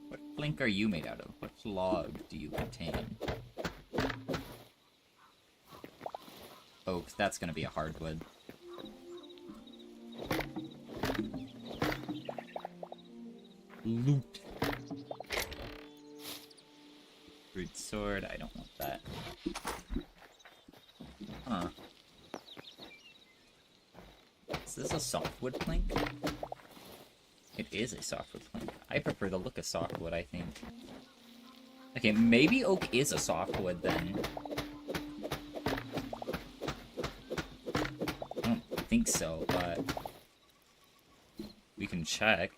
What plank are you made out of? What log do you contain? Oak, that's gonna be a hardwood. Loot. Rude sword, I don't want that. Huh. Is this a softwood plank? It is a softwood plank. I prefer the look of softwood, I think. Okay, maybe oak is a softwood then. I don't think so, but we can check.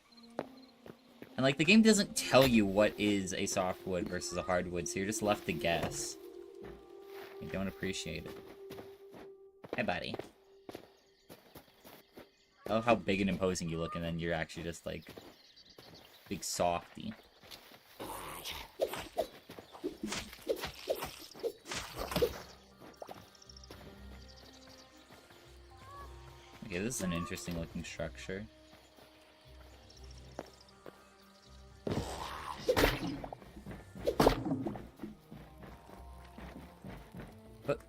And, like, the game doesn't tell you what is a softwood versus a hardwood, so you're just left to guess. I don't appreciate it. Hi, buddy. I love how big and imposing you look, and then you're actually just, like, big softy. Okay, this is an interesting looking structure. But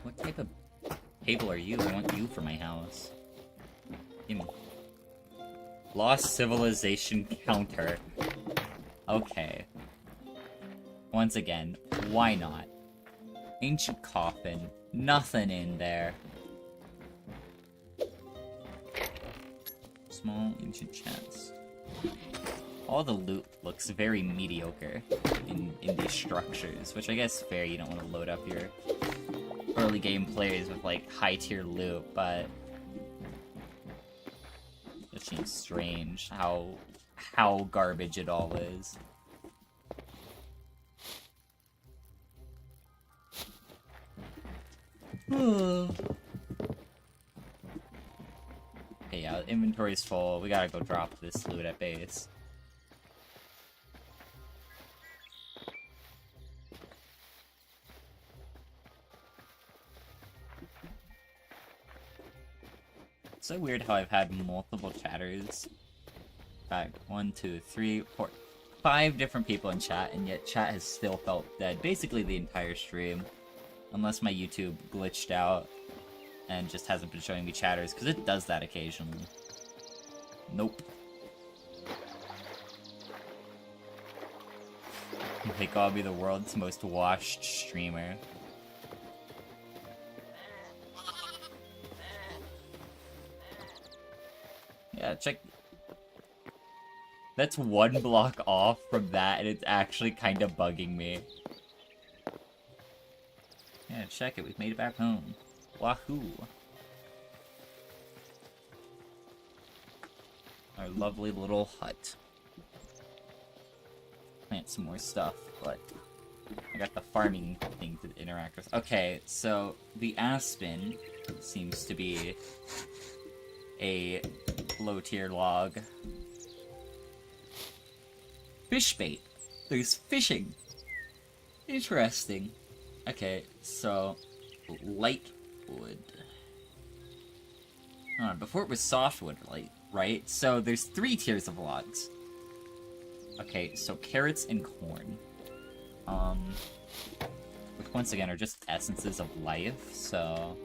what type of table are you? I want you for my house. Give me. Lost civilization counter. Okay. Once again, why not? Ancient coffin. Nothing in there. Small ancient chest. All the loot looks very mediocre in these structures, which I guess is fair. You don't want to load up your early game players with, like, high tier loot, but it seems strange how garbage it all is. Okay, yeah, the inventory's full. We gotta go drop this loot at base. It's so weird how I've had multiple chatters. In fact, 1, 2, 3, 4, 5 different people in chat, and yet chat has still felt dead basically the entire stream. Unless my YouTube glitched out and just hasn't been showing me chatters, because it does that occasionally. Nope. Like, I'll be the world's most watched streamer. Yeah, check. That's one block off from that, and it's actually kind of bugging me. Yeah, check it. We've made it back home. Wahoo! Our lovely little hut. Plant some more stuff, but I got the farming thing to interact with. Okay, so the aspen seems to be a low-tier log. Fish bait. There's fishing. Interesting. Okay, so light wood. Before it was softwood, right? So there's 3 tiers of logs. Okay, so carrots and corn. Which once again are just essences of life, so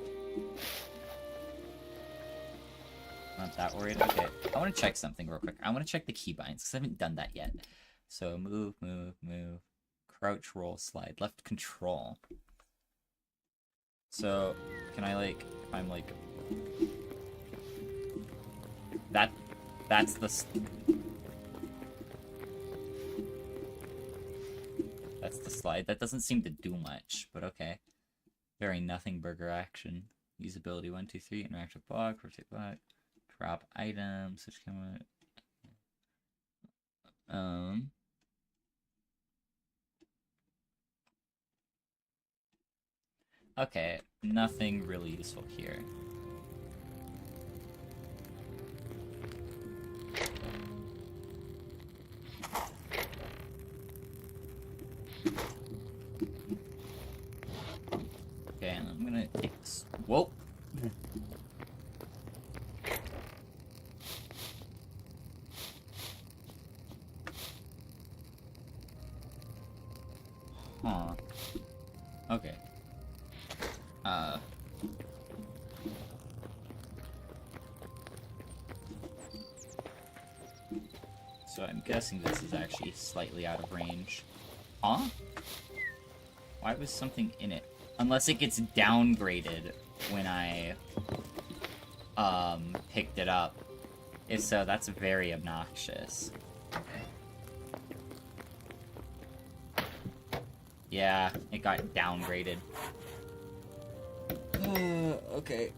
not that worried. Okay, I want to check something real quick. I want to check the keybinds, because I haven't done that yet. So move, move, move. Crouch, roll, slide. Left control. So, can I, like, if I'm, like... That's the... That's the slide. That doesn't seem to do much, but okay. Very nothing burger action. Usability 1, 2, 3. Interactive block. Rotate block. Drop item. Switch camera. Okay. Nothing really useful here. Okay, I'm gonna take this. Whoa! Huh. Okay. So I'm guessing this is actually slightly out of range. Huh? Why was something in it? Unless it gets downgraded when I, picked it up. If so, that's very obnoxious. Yeah, it got downgraded. Okay.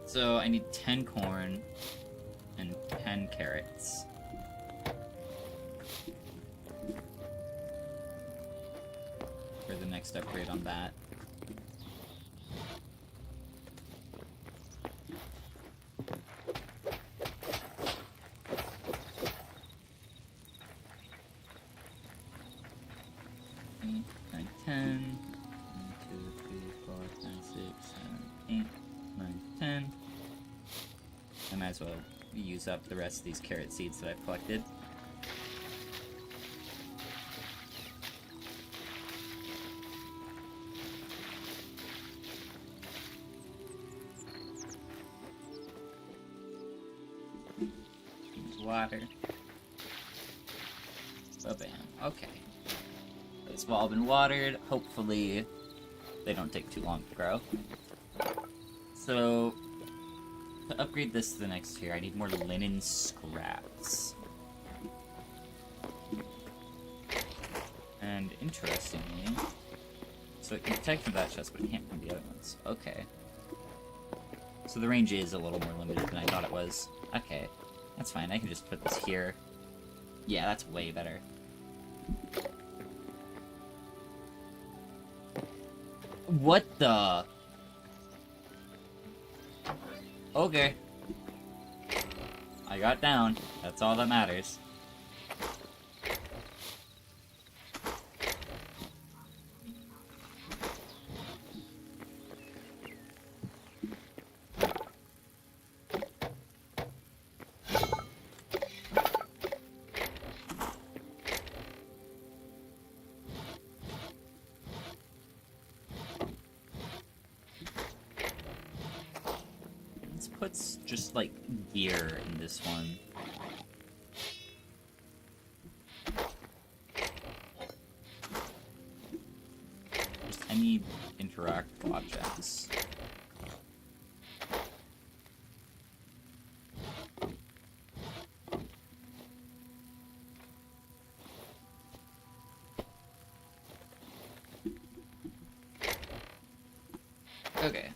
So I need 10 corn and 10 carrots. For the next upgrade on that. Nine, 10. 1, 2, 3, 4, 5, 6, 7, 8, 9, 10. I might as well use up the rest of these carrot seeds that I've collected. Water. Ba-bam. Okay. They've all been watered. Hopefully, they don't take too long to grow. So, to upgrade this to the next tier, I need more linen scraps. And interestingly, so it can detect from that chest, but it can't from the other ones. Okay. So the range is a little more limited than I thought it was. Okay. That's fine, I can just put this here. Yeah, that's way better. What the? Okay. I got down. That's all that matters. Puts just like gear in this one. Just any interactive objects. Okay.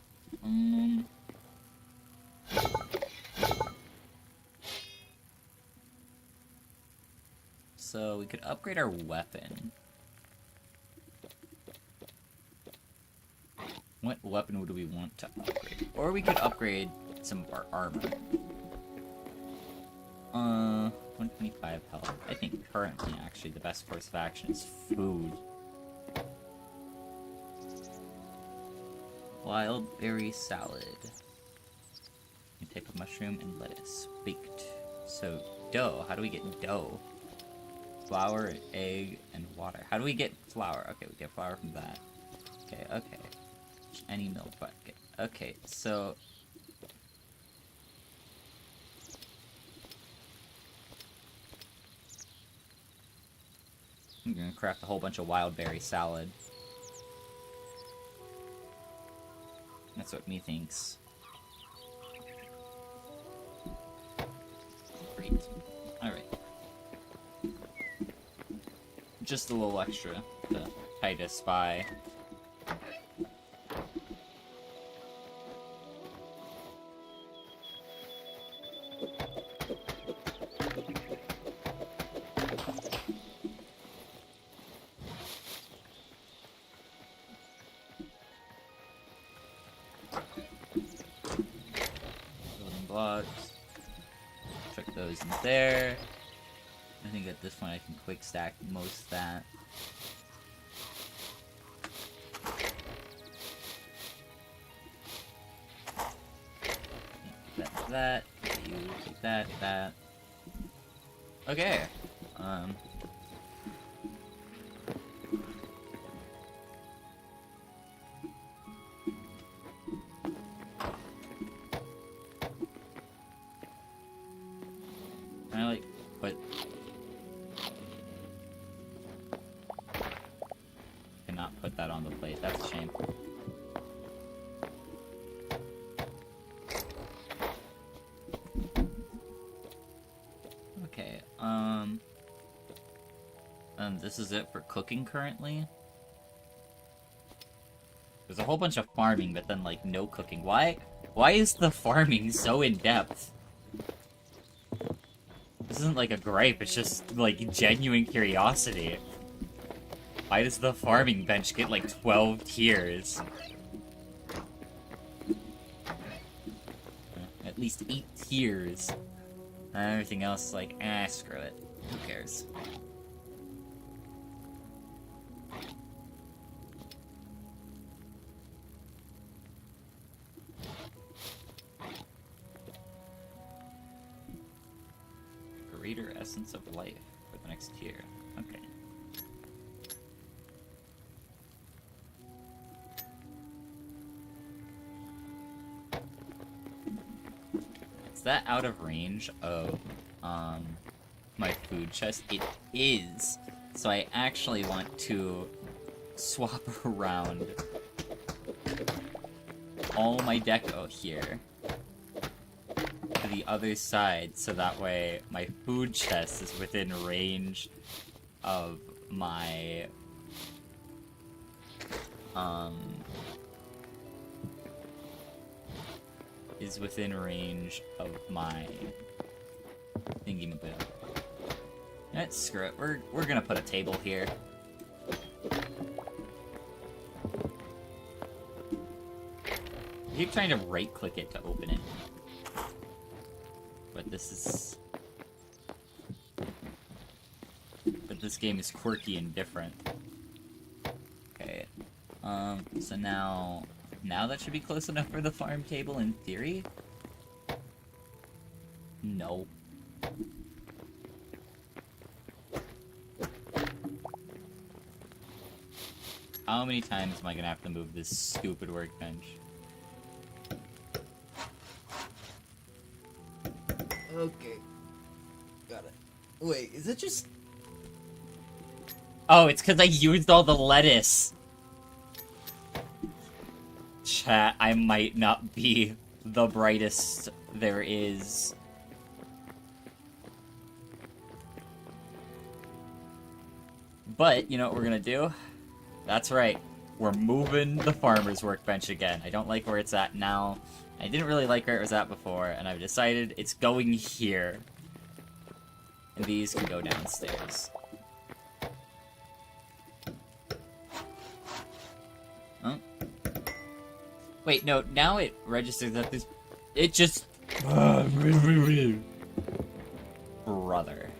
So we could upgrade our weapon. What weapon would we want to upgrade? Or we could upgrade some of our armor. 125 health. I think currently, actually, the best course of action is food. Wild berry salad. You type of mushroom and lettuce. Baked. So, dough. How do we get dough? Flour, egg, and water. How do we get flour? Okay, we get flour from that. Okay, okay. Any milk bucket. Okay, so... I'm gonna craft a whole bunch of wild berry salad. That's what me thinks. Great. Alright. Just a little extra to hide a spy. Building blocks. Chuck those in there. I think at this point I can quick stack most of that. That, you take that. Okay. I like put. Cannot put that on the plate. That's a shame. Okay, this is it for cooking currently. There's a whole bunch of farming, but then, like, no cooking. Why is the farming so in-depth? This isn't, like, a gripe, it's just, like, genuine curiosity. Why does the farming bench get, like, 12 tiers? At least 8 tiers. And everything else is like, screw it. Who cares? Greater essence of life for the next tier. Okay. Is that out of range of my food chest? It is. So I actually want to swap around all my deco here to the other side, so that way my food chest is within range of my is within range of my thingy-maboo. Let's screw it. We're gonna put a table here. I keep trying to right-click it to open it, but this game is quirky and different. Okay. So now that should be close enough for the farm table in theory? No. How many times am I gonna have to move this stupid workbench? Okay. Got it. Wait, is it just... Oh, it's because I used all the lettuce! Chat, I might not be the brightest there is. But, you know what we're gonna do? That's right. We're moving the farmer's workbench again. I don't like where it's at now. I didn't really like where it was at before, and I've decided it's going here. And these can go downstairs. Oh. Wait, no, now it registers that this... It just... Brother.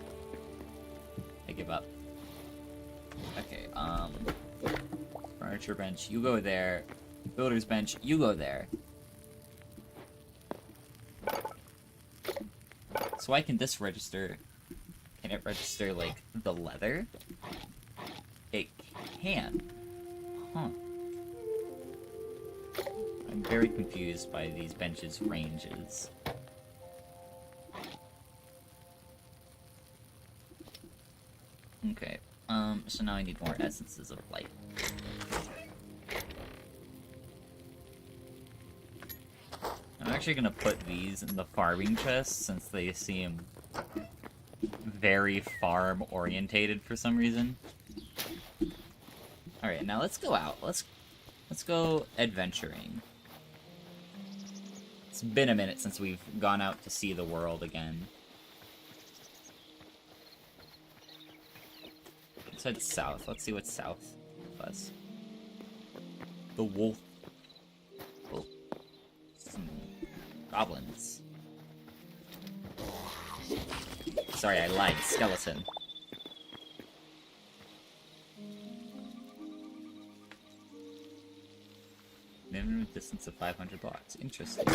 I give up. Okay, furniture bench, you go there. Builder's bench, you go there. So why can this register? Can it register, like, the leather? It can. Huh. I'm very confused by these benches' ranges. Okay, so now I need more essences of light. I'm actually gonna put these in the farming chest since they seem very farm-orientated for some reason. Alright, now let's go out. Let's go adventuring. It's been a minute since we've gone out to see the world again. Let's head south. Let's see what's south of us. The wolf. Oh. Some goblins. Sorry, I lied. Skeleton. Minimum distance of 500 blocks. Interesting.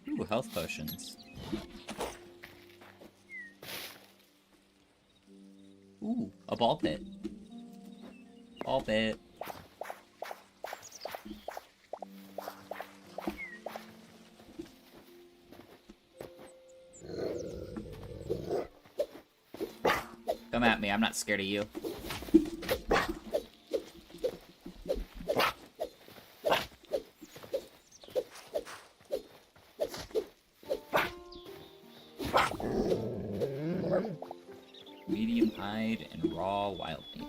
Ooh, health potions. Ooh, a ball pit. Ball pit. Come at me, I'm not scared of you. Medium hide and raw wild meat.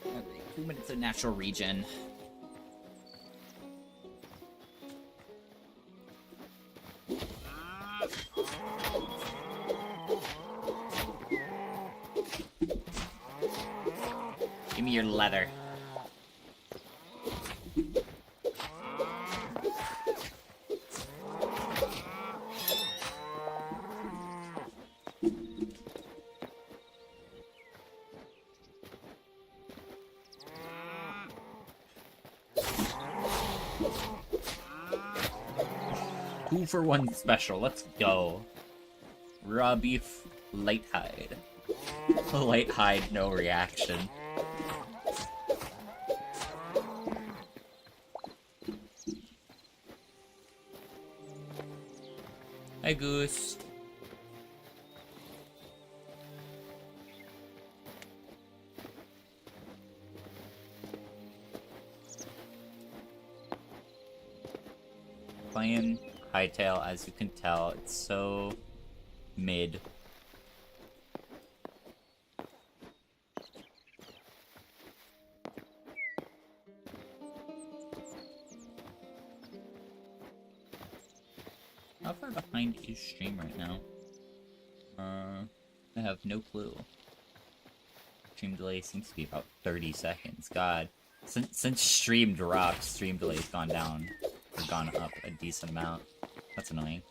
Okay, 2 minutes of natural regen. Give me your leather. Two for one special. Let's go. Raw beef, light hide. Light hide, no reaction. Hi, Goose. Playing Hytale, as you can tell, it's so mid. How far behind is stream right now? I have no clue. Stream delay seems to be about 30 seconds. God, since stream dropped, stream delay's gone down. Or gone up a decent amount. That's annoying.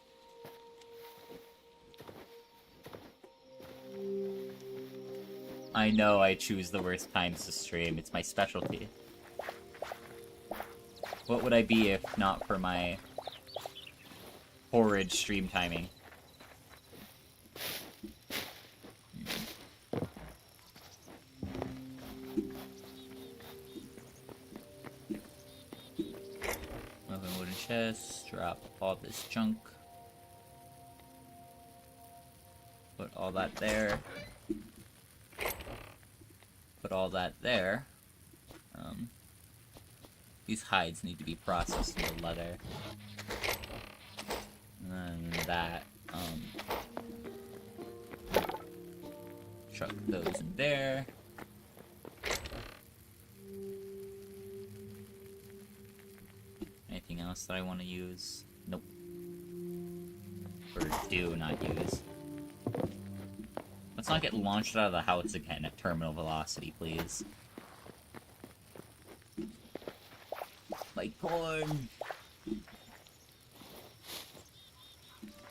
I know I choose the worst times to stream. It's my specialty. What would I be if not for my horrid stream timing? Open wooden chest, drop all this junk. Put all that there. Put all that there. These hides need to be processed into leather. And then that, chuck those in there. Anything else that I want to use? Nope. Or do not use. Let's not get launched out of the house again at terminal velocity, please. My corn!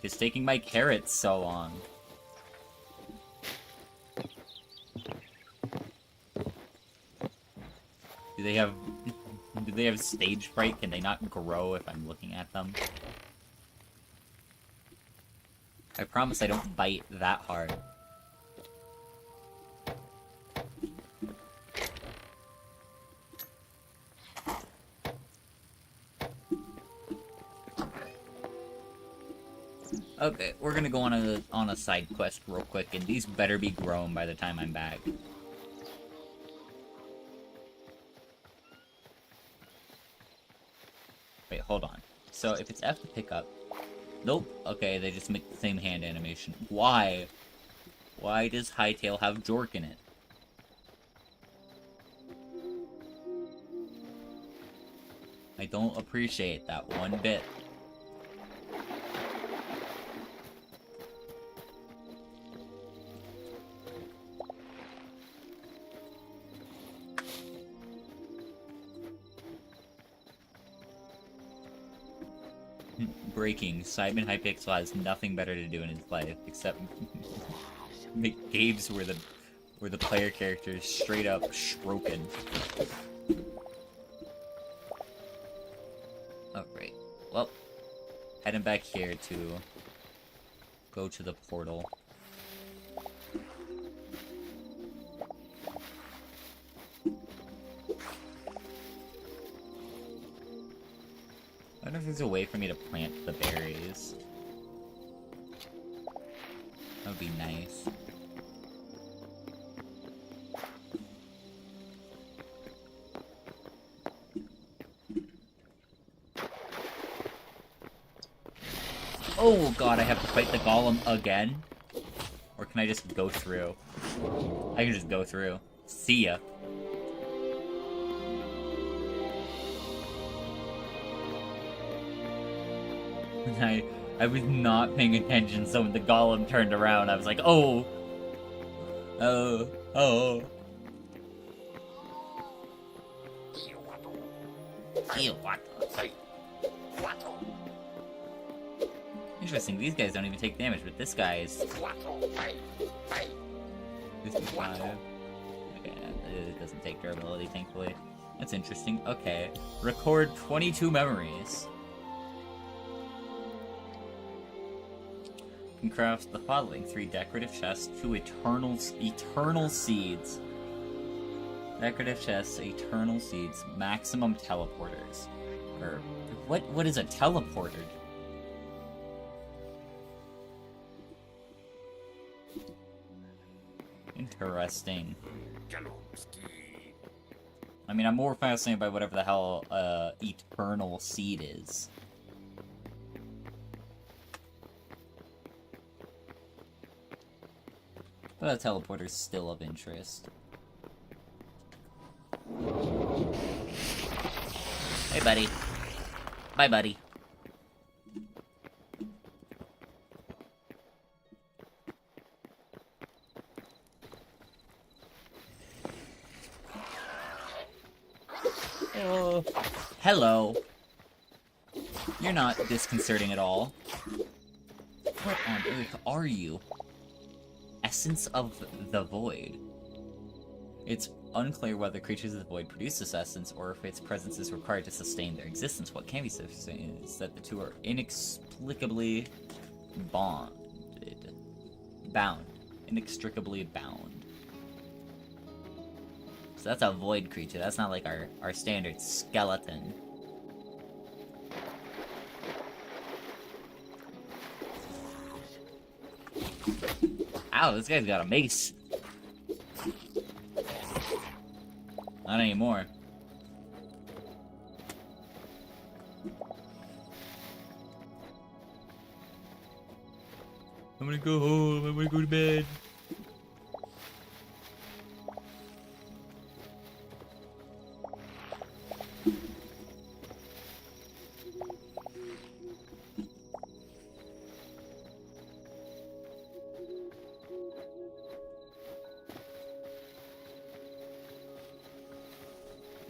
It's taking my carrots so long. Do they have stage fright? Can they not grow if I'm looking at them? I promise I don't bite that hard. Okay, we're gonna go on a side quest real quick, and these better be grown by the time I'm back. Wait, hold on. So if it's F to pick up, nope. Okay, they just make the same hand animation. Why? Why does Hytale have Jork in it? I don't appreciate that one bit. Breaking. Simon Hypixel has nothing better to do in his life except make games where the player character is straight up stroking. Alright. Well, heading back here to go to the portal. I wonder if there's a way for me to plant the berries. That would be nice. Oh god, I have to fight the golem again? Or can I just go through? I can just go through. See ya. I was not paying attention, so when the golem turned around, I was like, oh! Oh. Interesting, these guys don't even take damage, but this guy is... 55. Okay, it doesn't take durability, thankfully. That's interesting. Okay. Record 22 memories. Can craft the following: 3 decorative chests, 2 eternal seeds. Decorative chests, eternal seeds, maximum teleporters. Or what is a teleporter? Interesting. I mean, I'm more fascinated by whatever the hell eternal seed is. But that teleporter's still of interest. Hey, buddy. Bye, buddy. Oh. Hello. You're not disconcerting at all. What on earth are you? Essence of the Void. It's unclear whether creatures of the Void produce this essence, or if its presence is required to sustain their existence. What can be sustained is that the two are inexplicably inextricably bound. So that's a Void creature. That's not like our standard skeleton. Ow, this guy's got a mace. Not anymore. I'm gonna go home. I'm gonna go to bed.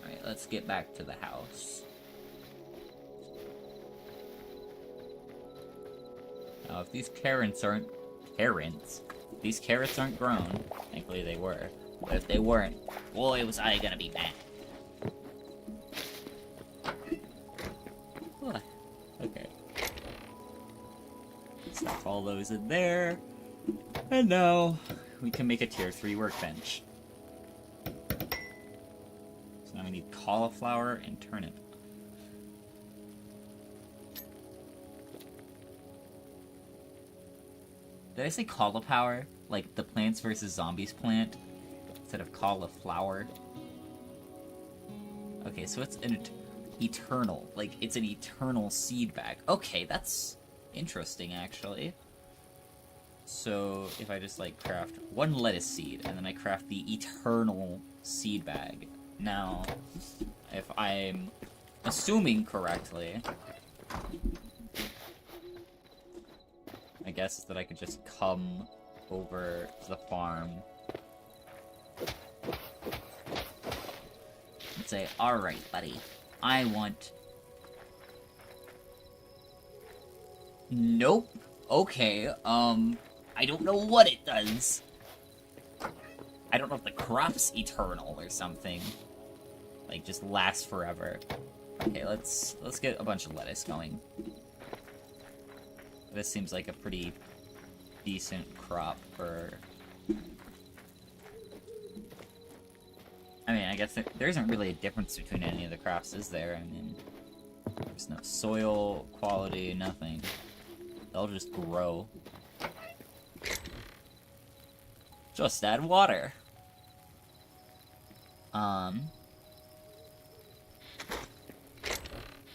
Alright, let's get back to the house. Now, if these carrots aren't these carrots aren't grown. Thankfully they were. But if they weren't, boy was I gonna be mad. Okay. Stuff all those in there. And now we can make a tier 3 workbench. So now we need cauliflower and turnip. Did I say cauliflower? Like the Plants vs. Zombies plant? Instead of cauliflower? Okay, so it's an eternal. Like, it's an eternal seed bag. Okay, that's interesting, actually. So, if I just, like, craft one lettuce seed, and then I craft the eternal seed bag. Now, if I'm assuming correctly, I guess that I could just come over to the farm and say, alright, buddy, I want... Nope. Okay, I don't know what it does. I don't know if the crop's eternal or something. Like, just lasts forever. Okay, let's get a bunch of lettuce going. This seems like a pretty decent crop for... I mean, I guess there isn't really a difference between any of the crops, is there? I mean, there's no soil quality, nothing. They'll just grow. Just add water.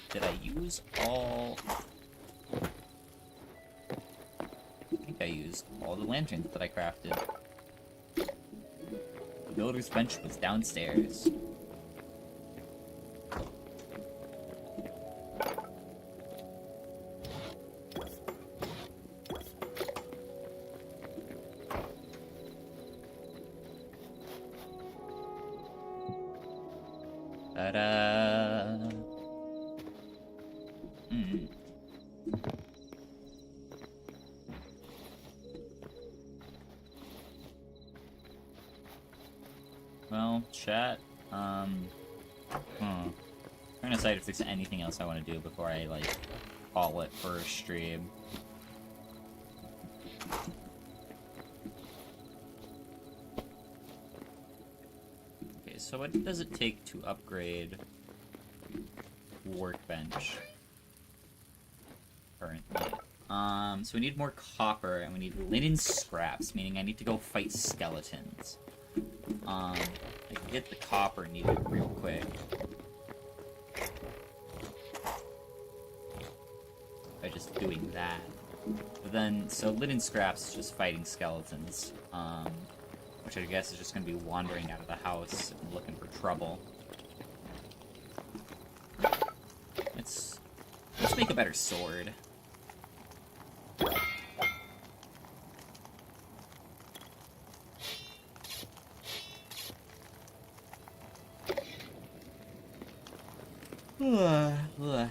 Did I use all... I think I used all the lanterns that I crafted. The builder's bench was downstairs. Ta-da! Well, chat, trying to decide if there's anything else I want to do before I, like, call it for a stream. Okay, so what does it take to upgrade workbench currently? So we need more copper, and we need linen scraps, meaning I need to go fight skeletons. I can get the copper needed real quick. By just doing that. But then, so linen scraps is just fighting skeletons. Which I guess is just gonna be wandering out of the house and looking for trouble. Let's make a better sword. Ugh.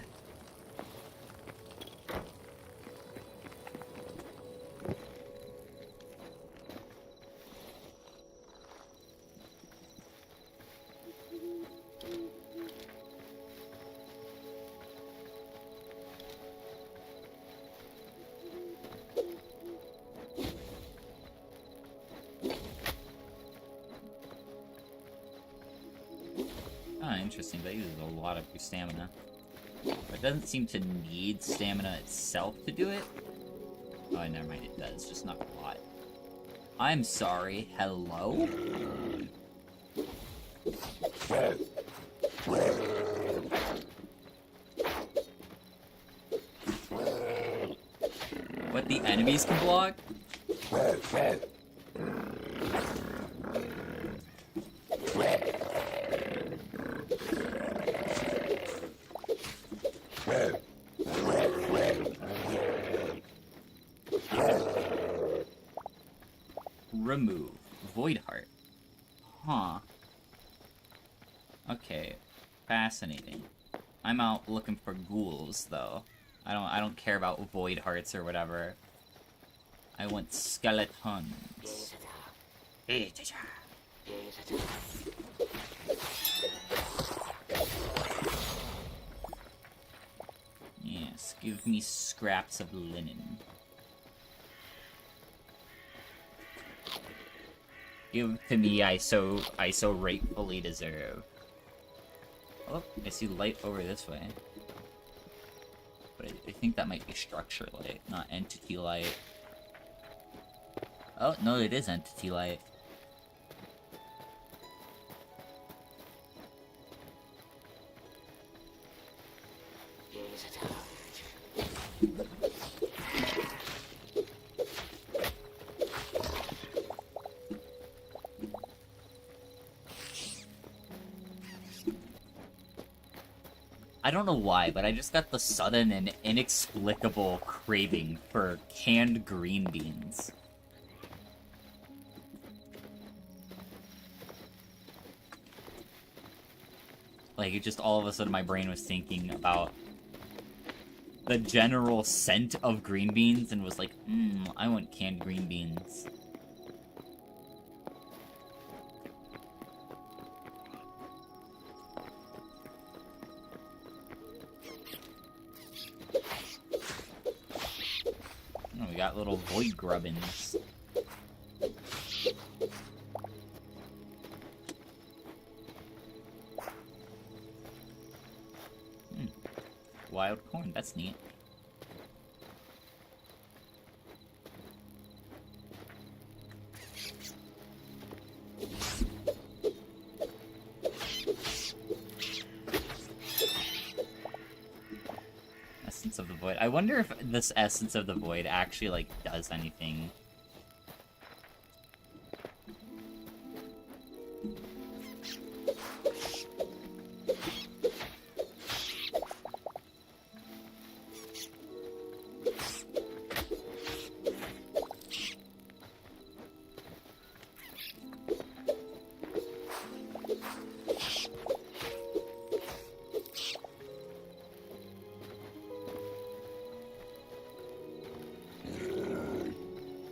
Interesting. That uses a lot of your stamina. But it doesn't seem to need stamina itself to do it. Oh, never mind, it does, just not a lot. I'm sorry, hello? What the enemies can block? Remove. Void Heart. Huh. Okay. Fascinating. I'm out looking for ghouls, though. I don't care about void hearts or whatever. I want skeletons. Yes, give me scraps of linen. Give to me, I so rightfully deserve. Oh, I see light over this way. But I think that might be structure light, not entity light. Oh, no, it is entity light. I don't know why, but I just got the sudden and inexplicable craving for canned green beans. Like, it just all of a sudden my brain was thinking about the general scent of green beans and was like, I want canned green beans. Oh, we got little void grubbins. Wild corn, that's neat. Essence of the Void. I wonder if this Essence of the Void actually, like, does anything.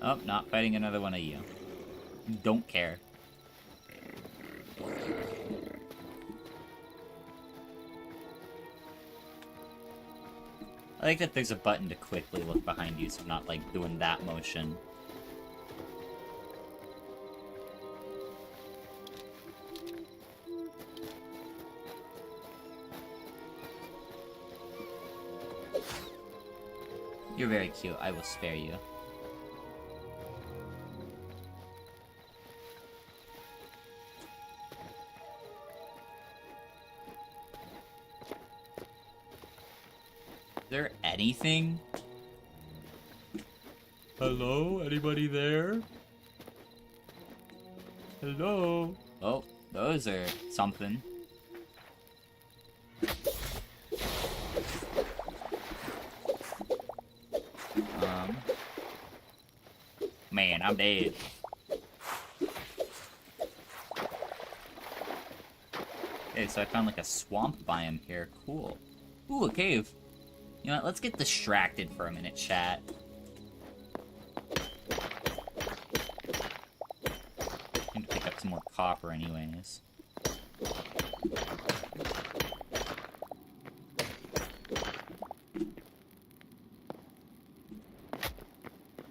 Oh, not fighting another one of you. Don't care. I like that there's a button to quickly look behind you, so I'm not, like, doing that motion. You're very cute. I will spare you. Is there anything? Hello? Anybody there? Hello? Oh, those are something. Man, I'm dead. Okay, so I found like a swamp biome here. Cool. Ooh, a cave. You know what, let's get distracted for a minute, chat. I need to pick up some more copper anyways.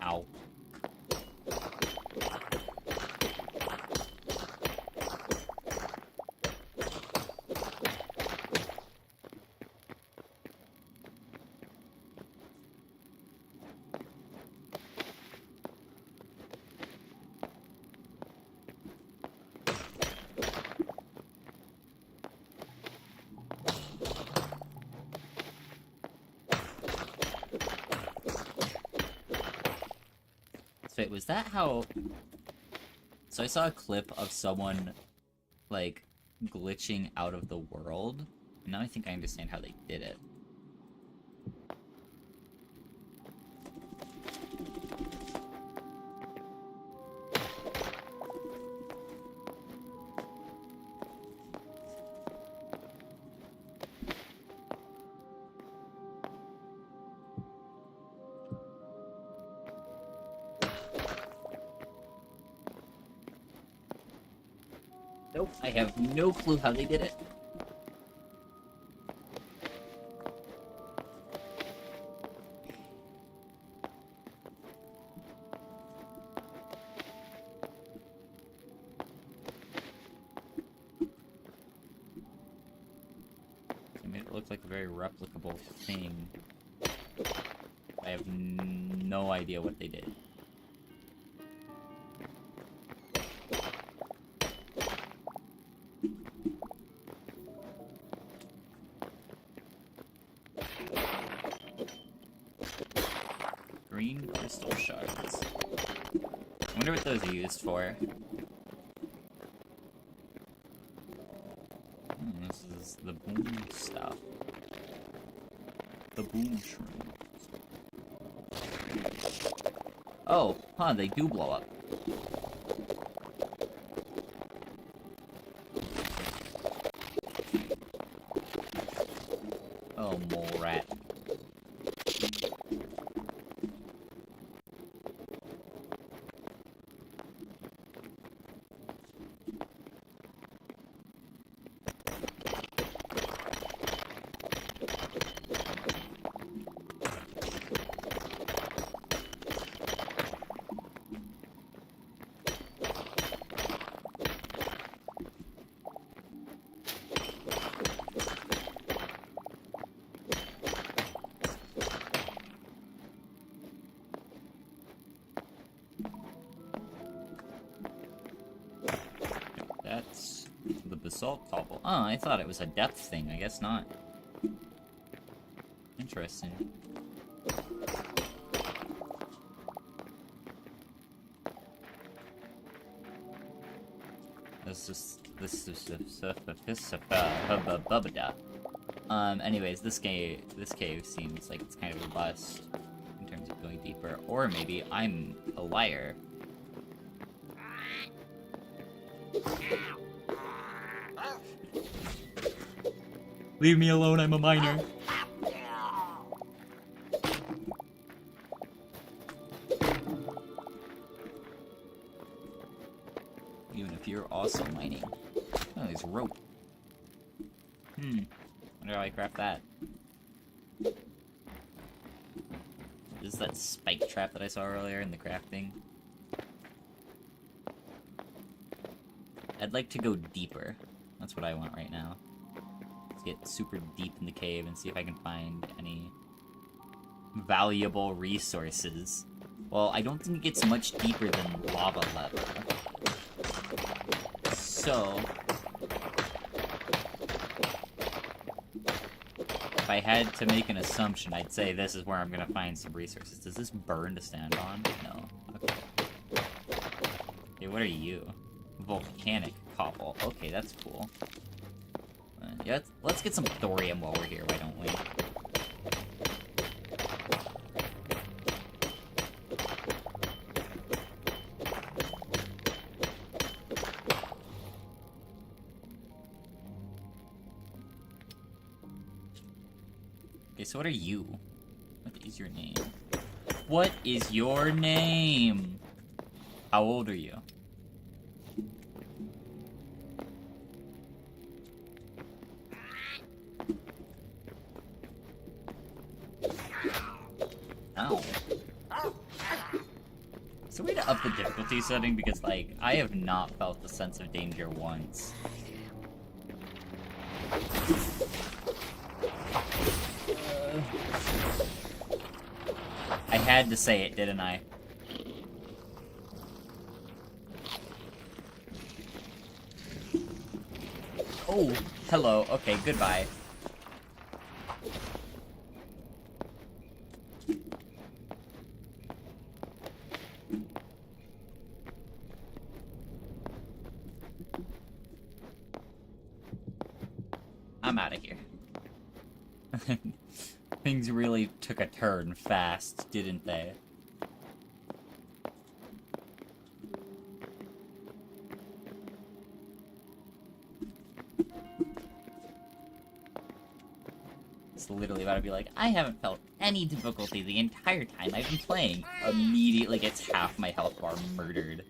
Ow. Wait, was that how... So I saw a clip of someone, like, glitching out of the world. And now I think I understand how they did it. Nope, I have no clue how they did it. They made it look like a very replicable thing. I have no idea what they did. Green crystal shards. I wonder what those are used for. This is the boom stuff. The boom shroom. Oh, huh, they do blow up. Oh, mole rat. That's the basalt cobble. Oh, I thought it was a depth thing. I guess not. Interesting. Anyways, this cave seems like it's kind of robust in terms of going deeper. Or maybe I'm a liar. Leave me alone, I'm a minor. Even if you're also mining. Oh, there's rope. Wonder how I craft that. This is that spike trap that I saw earlier in the crafting. I'd like to go deeper. That's what I want right now. Let's get super deep in the cave and see if I can find any valuable resources. Well, I don't think it gets much deeper than lava level. So, if I had to make an assumption, I'd say this is where I'm gonna find some resources. Does this burn to stand on? No. Okay. Okay, what are you? Volcanic cobble. Okay, that's cool. Yeah, let's get some thorium while we're here, why don't we? Okay, so what are you? What is your name? What is your name? How old are you? Ow. Is there a way to up the difficulty setting? Because, like, I have not felt the sense of danger once. I had to say it, didn't I? Oh, hello. Okay, goodbye. Things really took a turn fast, didn't they? It's literally about to be like, I haven't felt any difficulty the entire time I've been playing. Immediately gets half my health bar murdered.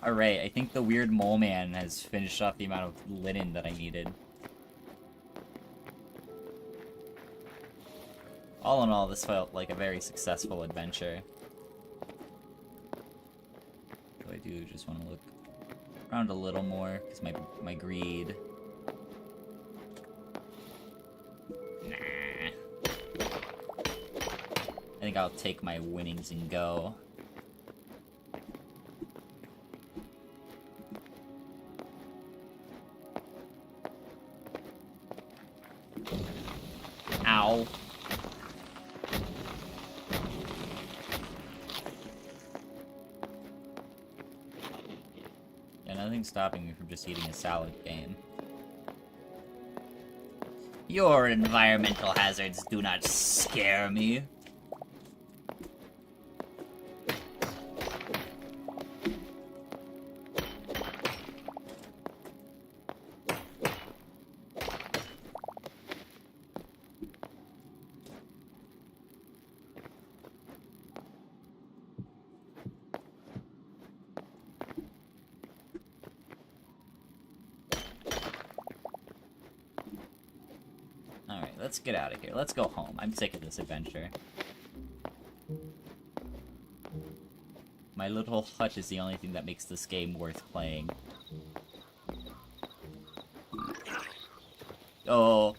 Alright, I think the weird mole man has finished off the amount of linen that I needed. All in all, this felt like a very successful adventure. So I do just want to look around a little more, because my greed... Nah. I think I'll take my winnings and go. Ow. Yeah, nothing's stopping me from just eating a salad game. Your environmental hazards do not scare me. Alright, let's get out of here. Let's go home. I'm sick of this adventure. My little hut is the only thing that makes this game worth playing. Oh.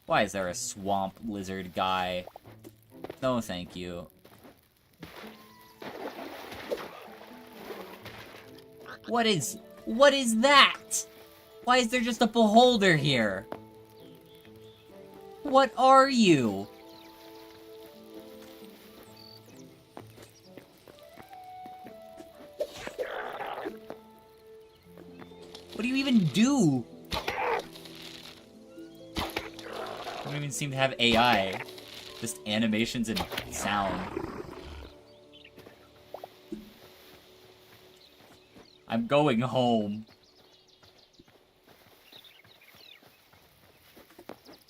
Why is there a swamp lizard guy? No, thank you. What is that? Why is there just a beholder here? What are you? What do you even do? I don't even seem to have AI. Just animations and sound. I'm going home.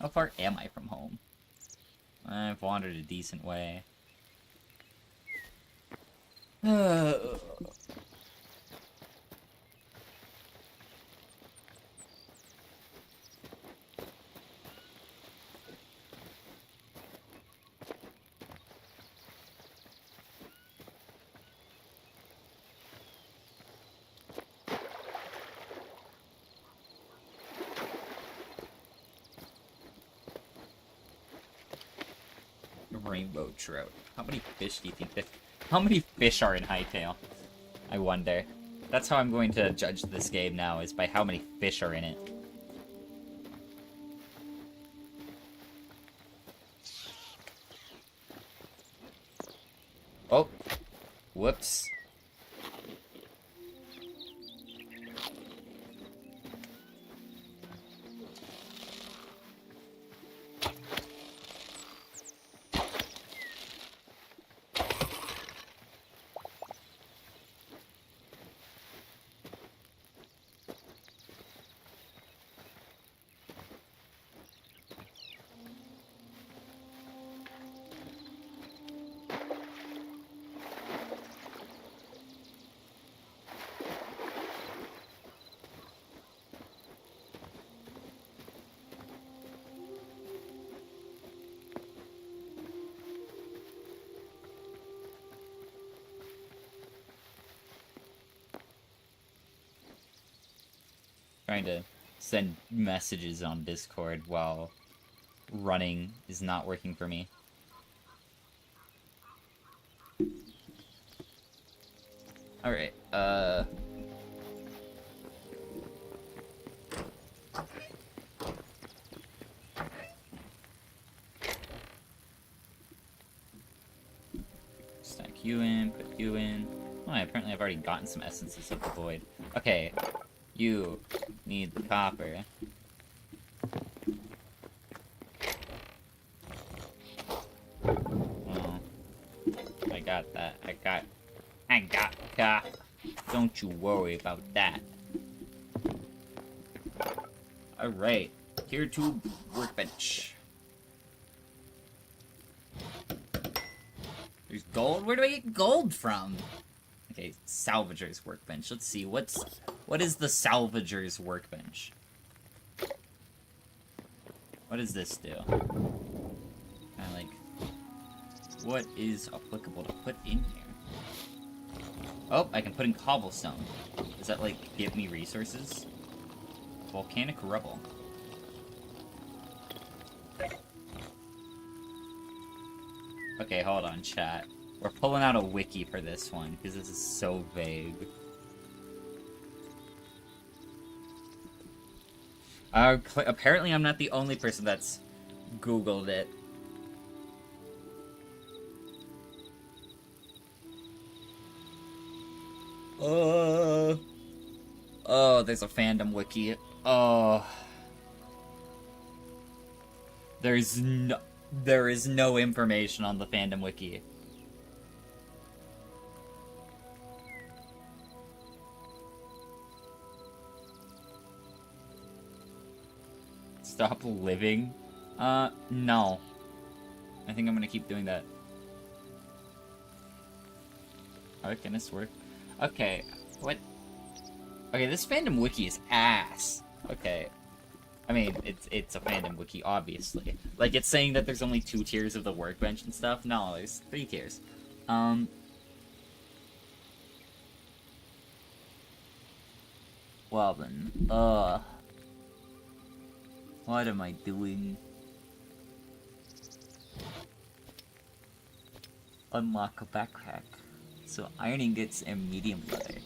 How far am I from home? I've wandered a decent way. Rainbow trout. How many fish do you think that... How many fish are in Hytale? I wonder. That's how I'm going to judge this game now, is by how many fish are in it. Oh. Whoops. Trying to send messages on Discord while running is not working for me. Alright, stack you in, put you in. Oh, apparently I've already gotten some essences of the void. Okay, you need the copper. got that. I got. Don't you worry about that. Alright. Tier 2 workbench. There's gold? Where do I get gold from? Okay, salvager's workbench. Let's see, what is the salvager's workbench? What does this do? Kinda like, what is applicable to put in here? Oh, I can put in cobblestone. Does that, like, give me resources? Volcanic rubble. Okay, hold on, chat. We're pulling out a wiki for this one, because this is so vague. Apparently I'm not the only person that's Googled it. Oh, there's a fandom wiki. Oh. There is no information on the fandom wiki. Stop living? No. I think I'm gonna keep doing that. Oh, can this work? Okay, what? Okay, this fandom wiki is ass. Okay. I mean, it's a fandom wiki, obviously. Like, it's saying that there's only 2 tiers of the workbench and stuff. No, there's 3 tiers. Well then, what am I doing? Unlock a backpack. So iron ingots and medium leather.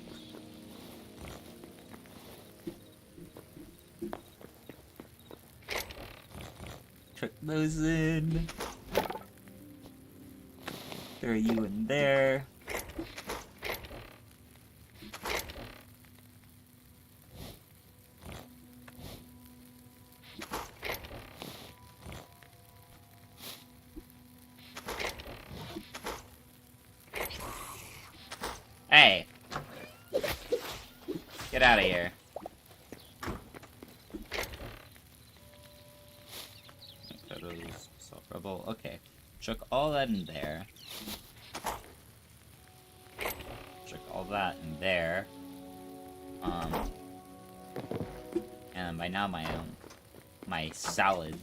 Chuck those in. Throw you in there. Hey! Get out of here. Self-rebel. Okay. Chuck all that in there. Chuck all that in there. And by now my salad,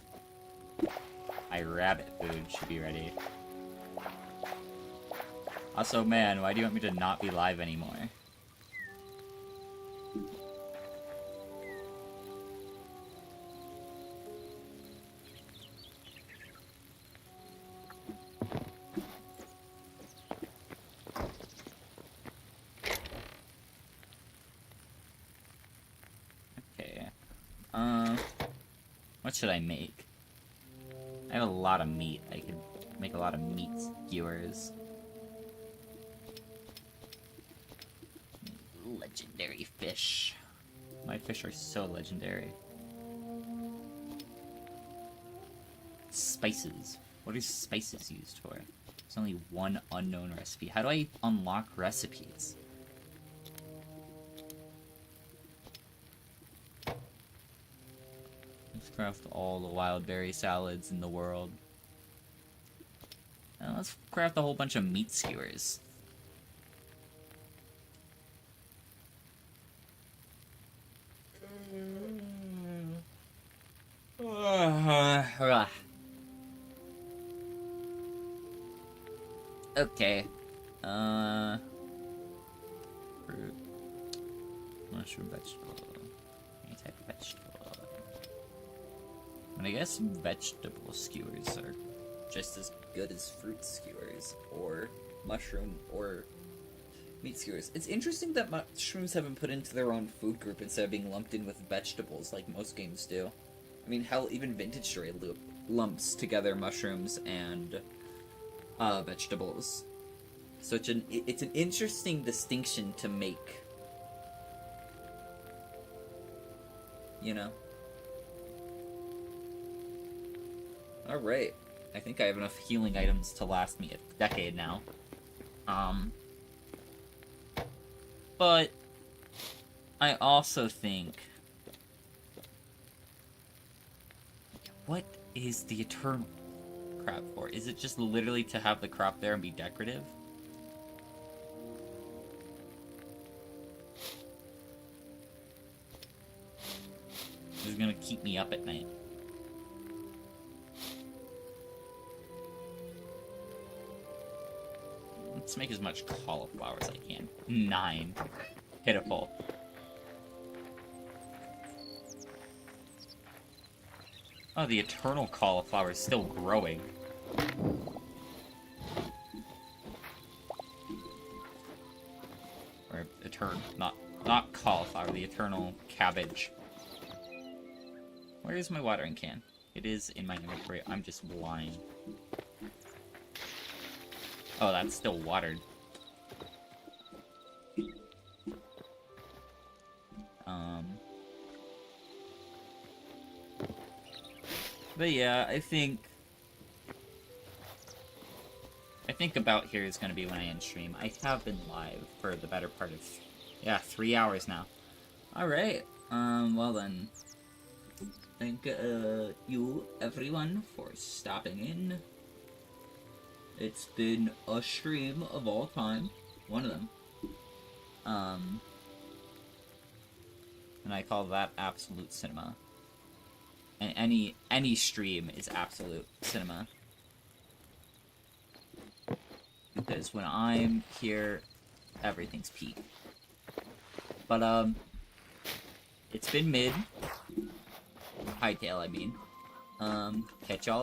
my rabbit food should be ready. Also, man, why do you want me to not be live anymore? Okay. What should I make? I have a lot of meat. I could make a lot of meat skewers. Legendary fish. My fish are so legendary. Spices. What are spices used for? There's only one unknown recipe. How do I unlock recipes? Let's craft all the wild berry salads in the world. And let's craft a whole bunch of meat skewers. Okay. Fruit. Mushroom vegetable. Any type of vegetable. And I guess vegetable skewers are just as good as fruit skewers, or mushroom, or meat skewers. It's interesting that mushrooms have been put into their own food group instead of being lumped in with vegetables like most games do. I mean, hell, even Vintage Story lumps together mushrooms and vegetables. So it's an interesting distinction to make. You know? Alright. I think I have enough healing items to last me a decade now. But I also think, what is the eternal crop for? Is it just literally to have the crop there and be decorative? This is gonna keep me up at night. Let's make as much cauliflower as I can. 9. Pitiful. Oh, the eternal cauliflower is still growing. Or not cauliflower, the eternal cabbage. Where is my watering can? It is in my inventory. I'm just blind. Oh, that's still watered. But yeah, I think about here is going to be when I end stream. I have been live for the better part of, 3 hours now. Alright, well then. Thank you, everyone, for stopping in. It's been a stream of all time. One of them. And I call that absolute cinema. And any stream is absolute cinema. Because when I'm here, everything's peak. But, it's been mid. Hytale, I mean. Catch y'all